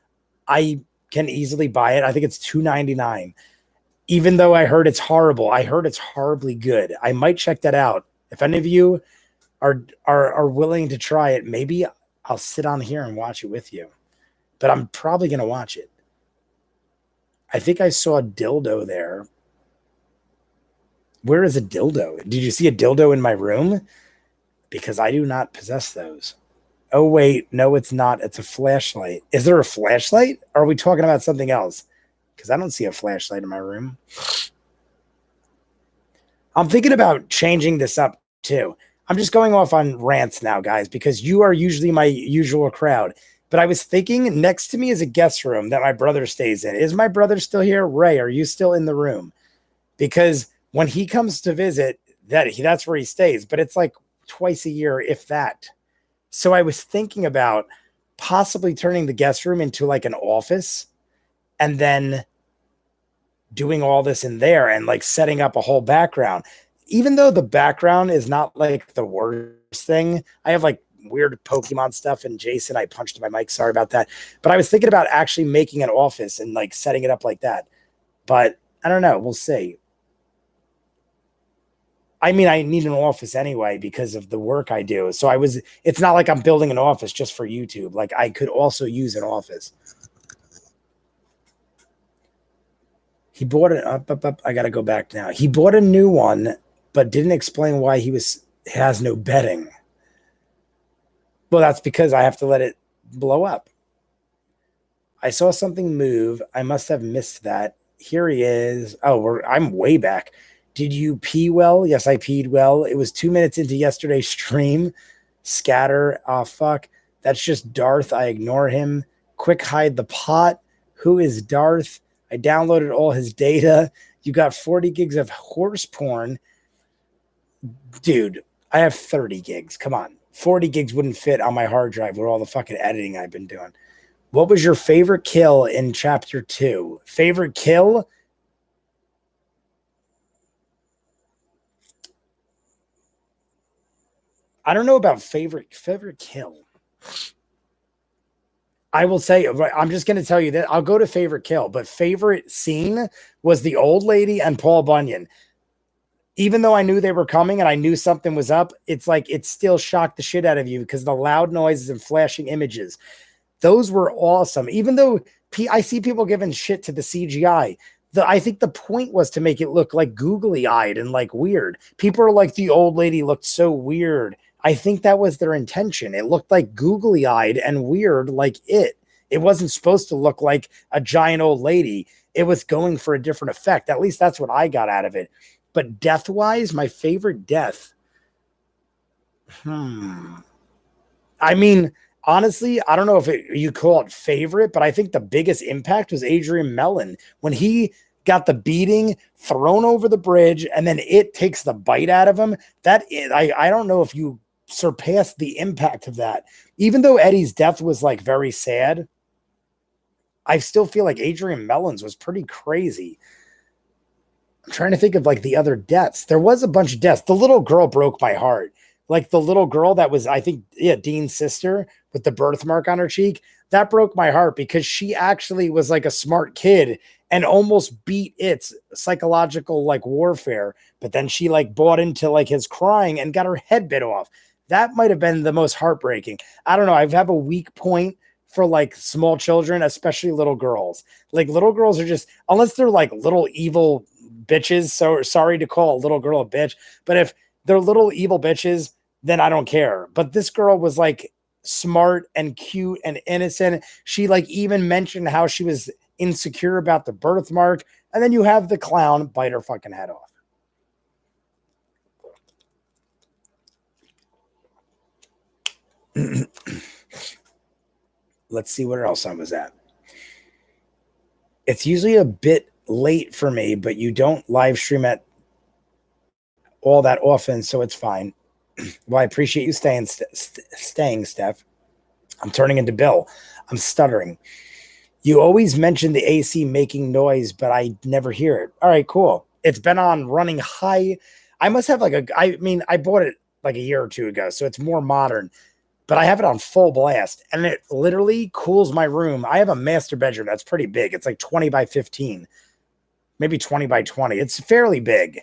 I can easily buy it. I think it's $2.99. Even though I heard it's horrible. I heard it's horribly good. I might check that out. If any of you are willing to try it, maybe I'll sit on here and watch it with you. But I'm probably going to watch it. I think I saw a dildo there. Where is a dildo? Did you see a dildo in my room? Because I do not possess those. Oh, wait. No, it's not. It's a flashlight. Is there a flashlight? Or are we talking about something else? Because I don't see a flashlight in my room. I'm thinking about changing this up too. I'm just going off on rants now, guys, because you are usually my usual crowd. But I was thinking next to me is a guest room that my brother stays in. Is my brother still here? Ray, are you still in the room? Because when he comes to visit, that's where he stays. But it's like twice a year, if that. So I was thinking about possibly turning the guest room into like an office and then doing all this in there and like setting up a whole background. Even though the background is not like the worst thing, I have like weird Pokemon stuff. And Jason, I punched my mic. Sorry about that. But I was thinking about actually making an office and like setting it up like that. But I don't know. We'll see. I mean, I need an office anyway because of the work I do. So it's not like I'm building an office just for YouTube. Like I could also use an office. He bought it up. I got to go back now. He bought a new one, but didn't explain why has no bedding. Well, that's because I have to let it blow up. I saw something move. I must have missed that. Here he is. Oh, I'm way back. Did you pee well? Yes, I peed well. It was 2 minutes into yesterday's stream. Scatter. Oh, fuck. That's just Darth. I ignore him. Quick hide the pot. Who is Darth? I downloaded all his data. You got 40 gigs of horse porn. Dude, I have 30 gigs. Come on. 40 gigs wouldn't fit on my hard drive with all the fucking editing I've been doing. What was your favorite kill in chapter 2? Favorite kill? I don't know about favorite kill. I will say, I'm just going to tell you that I'll go to favorite kill, but favorite scene was the old lady and Paul Bunyan. Even though I knew they were coming and I knew something was up, it's like it still shocked the shit out of you because the loud noises and flashing images. Those were awesome. Even though I see people giving shit to the CGI, I think the point was to make it look like googly-eyed and like weird. People are like, the old lady looked so weird. I think that was their intention. It looked like googly-eyed and weird like it. It wasn't supposed to look like a giant old lady. It was going for a different effect. At least that's what I got out of it. But death-wise, my favorite death. I mean, honestly, I don't know if you call it favorite, but I think the biggest impact was Adrian Mellon when he got the beating thrown over the bridge and then it takes the bite out of him. I don't know if you surpassed the impact of that. Even though Eddie's death was like very sad, I still feel like Adrian Mellon's was pretty crazy. I'm trying to think of like the other deaths. There was a bunch of deaths. The little girl broke my heart. Like the little girl that was, I think, Dean's sister with the birthmark on her cheek. That broke my heart because she actually was like a smart kid and almost beat its psychological like warfare. But then she like bought into like his crying and got her head bit off. That might have been the most heartbreaking. I don't know. I have a weak point for like small children, especially little girls. Like little girls are just, unless they're like little evil bitches. So sorry to call a little girl a bitch, but if they're little evil bitches, then I don't care. But this girl was like smart and cute and innocent. She like even mentioned how she was insecure about the birthmark. And then you have the clown bite her fucking head off. Let's see where else I was at. It's usually a bit late for me, but you don't live stream at all that often, so it's fine. Well, I appreciate you staying, Steph. I'm turning into Bill. I'm stuttering. You always mention the AC making noise, but I never hear it. All right, cool. It's been on running high. I must have like I bought it like a year or two ago, so it's more modern, but I have it on full blast and it literally cools my room. I have a master bedroom that's pretty big. It's like 20 by 15, maybe 20 by 20. It's fairly big.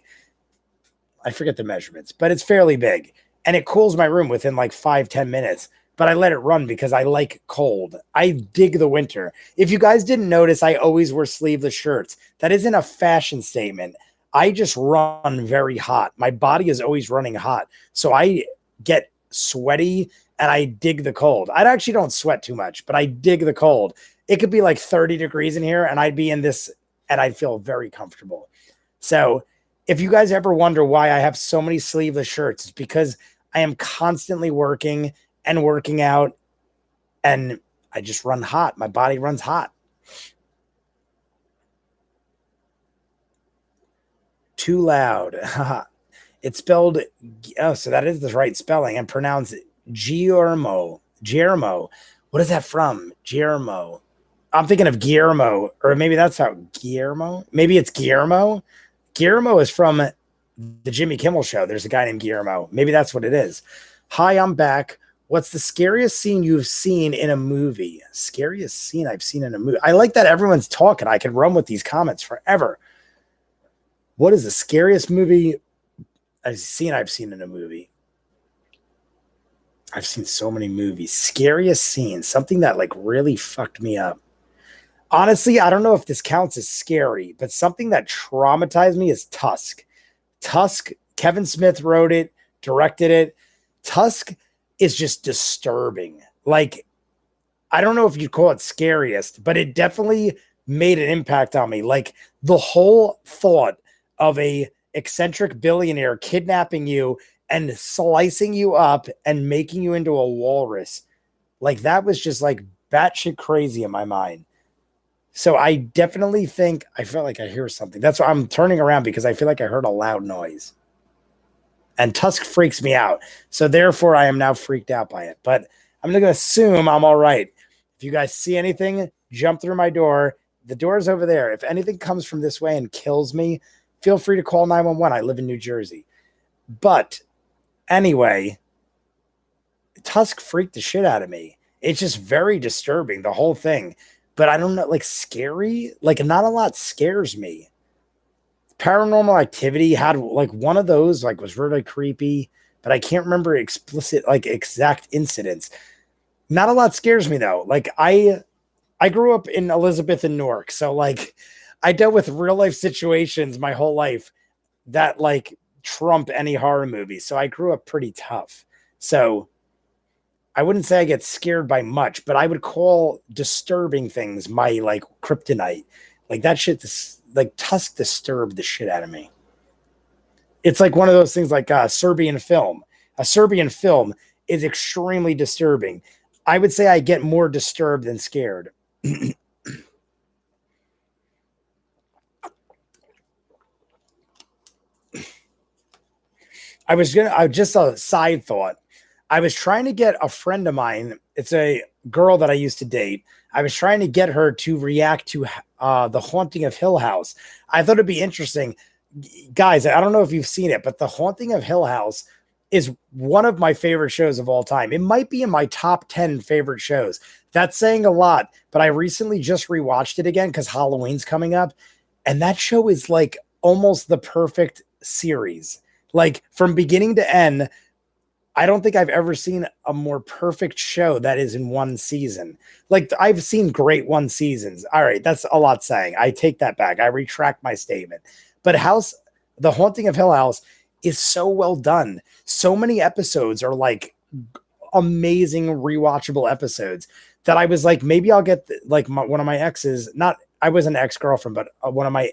I forget the measurements, but it's fairly big. And it cools my room within like 5-10 minutes. But I let it run because I like cold. I dig the winter. If you guys didn't notice, I always wear sleeveless shirts. That isn't a fashion statement. I just run very hot. My body is always running hot. So I get sweaty and I dig the cold. I actually don't sweat too much, but I dig the cold. It could be like 30 degrees in here and I'd be in this and I'd feel very comfortable. So if you guys ever wonder why I have so many sleeveless shirts, it's because I am constantly working and working out and I just run hot. My body runs hot. Too loud. It's spelled, so that is the right spelling and pronounced Guillermo. What is that from? Guillermo. I'm thinking of Guillermo, or maybe that's how Guillermo. Maybe it's Guillermo. Guillermo is from the Jimmy Kimmel show. There's a guy named Guillermo. Maybe that's what it is. Hi, I'm back. What's the scariest scene you've seen in a movie? Scariest scene I've seen in a movie. I like that everyone's talking. I could run with these comments forever. What is the scariest movie I've seen in a movie? I've seen so many movies. Scariest scene, something that like really fucked me up. Honestly, I don't know if this counts as scary, but something that traumatized me is Tusk. Tusk, Kevin Smith wrote it, directed it. Tusk is just disturbing. Like, I don't know if you'd call it scariest, but it definitely made an impact on me. Like, the whole thought of a eccentric billionaire kidnapping you and slicing you up and making you into a walrus, like that was just like batshit crazy in my mind. So I definitely think I felt like I hear something. That's why I'm turning around, because I feel like I heard a loud noise. And Tusk freaks me out. So therefore I am now freaked out by it. But I'm going to assume I'm all right. If you guys see anything, jump through my door. The door's over there. If anything comes from this way and kills me, feel free to call 911. I live in New Jersey. But anyway, Tusk freaked the shit out of me. It's just very disturbing, the whole thing. But I don't know, like scary, like not a lot scares me. Paranormal Activity had like one of those, like was really creepy, but I can't remember explicit, like exact incidents. Not a lot scares me though. Like I grew up in Elizabeth and Newark, so like I dealt with real life situations my whole life that like trump any horror movie. So I grew up pretty tough. So I wouldn't say I get scared by much, but I would call disturbing things my like kryptonite. Like that shit, like Tusk disturbed the shit out of me. It's like one of those things like a Serbian film. A Serbian film is extremely disturbing. I would say I get more disturbed than scared. Just a side thought. I was trying to get a friend of mine. It's a girl that I used to date. I was trying to get her to react to The Haunting of Hill House. I thought it'd be interesting. Guys, I don't know if you've seen it, but The Haunting of Hill House is one of my favorite shows of all time. It might be in my top 10 favorite shows. That's saying a lot, but I recently just rewatched it again because Halloween's coming up. And that show is like almost the perfect series. Like from beginning to end, I don't think I've ever seen a more perfect show that is in one season. Like I've seen great one seasons. All right, that's a lot saying. I take that back. I retract my statement. But The Haunting of Hill House is so well done. So many episodes are like amazing rewatchable episodes that I was like, maybe I'll get one of my exes, not, I was an ex-girlfriend, but one of my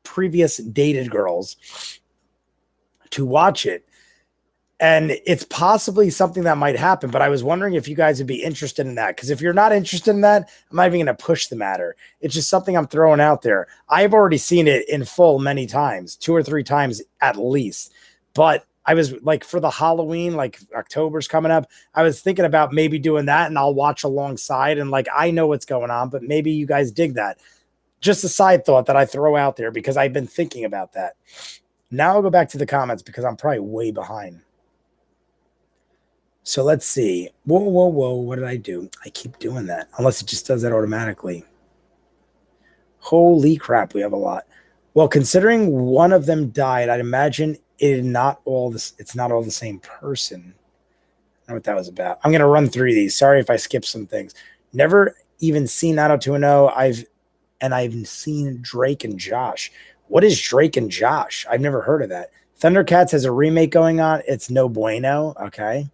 previous dated girls to watch it. And it's possibly something that might happen, but I was wondering if you guys would be interested in that. Because if you're not interested in that, I'm not even going to push the matter. It's just something I'm throwing out there. I've already seen it in full many times, 2 or 3 times at least. But I was like, for the Halloween, like October's coming up, I was thinking about maybe doing that, and I'll watch alongside. And like, I know what's going on, but maybe you guys dig that. Just a side thought that I throw out there because I've been thinking about that. Now I'll go back to the comments because I'm probably way behind. So let's see. Whoa. What did I do? I keep doing that. Unless it just does that automatically. Holy crap, we have a lot. Well, considering one of them died, I'd imagine it's not all the same person. I don't know what that was about. I'm going to run through these. Sorry if I skip some things. Never even seen 90210. I've seen Drake and Josh. What is Drake and Josh? I've never heard of that. Thundercats has a remake going on. It's no bueno. Okay.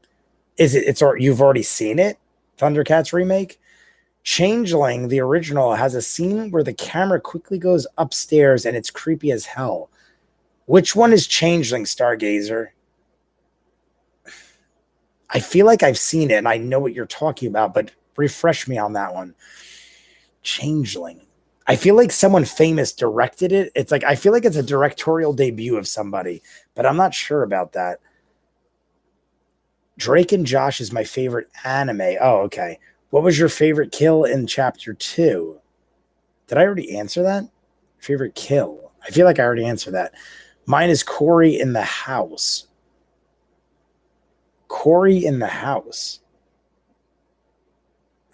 You've already seen it? Thundercats remake? Changeling, the original, has a scene where the camera quickly goes upstairs and it's creepy as hell. Which one is Changeling, Stargazer? I feel like I've seen it and I know what you're talking about, but refresh me on that one. Changeling. I feel like someone famous directed it. It's like, I feel like it's a directorial debut of somebody, but I'm not sure about that. Drake and Josh is my favorite anime. Oh, okay. What was your favorite kill in chapter 2? Did I already answer that? Favorite kill? I feel like I already answered that. Mine is Corey in the house. Corey in the house.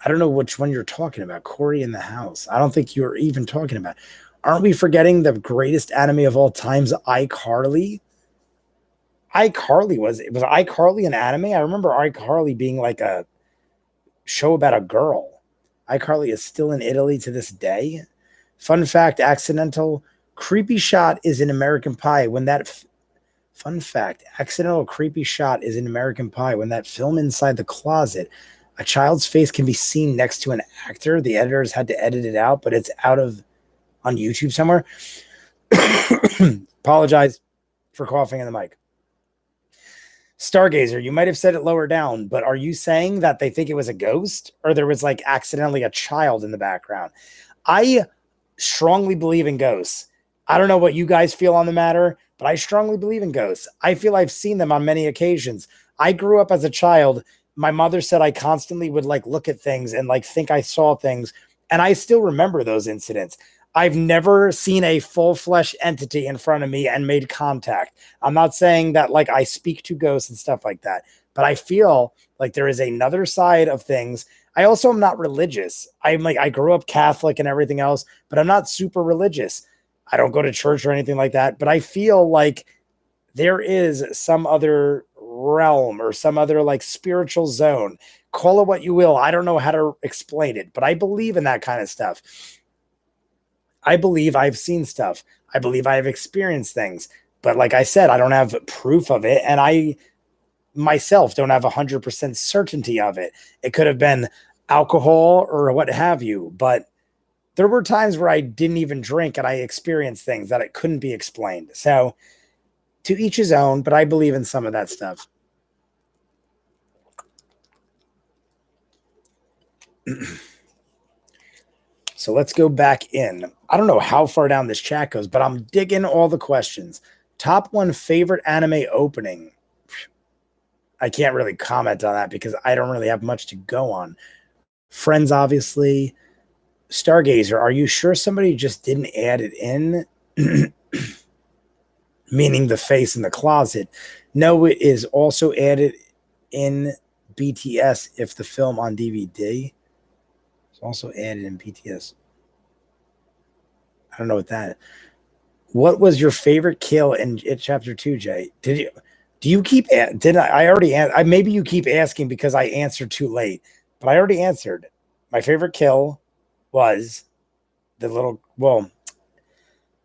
I don't know which one you're talking about. Corey in the house. I don't think you're even talking about. Aren't we forgetting the greatest anime of all times, iCarly? iCarly was iCarly an anime? I remember iCarly being like a show about a girl. iCarly is still in Italy to this day. Fun fact, accidental creepy shot is in American Pie when that fun fact, accidental creepy shot is in American Pie when that film inside the closet. A child's face can be seen next to an actor. The editors had to edit it out, but it's out of on YouTube somewhere. Apologize for coughing in the mic. Stargazer, you might have said it lower down, but are you saying that they think it was a ghost or there was like accidentally a child in the background? I strongly believe in ghosts. I don't know what you guys feel on the matter, but I strongly believe in ghosts. I feel I've seen them on many occasions. I grew up as a child. My mother said I constantly would like look at things and like think I saw things. And I still remember those incidents. I've never seen a full flesh entity in front of me and made contact. I'm not saying that like I speak to ghosts and stuff like that, but I feel like there is another side of things. I also am not religious. I grew up Catholic and everything else, but I'm not super religious. I don't go to church or anything like that, but I feel like there is some other realm or some other like spiritual zone. Call it what you will. I don't know how to explain it, but I believe in that kind of stuff. I believe I've seen stuff. I believe I have experienced things. But like I said, I don't have proof of it. And I myself don't have 100% certainty of it. It could have been alcohol or what have you. But there were times where I didn't even drink and I experienced things that it couldn't be explained. So to each his own, but I believe in some of that stuff. So let's go back in. I don't know how far down this chat goes, but I'm digging all the questions. Top one favorite anime opening. I can't really comment on that because I don't really have much to go on. Friends, obviously. Stargazer, are you sure somebody just didn't add it in? Meaning the face in the closet. No, it is also added in BTS if the film on DVD. Also added in BTS. I don't know what that is. What was your favorite kill in chapter 2, Jay? Do you keep did I already maybe you keep asking because I answered too late, but I already answered. My favorite kill was the little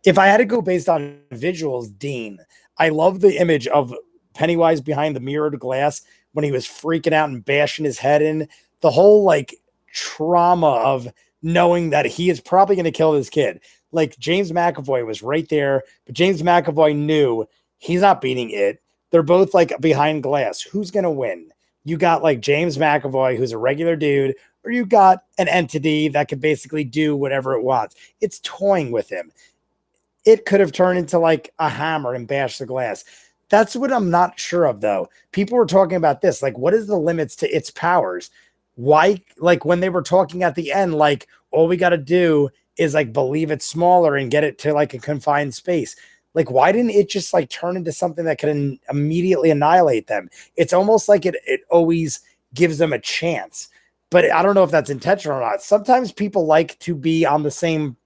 if I had to go based on visuals, Dean. I love the image of Pennywise behind the mirrored glass when he was freaking out and bashing his head in. The whole like trauma of knowing that he is probably going to kill this kid. Like James McAvoy was right there, but James McAvoy knew he's not beating it. They're both like behind glass. Who's going to win? You got like James McAvoy, who's a regular dude, or you got an entity that could basically do whatever it wants. It's toying with him. It could have turned into like a hammer and bashed the glass. That's what I'm not sure of, though. People were talking about this. Like, what is the limits to its powers? Why, like when they were talking at the end, like all we got to do is like believe it's smaller and get it to like a confined space. Like, why didn't it just like turn into something that can immediately annihilate them? It's almost like it always gives them a chance, but I don't know if that's intentional or not. Sometimes people like to be on the same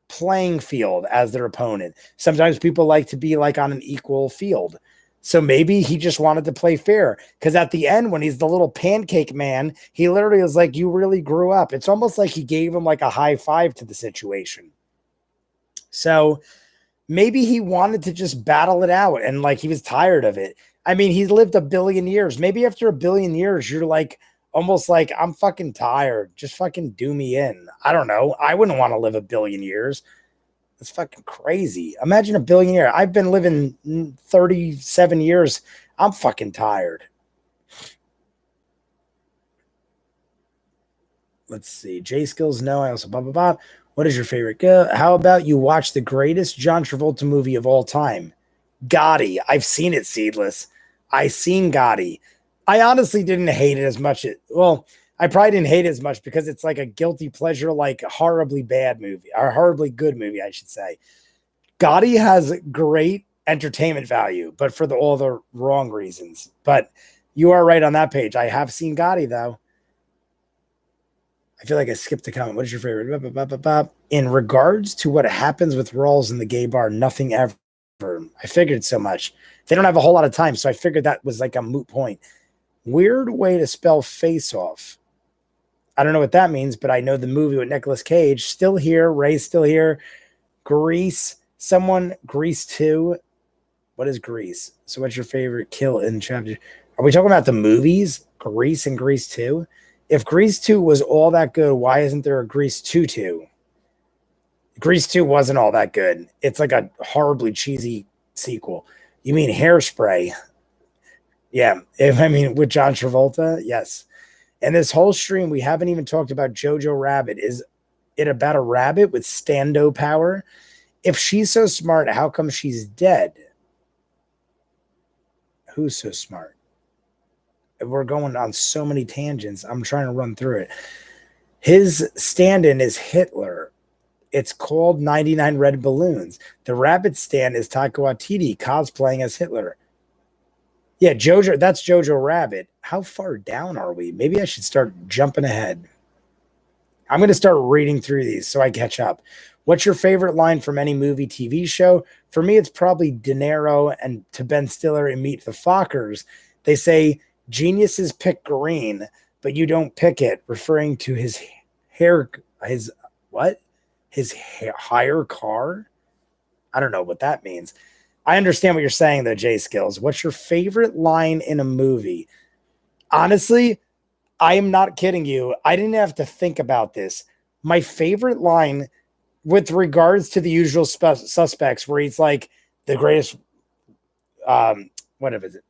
playing field as their opponent. Sometimes people like to be like on an equal field. So maybe he just wanted to play fair because at the end, when he's the little pancake man, he literally was like, you really grew up. It's almost like he gave him like a high five to the situation. So maybe he wanted to just battle it out and like he was tired of it. I mean, he's lived 1 billion years. Maybe after 1 billion years, you're like almost like, I'm fucking tired. Just fucking do me in. I don't know. I wouldn't want to live 1 billion years. It's fucking crazy. Imagine 1 billion years. I've been living 37 years. I'm fucking tired. Let's see. J Skills, no. I also blah, blah, blah. What is your favorite? How about you watch the greatest John Travolta movie of all time? Gotti. I've seen it, Seedless. I've seen Gotti. I honestly didn't hate it as much. Well, I probably didn't hate it as much because it's like a guilty pleasure, like a horribly bad movie or horribly good movie, I should say. Gotti has great entertainment value, but for all the wrong reasons. But you are right on that page. I have seen Gotti though. I feel like I skipped a comment. What is your favorite? In regards to what happens with Rawls in the gay bar, nothing ever. I figured so much. They don't have a whole lot of time, so I figured that was like a moot point. Weird way to spell face off. I don't know what that means, but I know the movie with Nicolas Cage. Still here. Ray's still here. Grease. Someone. Grease 2. What is Grease? So what's your favorite kill in chapter? Are we talking about the movies? Grease and Grease 2? If Grease 2 was all that good, why isn't there a Grease 2? Grease 2 wasn't all that good. It's like a horribly cheesy sequel. You mean Hairspray? Yeah. With John Travolta? Yes. And this whole stream, we haven't even talked about Jojo Rabbit. Is it about a rabbit with stando power? If she's so smart, how come she's dead? Who's so smart? We're going on so many tangents. I'm trying to run through it. His stand-in is Hitler. It's called 99 Red Balloons. The rabbit stand is Taika Waititi cosplaying as Hitler. Yeah, Jojo, that's Jojo Rabbit. How far down are we? Maybe I should start jumping ahead. I'm going to start reading through these so I catch up. What's your favorite line from any movie, TV show? For me, it's probably De Niro and to Ben Stiller in Meet the Fockers. They say, geniuses pick green, but you don't pick it, referring to his higher car? I don't know what that means. I understand what you're saying, though, J Skills. What's your favorite line in a movie? Honestly, I am not kidding you. I didn't have to think about this. My favorite line with regards to The Usual Suspects, where he's like the greatest, whatever is it?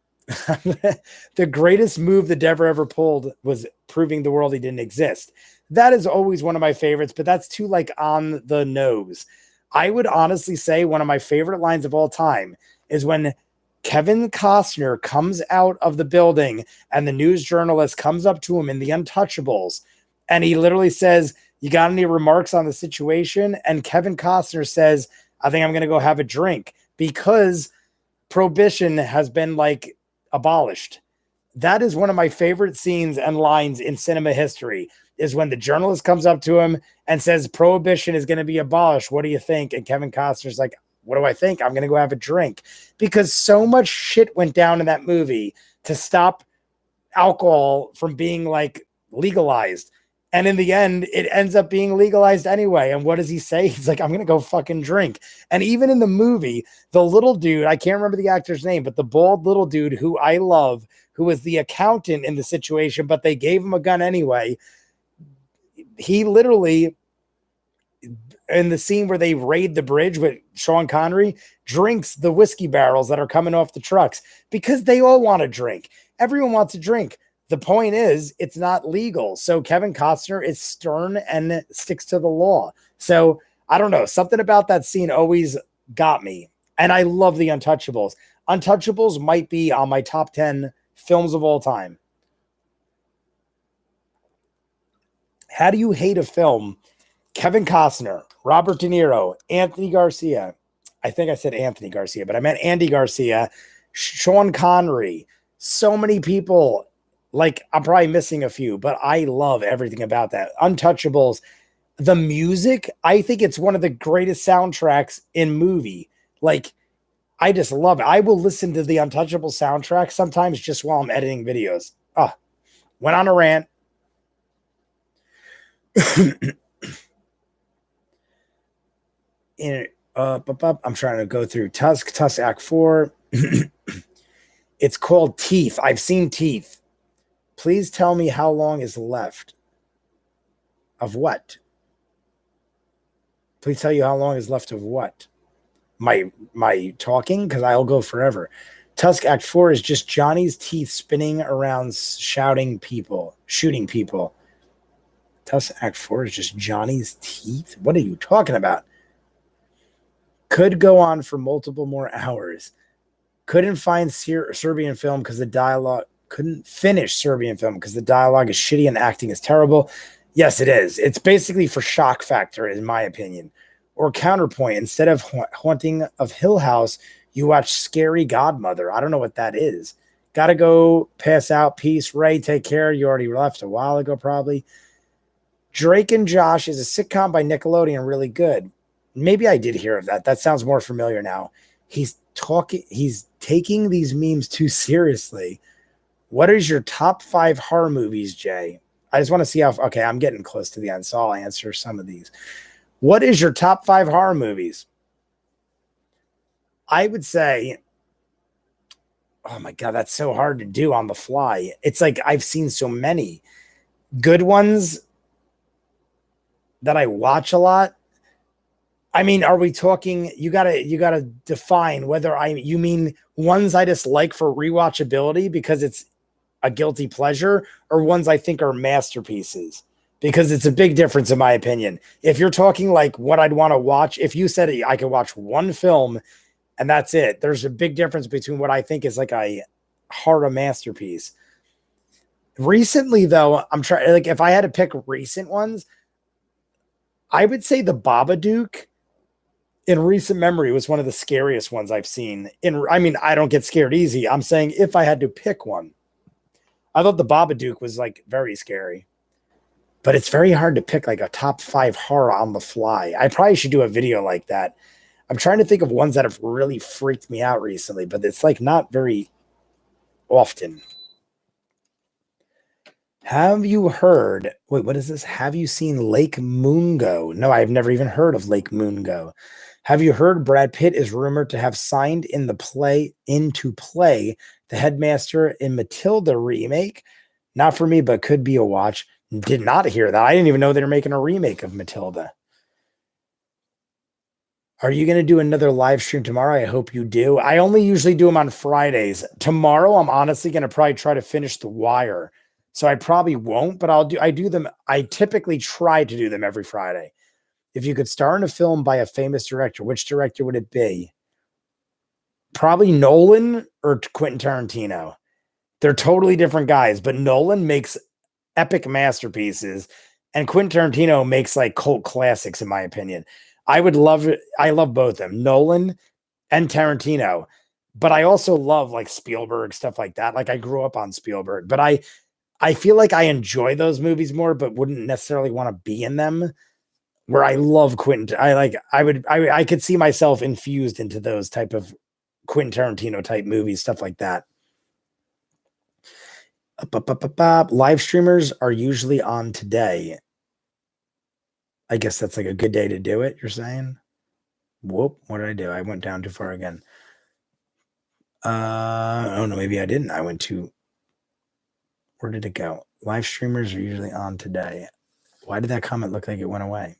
The greatest move the Dever ever pulled was proving the world he didn't exist. That is always one of my favorites, but that's too like on the nose. I would honestly say one of my favorite lines of all time is when Kevin Costner comes out of the building and the news journalist comes up to him in The Untouchables and he literally says, "You got any remarks on the situation?" And Kevin Costner says, "I think I'm going to go have a drink," because prohibition has been like abolished. That is one of my favorite scenes and lines in cinema history, is when the journalist comes up to him and says, "Prohibition is going to be abolished. What do you think?" And Kevin Costner's like, "What do I think? I'm going to go have a drink." Because so much shit went down in that movie to stop alcohol from being like legalized. And in the end, it ends up being legalized anyway. And what does he say? He's like, "I'm going to go fucking drink." And even in the movie, the little dude, I can't remember the actor's name, but the bald little dude who I love, who was the accountant in the situation, but they gave him a gun anyway. He literally, in the scene where they raid the bridge with Sean Connery, drinks the whiskey barrels that are coming off the trucks because they all want to drink. Everyone wants to drink. The point is, it's not legal. So Kevin Costner is stern and sticks to the law. So I don't know. Something about that scene always got me. And I love The Untouchables. Untouchables might be on my top 10 films of all time. How do you hate a film? Kevin Costner, Robert De Niro, Anthony Garcia. I think I said Anthony Garcia, but I meant Andy Garcia, Sean Connery. So many people. Like, I'm probably missing a few, but I love everything about that. Untouchables. The music, I think it's one of the greatest soundtracks in movie. Like, I just love it. I will listen to the Untouchable soundtrack sometimes just while I'm editing videos. Went on a rant. I'm trying to go through Tusk Act 4. It's called Teeth. I've seen Teeth. Please tell me how long is left. Of what? Please tell you how long is left of what? My talking? Because I'll go forever. Tusk Act 4 is just Johnny's teeth spinning around shooting people. Tusk Act 4 is just Johnny's teeth? What are you talking about? Could go on for multiple more hours. Couldn't find Serbian film because the dialogue couldn't finish Serbian film because the dialogue is shitty and acting is terrible. Yes, it is. It's basically for shock factor, in my opinion. Or counterpoint, instead of Haunting of Hill House, you watch Scary Godmother. I don't know what that is. Gotta go pass out. Peace. Ray, take care. You already left a while ago, probably. Drake and Josh is a sitcom by Nickelodeon, really good. Maybe I did hear of that. That sounds more familiar now. He's taking these memes too seriously. What is your top 5 horror movies, Jay? I just want to see how, okay, I'm getting close to the end, so I'll answer some of these. What is your top 5 horror movies? I would say, oh my God, that's so hard to do on the fly. It's like I've seen so many good ones that I watch a lot. I mean, are we talking, you gotta define whether you mean ones I just like for rewatchability because it's a guilty pleasure, or ones I think are masterpieces, because it's a big difference in my opinion. If you're talking like what I'd want to watch, if you said I could watch one film and that's it, there's a big difference between what I think is like a horror masterpiece. Recently though, I'm trying, like, if I had to pick recent ones, I would say The Babadook in recent memory was one of the scariest ones I've seen. I mean, I don't get scared easy. I'm saying if I had to pick one, I thought The Babadook was like very scary, but it's very hard to pick like a top 5 horror on the fly. I probably should do a video like that. I'm trying to think of ones that have really freaked me out recently, but it's like not very often. Have you heard, wait, what is this? Have you seen Lake Mungo? No, I've never even heard of Lake Mungo. Have you heard Brad Pitt is rumored to have signed into play the headmaster in Matilda remake? Not for me, but could be a watch. Did not hear that. I didn't even know they were making a remake of Matilda. Are you going to do another live stream tomorrow? I hope you do. I only usually do them on Fridays. Tomorrow, I'm honestly going to probably try to finish The Wire. So I probably won't, but I do them. I typically try to do them every Friday. If you could star in a film by a famous director, which director would it be? Probably Nolan or Quentin Tarantino. They're totally different guys, but Nolan makes epic masterpieces and Quentin Tarantino makes like cult classics, in my opinion. I love both of them, Nolan and Tarantino, but I also love like Spielberg, stuff like that. Like I grew up on Spielberg, but I feel like I enjoy those movies more, but wouldn't necessarily want to be in them. Where I love Quentin, I could see myself infused into those type of Quentin Tarantino type movies, stuff like that. Live streamers are usually on today. I guess that's like a good day to do it, you're saying? Whoop, what did I do? I went down too far again. Oh no, maybe I didn't. I went to, where did it go? Live streamers are usually on today. Why did that comment look like it went away?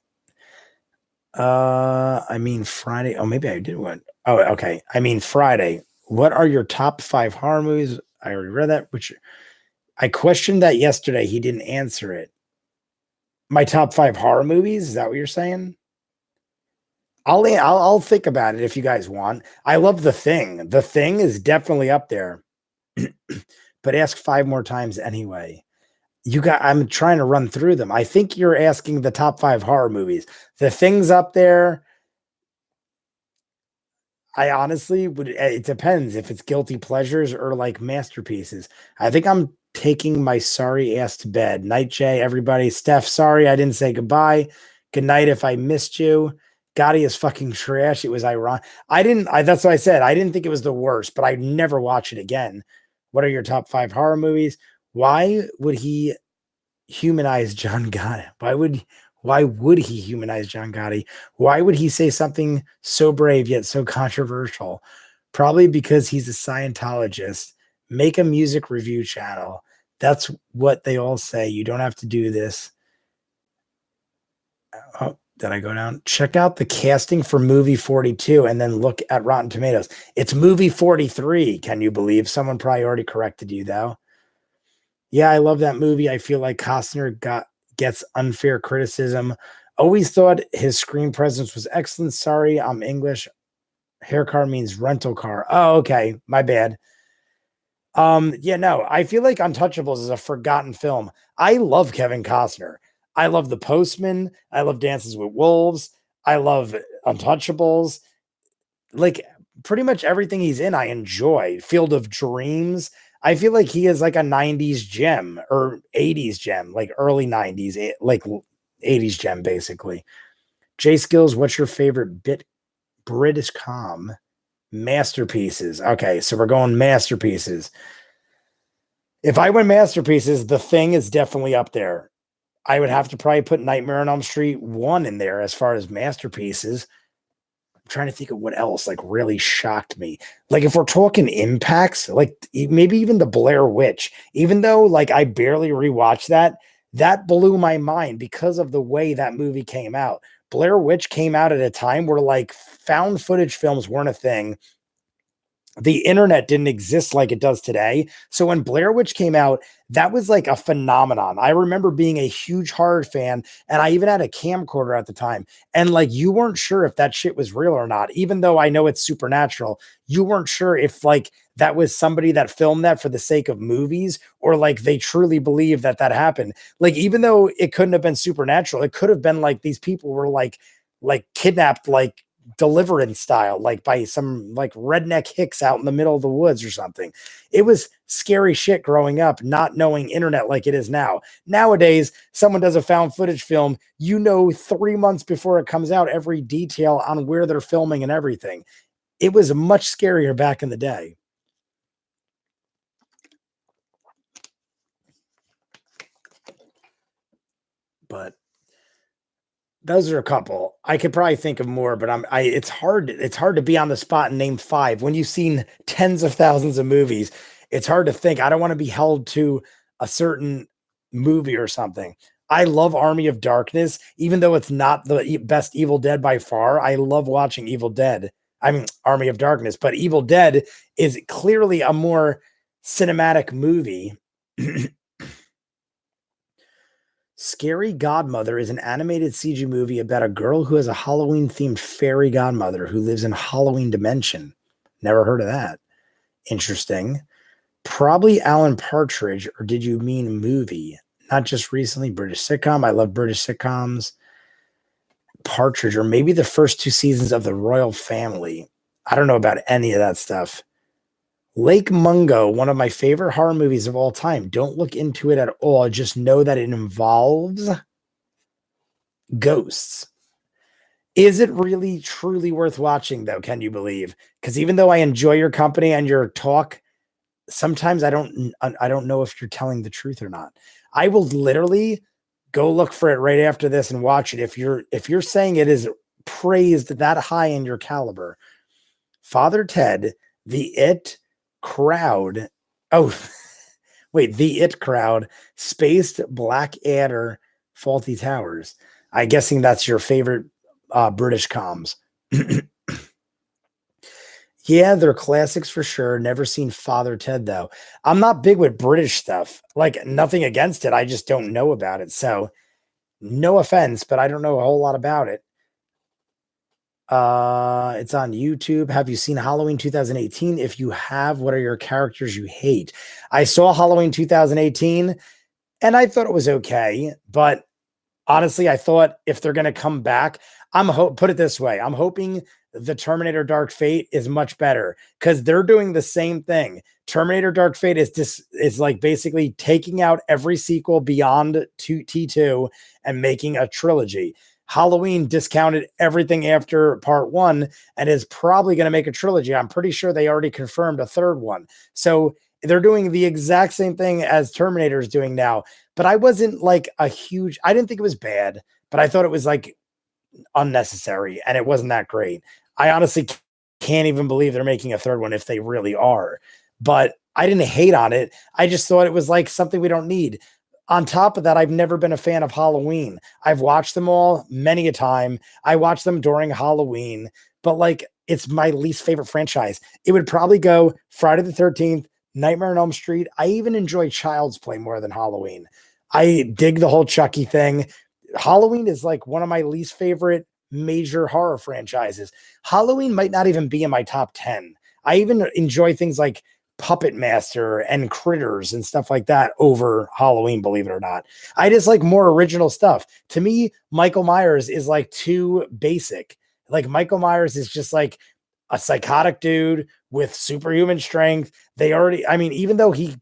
I mean Friday. Oh, maybe I did one. Oh, okay. I mean Friday. What are your top 5 horror movies? I already read that. Which I questioned that yesterday. He didn't answer it. My top 5 horror movies. Is that what you're saying? I'll think about it if you guys want. I love The Thing. The Thing is definitely up there. But ask 5 more times anyway. I'm trying to run through them. I think you're asking the top 5 horror movies. The Thing's up there. I honestly would, it depends if it's guilty pleasures or like masterpieces. I think I'm taking my sorry ass to bed. Night, Jay, everybody. Steph, sorry I didn't say goodbye. Good night if I missed you. Gotti is fucking trash. It was ironic. That's what I said. I didn't think it was the worst, but I'd never watch it again. What are your top 5 horror movies? Why would he humanize John Gotti? Why would he humanize John Gotti? Why would he say something so brave yet so controversial? Probably because he's a Scientologist. Make a music review channel. That's what they all say. You don't have to do this. Oh, did I go down? Check out the casting for movie 42 and then look at Rotten Tomatoes. It's movie 43. Can you believe? Someone probably already corrected you, though. Yeah, I love that movie. I feel like Costner gets unfair criticism. Always thought his screen presence was excellent. Sorry, I'm English. Hair car means rental car. Oh, okay. My bad. Yeah, no, I feel like Untouchables is a forgotten film. I love Kevin Costner. I love The Postman. I love Dances with Wolves. I love Untouchables. Like pretty much everything he's in, I enjoy. Field of Dreams. I feel like he is like a 90s gem or 80s gem, like early 90s, like 80s gem, basically. J Skills, what's your favorite British com? Masterpieces. Okay, so we're going masterpieces. If I went masterpieces, The Thing is definitely up there. I would have to probably put Nightmare on Elm Street 1 in there as far as masterpieces. I'm trying to think of what else like really shocked me. Like if we're talking impacts, like maybe even the Blair Witch, even though like I barely rewatched that, that blew my mind because of the way that movie came out. Blair Witch came out at a time where like found footage films weren't a thing. The internet didn't exist like it does today. So when Blair Witch came out, that was like a phenomenon. I remember being a huge horror fan, and I even had a camcorder at the time. And like, you weren't sure if that shit was real or not, even though I know it's supernatural. You weren't sure if like that was somebody that filmed that for the sake of movies or like they truly believe that that happened. Like, even though it couldn't have been supernatural, it could have been like these people were like kidnapped, like Deliverance style, like by some like redneck hicks out in the middle of the woods or something. It was scary shit growing up, not knowing internet like it is now. Nowadays, someone does a found footage film, you know, 3 months before it comes out, every detail on where they're filming and everything. It was much scarier back in the day. But those are a couple. I could probably think of more, but it's hard to be on the spot and name five. When you've seen tens of thousands of movies, it's hard to think. I don't want to be held to a certain movie or something. I love Army of Darkness, even though it's not the best Evil Dead by far. I love watching Evil Dead. I mean, Army of Darkness, but Evil Dead is clearly a more cinematic movie. Scary Godmother is an animated CG movie about a girl who has a Halloween themed fairy godmother who lives in Halloween dimension. Never heard of that. Interesting. Probably Alan Partridge, or did you mean movie? Not just recently, British sitcom. I love British sitcoms. Partridge, or maybe the first two seasons of The Royal Family. I don't know about any of that stuff. Lake Mungo, one of my favorite horror movies of all time. Don't look into it at all. Just know that it involves ghosts. Is it really truly worth watching though? Can you believe? Because even though I enjoy your company and your talk, sometimes I don't know if you're telling the truth or not. I will literally go look for it right after this and watch it. If you're saying it is praised that high in your caliber. Father Ted, the It Crowd. Oh, wait, the It Crowd, Spaced, Blackadder, Faulty Towers. I'm guessing that's your favorite British comms. Yeah, they're classics for sure. Never seen Father Ted though. I'm not big with British stuff. Like nothing against it. I just don't know about it. So no offense, but I don't know a whole lot about it. It's on YouTube. Have you seen Halloween 2018? If you have, what are your characters you hate? I saw Halloween 2018 and I thought it was okay, but honestly, I thought if they're going to come back, put it this way. I'm hoping the Terminator Dark Fate is much better because they're doing the same thing. Terminator Dark Fate is like basically taking out every sequel beyond T2 and making a trilogy. Halloween discounted everything after part one and is probably going to make a trilogy. I'm pretty sure they already confirmed a third one. So they're doing the exact same thing as Terminator is doing now. But I wasn't like I didn't think it was bad, but I thought it was like unnecessary and it wasn't that great. I honestly can't even believe they're making a third one if they really are. But I didn't hate on it. I just thought it was like something we don't need. On top of that, I've never been a fan of Halloween. I've watched them all many a time. I watched them during Halloween, but like it's my least favorite franchise. It would probably go Friday the 13th, Nightmare on Elm Street. I even enjoy Child's Play more than Halloween. I dig the whole Chucky thing. Halloween is like one of my least favorite major horror franchises. Halloween might not even be in my top 10. I even enjoy things like Puppet Master and Critters and stuff like that over Halloween, believe it or not. I just like more original stuff. To me, Michael Myers is like too basic. Like Michael Myers is just like a psychotic dude with superhuman strength. They already, I mean, even though he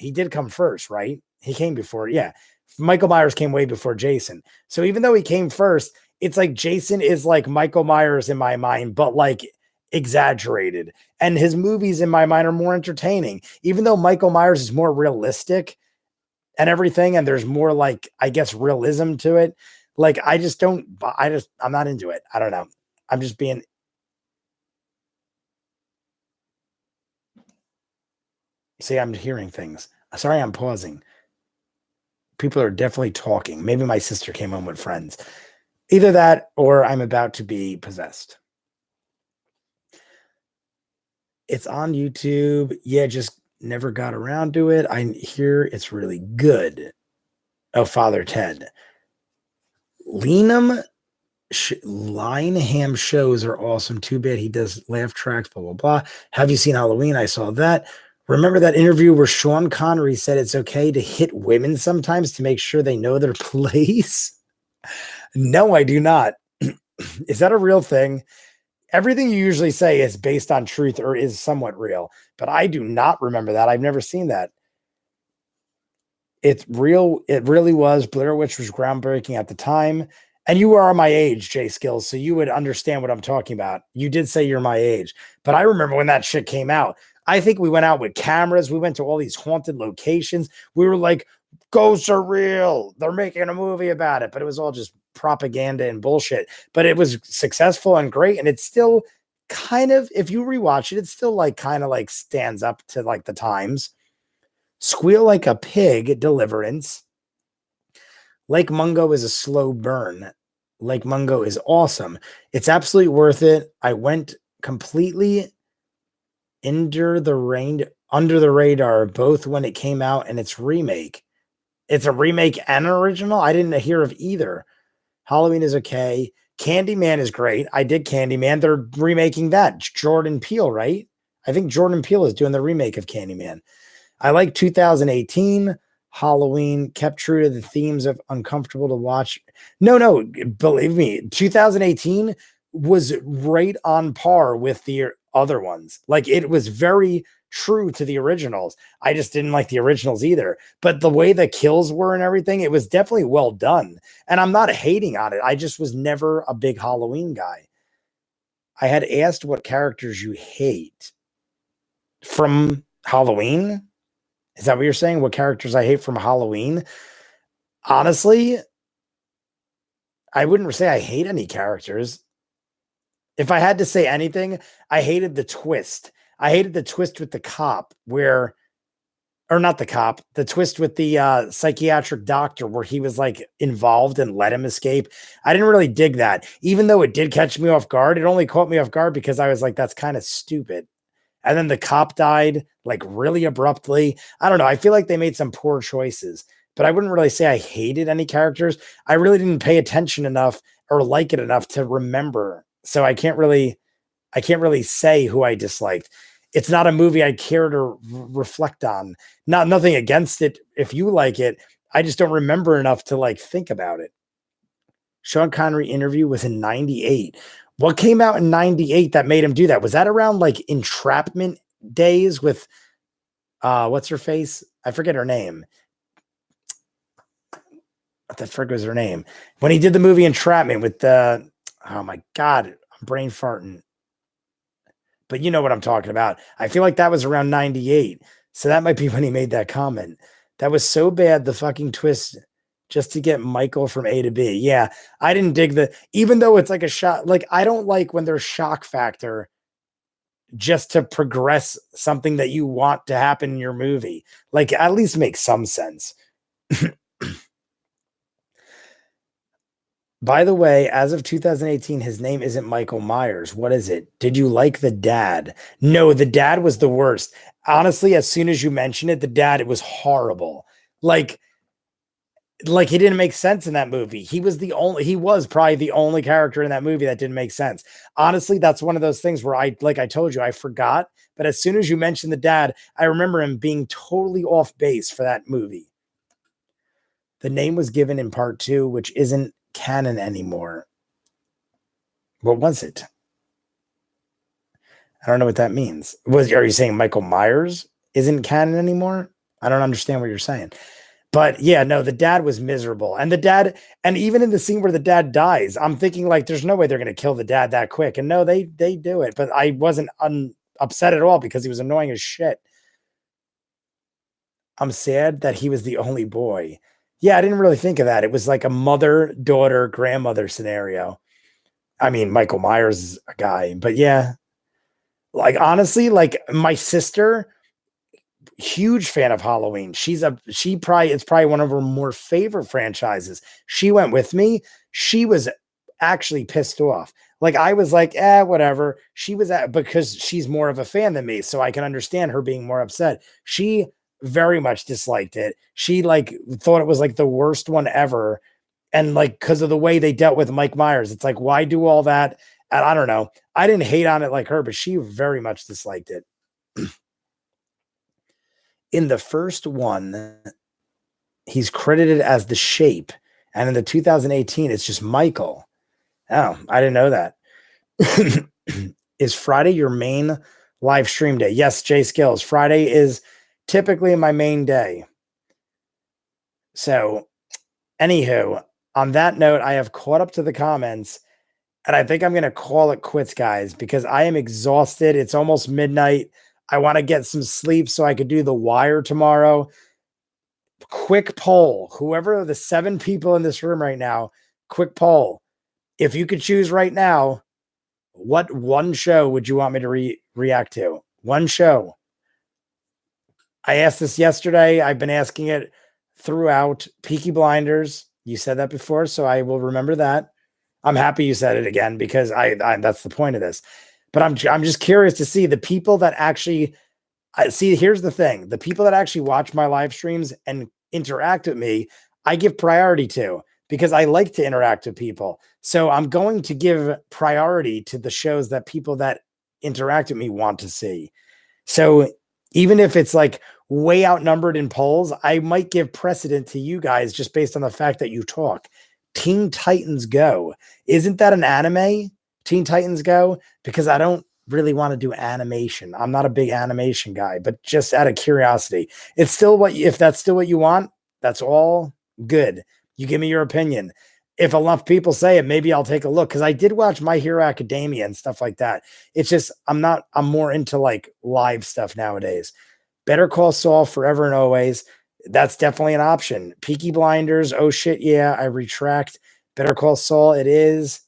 did come first, right? He came before, yeah. Michael Myers came way before Jason. So even though he came first, it's like Jason is like Michael Myers in my mind, but like exaggerated. And his movies in my mind are more entertaining. Even though Michael Myers is more realistic and everything, and there's more like, I guess, realism to it. Like, I'm not into it. I don't know. I'm just being. See, I'm hearing things. Sorry, I'm pausing. People are definitely talking. Maybe my sister came home with friends. Either that or I'm about to be possessed. It's on YouTube. Yeah, just never got around to it. I hear it's really good. Oh, Father Ted. Lineam Lineham shows are awesome. Too bad he does laugh tracks, blah, blah, blah. Have you seen Halloween? I saw that. Remember that interview where Sean Connery said it's okay to hit women sometimes to make sure they know their place? No, I do not. Is that a real thing? Everything you usually say is based on truth or is somewhat real, but I do not remember that. I've never seen that. It's real. It really was. Blair Witch was groundbreaking at the time. And you are my age, Jay Skills, so you would understand what I'm talking about. You did say you're my age, but I remember when that shit came out. I think we went out with cameras. We went to all these haunted locations. We were like, ghosts are real. They're making a movie about it, but it was all just propaganda and bullshit. But it was successful and great. And it's still kind of, if you rewatch it, it's still like kind of like stands up to like the times. Squeal Like a Pig, Deliverance. Lake Mungo is a slow burn. Lake Mungo is awesome. It's absolutely worth it. I went completely under the radar, both when it came out and its remake. It's a remake and an original. I didn't hear of either. Halloween is okay. Candyman is great. I did Candyman. They're remaking that. Jordan Peele, right? I think Jordan Peele is doing the remake of Candyman. I like 2018. Halloween kept true to the themes of uncomfortable to watch. No, believe me, 2018 was right on par with the other ones. Like it was very true to the originals. I just didn't like the originals either. But the way the kills were and everything, it was definitely well done. And I'm not hating on it. I just was never a big Halloween guy. I had asked what characters you hate from Halloween. Is that what you're saying? What characters I hate from Halloween? Honestly, I wouldn't say I hate any characters. If I had to say anything, I hated the twist. I hated the twist with the cop where, or not the cop, the twist with the psychiatric doctor where he was like involved and let him escape. I didn't really dig that. Even though it did catch me off guard, it only caught me off guard because I was like, that's kind of stupid. And then the cop died like really abruptly. I don't know. I feel like they made some poor choices, but I wouldn't really say I hated any characters. I really didn't pay attention enough or like it enough to remember. So I can't really say who I disliked. It's not a movie I care to reflect on. Nothing against it. If you like it, I just don't remember enough to like think about it. Sean Connery interview was in 98. What came out in 98 that made him do that? Was that around like Entrapment days with what's her face? I forget her name. What the frick was her name? When he did the movie Entrapment with the oh my god, I'm brain farting. But you know what I'm talking about. I feel like that was around 98. So that might be when he made that comment. That was so bad, the fucking twist just to get Michael from A to B. Yeah, I didn't dig even though it's like a shock. Like, I don't like when there's shock factor just to progress something that you want to happen in your movie. Like, at least make some sense. By the way, as of 2018, his name isn't Michael Myers. What is it? Did you like the dad? No, the dad was the worst. Honestly, as soon as you mention it, the dad, it was horrible. Like, Like, he didn't make sense in that movie. He was probably the only character in that movie that didn't make sense. Honestly, that's one of those things where like I told you, I forgot. But as soon as you mentioned the dad, I remember him being totally off base for that movie. The name was given in part 2, which isn't canon anymore. What was it? I don't know what that means. Are you saying Michael Myers isn't canon anymore? I don't understand what you're saying. But yeah, no, the dad was miserable. And even in the scene where the dad dies, I'm thinking like, there's no way they're going to kill the dad that quick. And no, they do it. But I wasn't upset at all because he was annoying as shit. I'm sad that he was the only boy. Yeah, I didn't really think of that. It was like a mother, daughter, grandmother scenario. I mean, Michael Myers is a guy, but yeah. Like, honestly, like my sister, huge fan of Halloween. It's probably one of her more favorite franchises. She went with me. She was actually pissed off. Like, I was like, whatever. She was because she's more of a fan than me, so I can understand her being more upset. She very much disliked it. She like thought it was like the worst one ever. And like, because of the way they dealt with Mike Myers, it's like, why do all that? And I don't know. I didn't hate on it like her, but she very much disliked it. In the first one, he's credited as the Shape, and in the 2018, it's just Michael. Oh, I didn't know that. Is Friday your main live stream day? Yes, Jay Skills. Friday is typically my main day. So, anywho, on that note, I have caught up to the comments, and I think I'm going to call it quits, guys, because I am exhausted. It's almost midnight. I want to get some sleep so I could do The Wire tomorrow. Quick poll. Whoever the 7 people in this room right now, quick poll. If you could choose right now, what one show would you want me to react to? One show. I asked this yesterday. I've been asking it throughout. Peaky Blinders. You said that before, so I will remember that. I'm happy you said it again because I that's the point of this. But I'm just curious to see the people that actually see. Here's the thing: the people that actually watch my live streams and interact with me, I give priority to because I like to interact with people. So I'm going to give priority to the shows that people that interact with me want to see. So even if it's like way outnumbered in polls, I might give precedent to you guys just based on the fact that you talk. Teen Titans Go. Isn't that an anime? Teen Titans Go? Because I don't really want to do animation. I'm not a big animation guy, but just out of curiosity, it's still if that's still what you want, that's all good. You give me your opinion. If enough people say it, maybe I'll take a look. Cause I did watch My Hero Academia and stuff like that. It's just, I'm more into like live stuff nowadays. Better Call Saul Forever and Always. That's definitely an option. Peaky Blinders. Oh shit. Yeah. I retract. Better Call Saul. It is.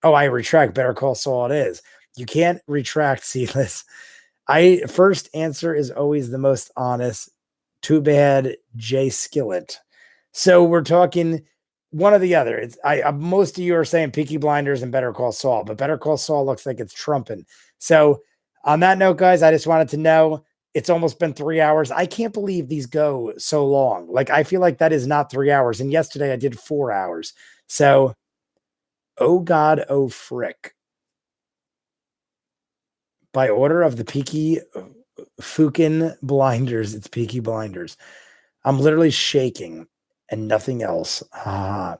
Oh, I retract. Better Call Saul. It is. You can't retract, Seedless. First answer is always the most honest. Too bad, Jay Skillet. So we're talking one or the other. It's most of you are saying Peaky Blinders and Better Call Saul, but Better Call Saul looks like it's trumping. So on that note, guys, I just wanted to know it's almost been 3 hours. I can't believe these go so long. Like, I feel like that is not 3 hours. And yesterday I did 4 hours. So, oh God, oh frick. By order of the Peaky Fucking Blinders, it's Peaky Blinders. I'm literally shaking and nothing else. All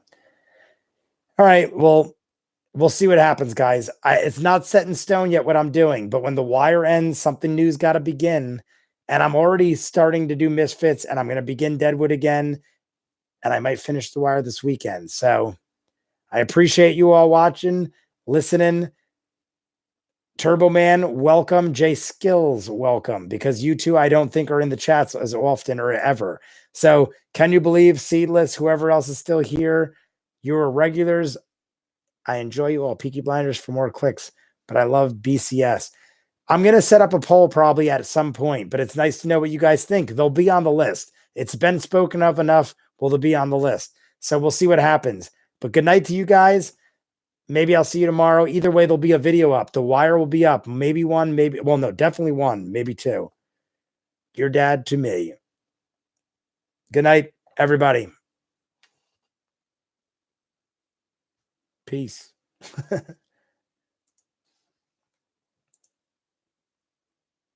right, well, we'll see what happens, guys. It's not set in stone yet what I'm doing, but when The Wire ends, something new's got to begin. And I'm already starting to do Misfits, and I'm going to begin Deadwood again, and I might finish The Wire this weekend. So I appreciate you all watching, listening. Turbo Man, welcome. Jay Skills, welcome. Because you two, I don't think, are in the chats as often or ever. So can you believe, Seedless, whoever else is still here, you're regulars. I enjoy you all. Peaky Blinders for more clicks, but I love BCS. I'm going to set up a poll probably at some point, but it's nice to know what you guys think. They'll be on the list. It's been spoken of enough. Will they be on the list? So we'll see what happens. But good night to you guys. Maybe I'll see you tomorrow. Either way, there'll be a video up. The Wire will be up. Maybe one, maybe, well, no, definitely one, maybe two. Your dad to me. Good night, everybody. Peace.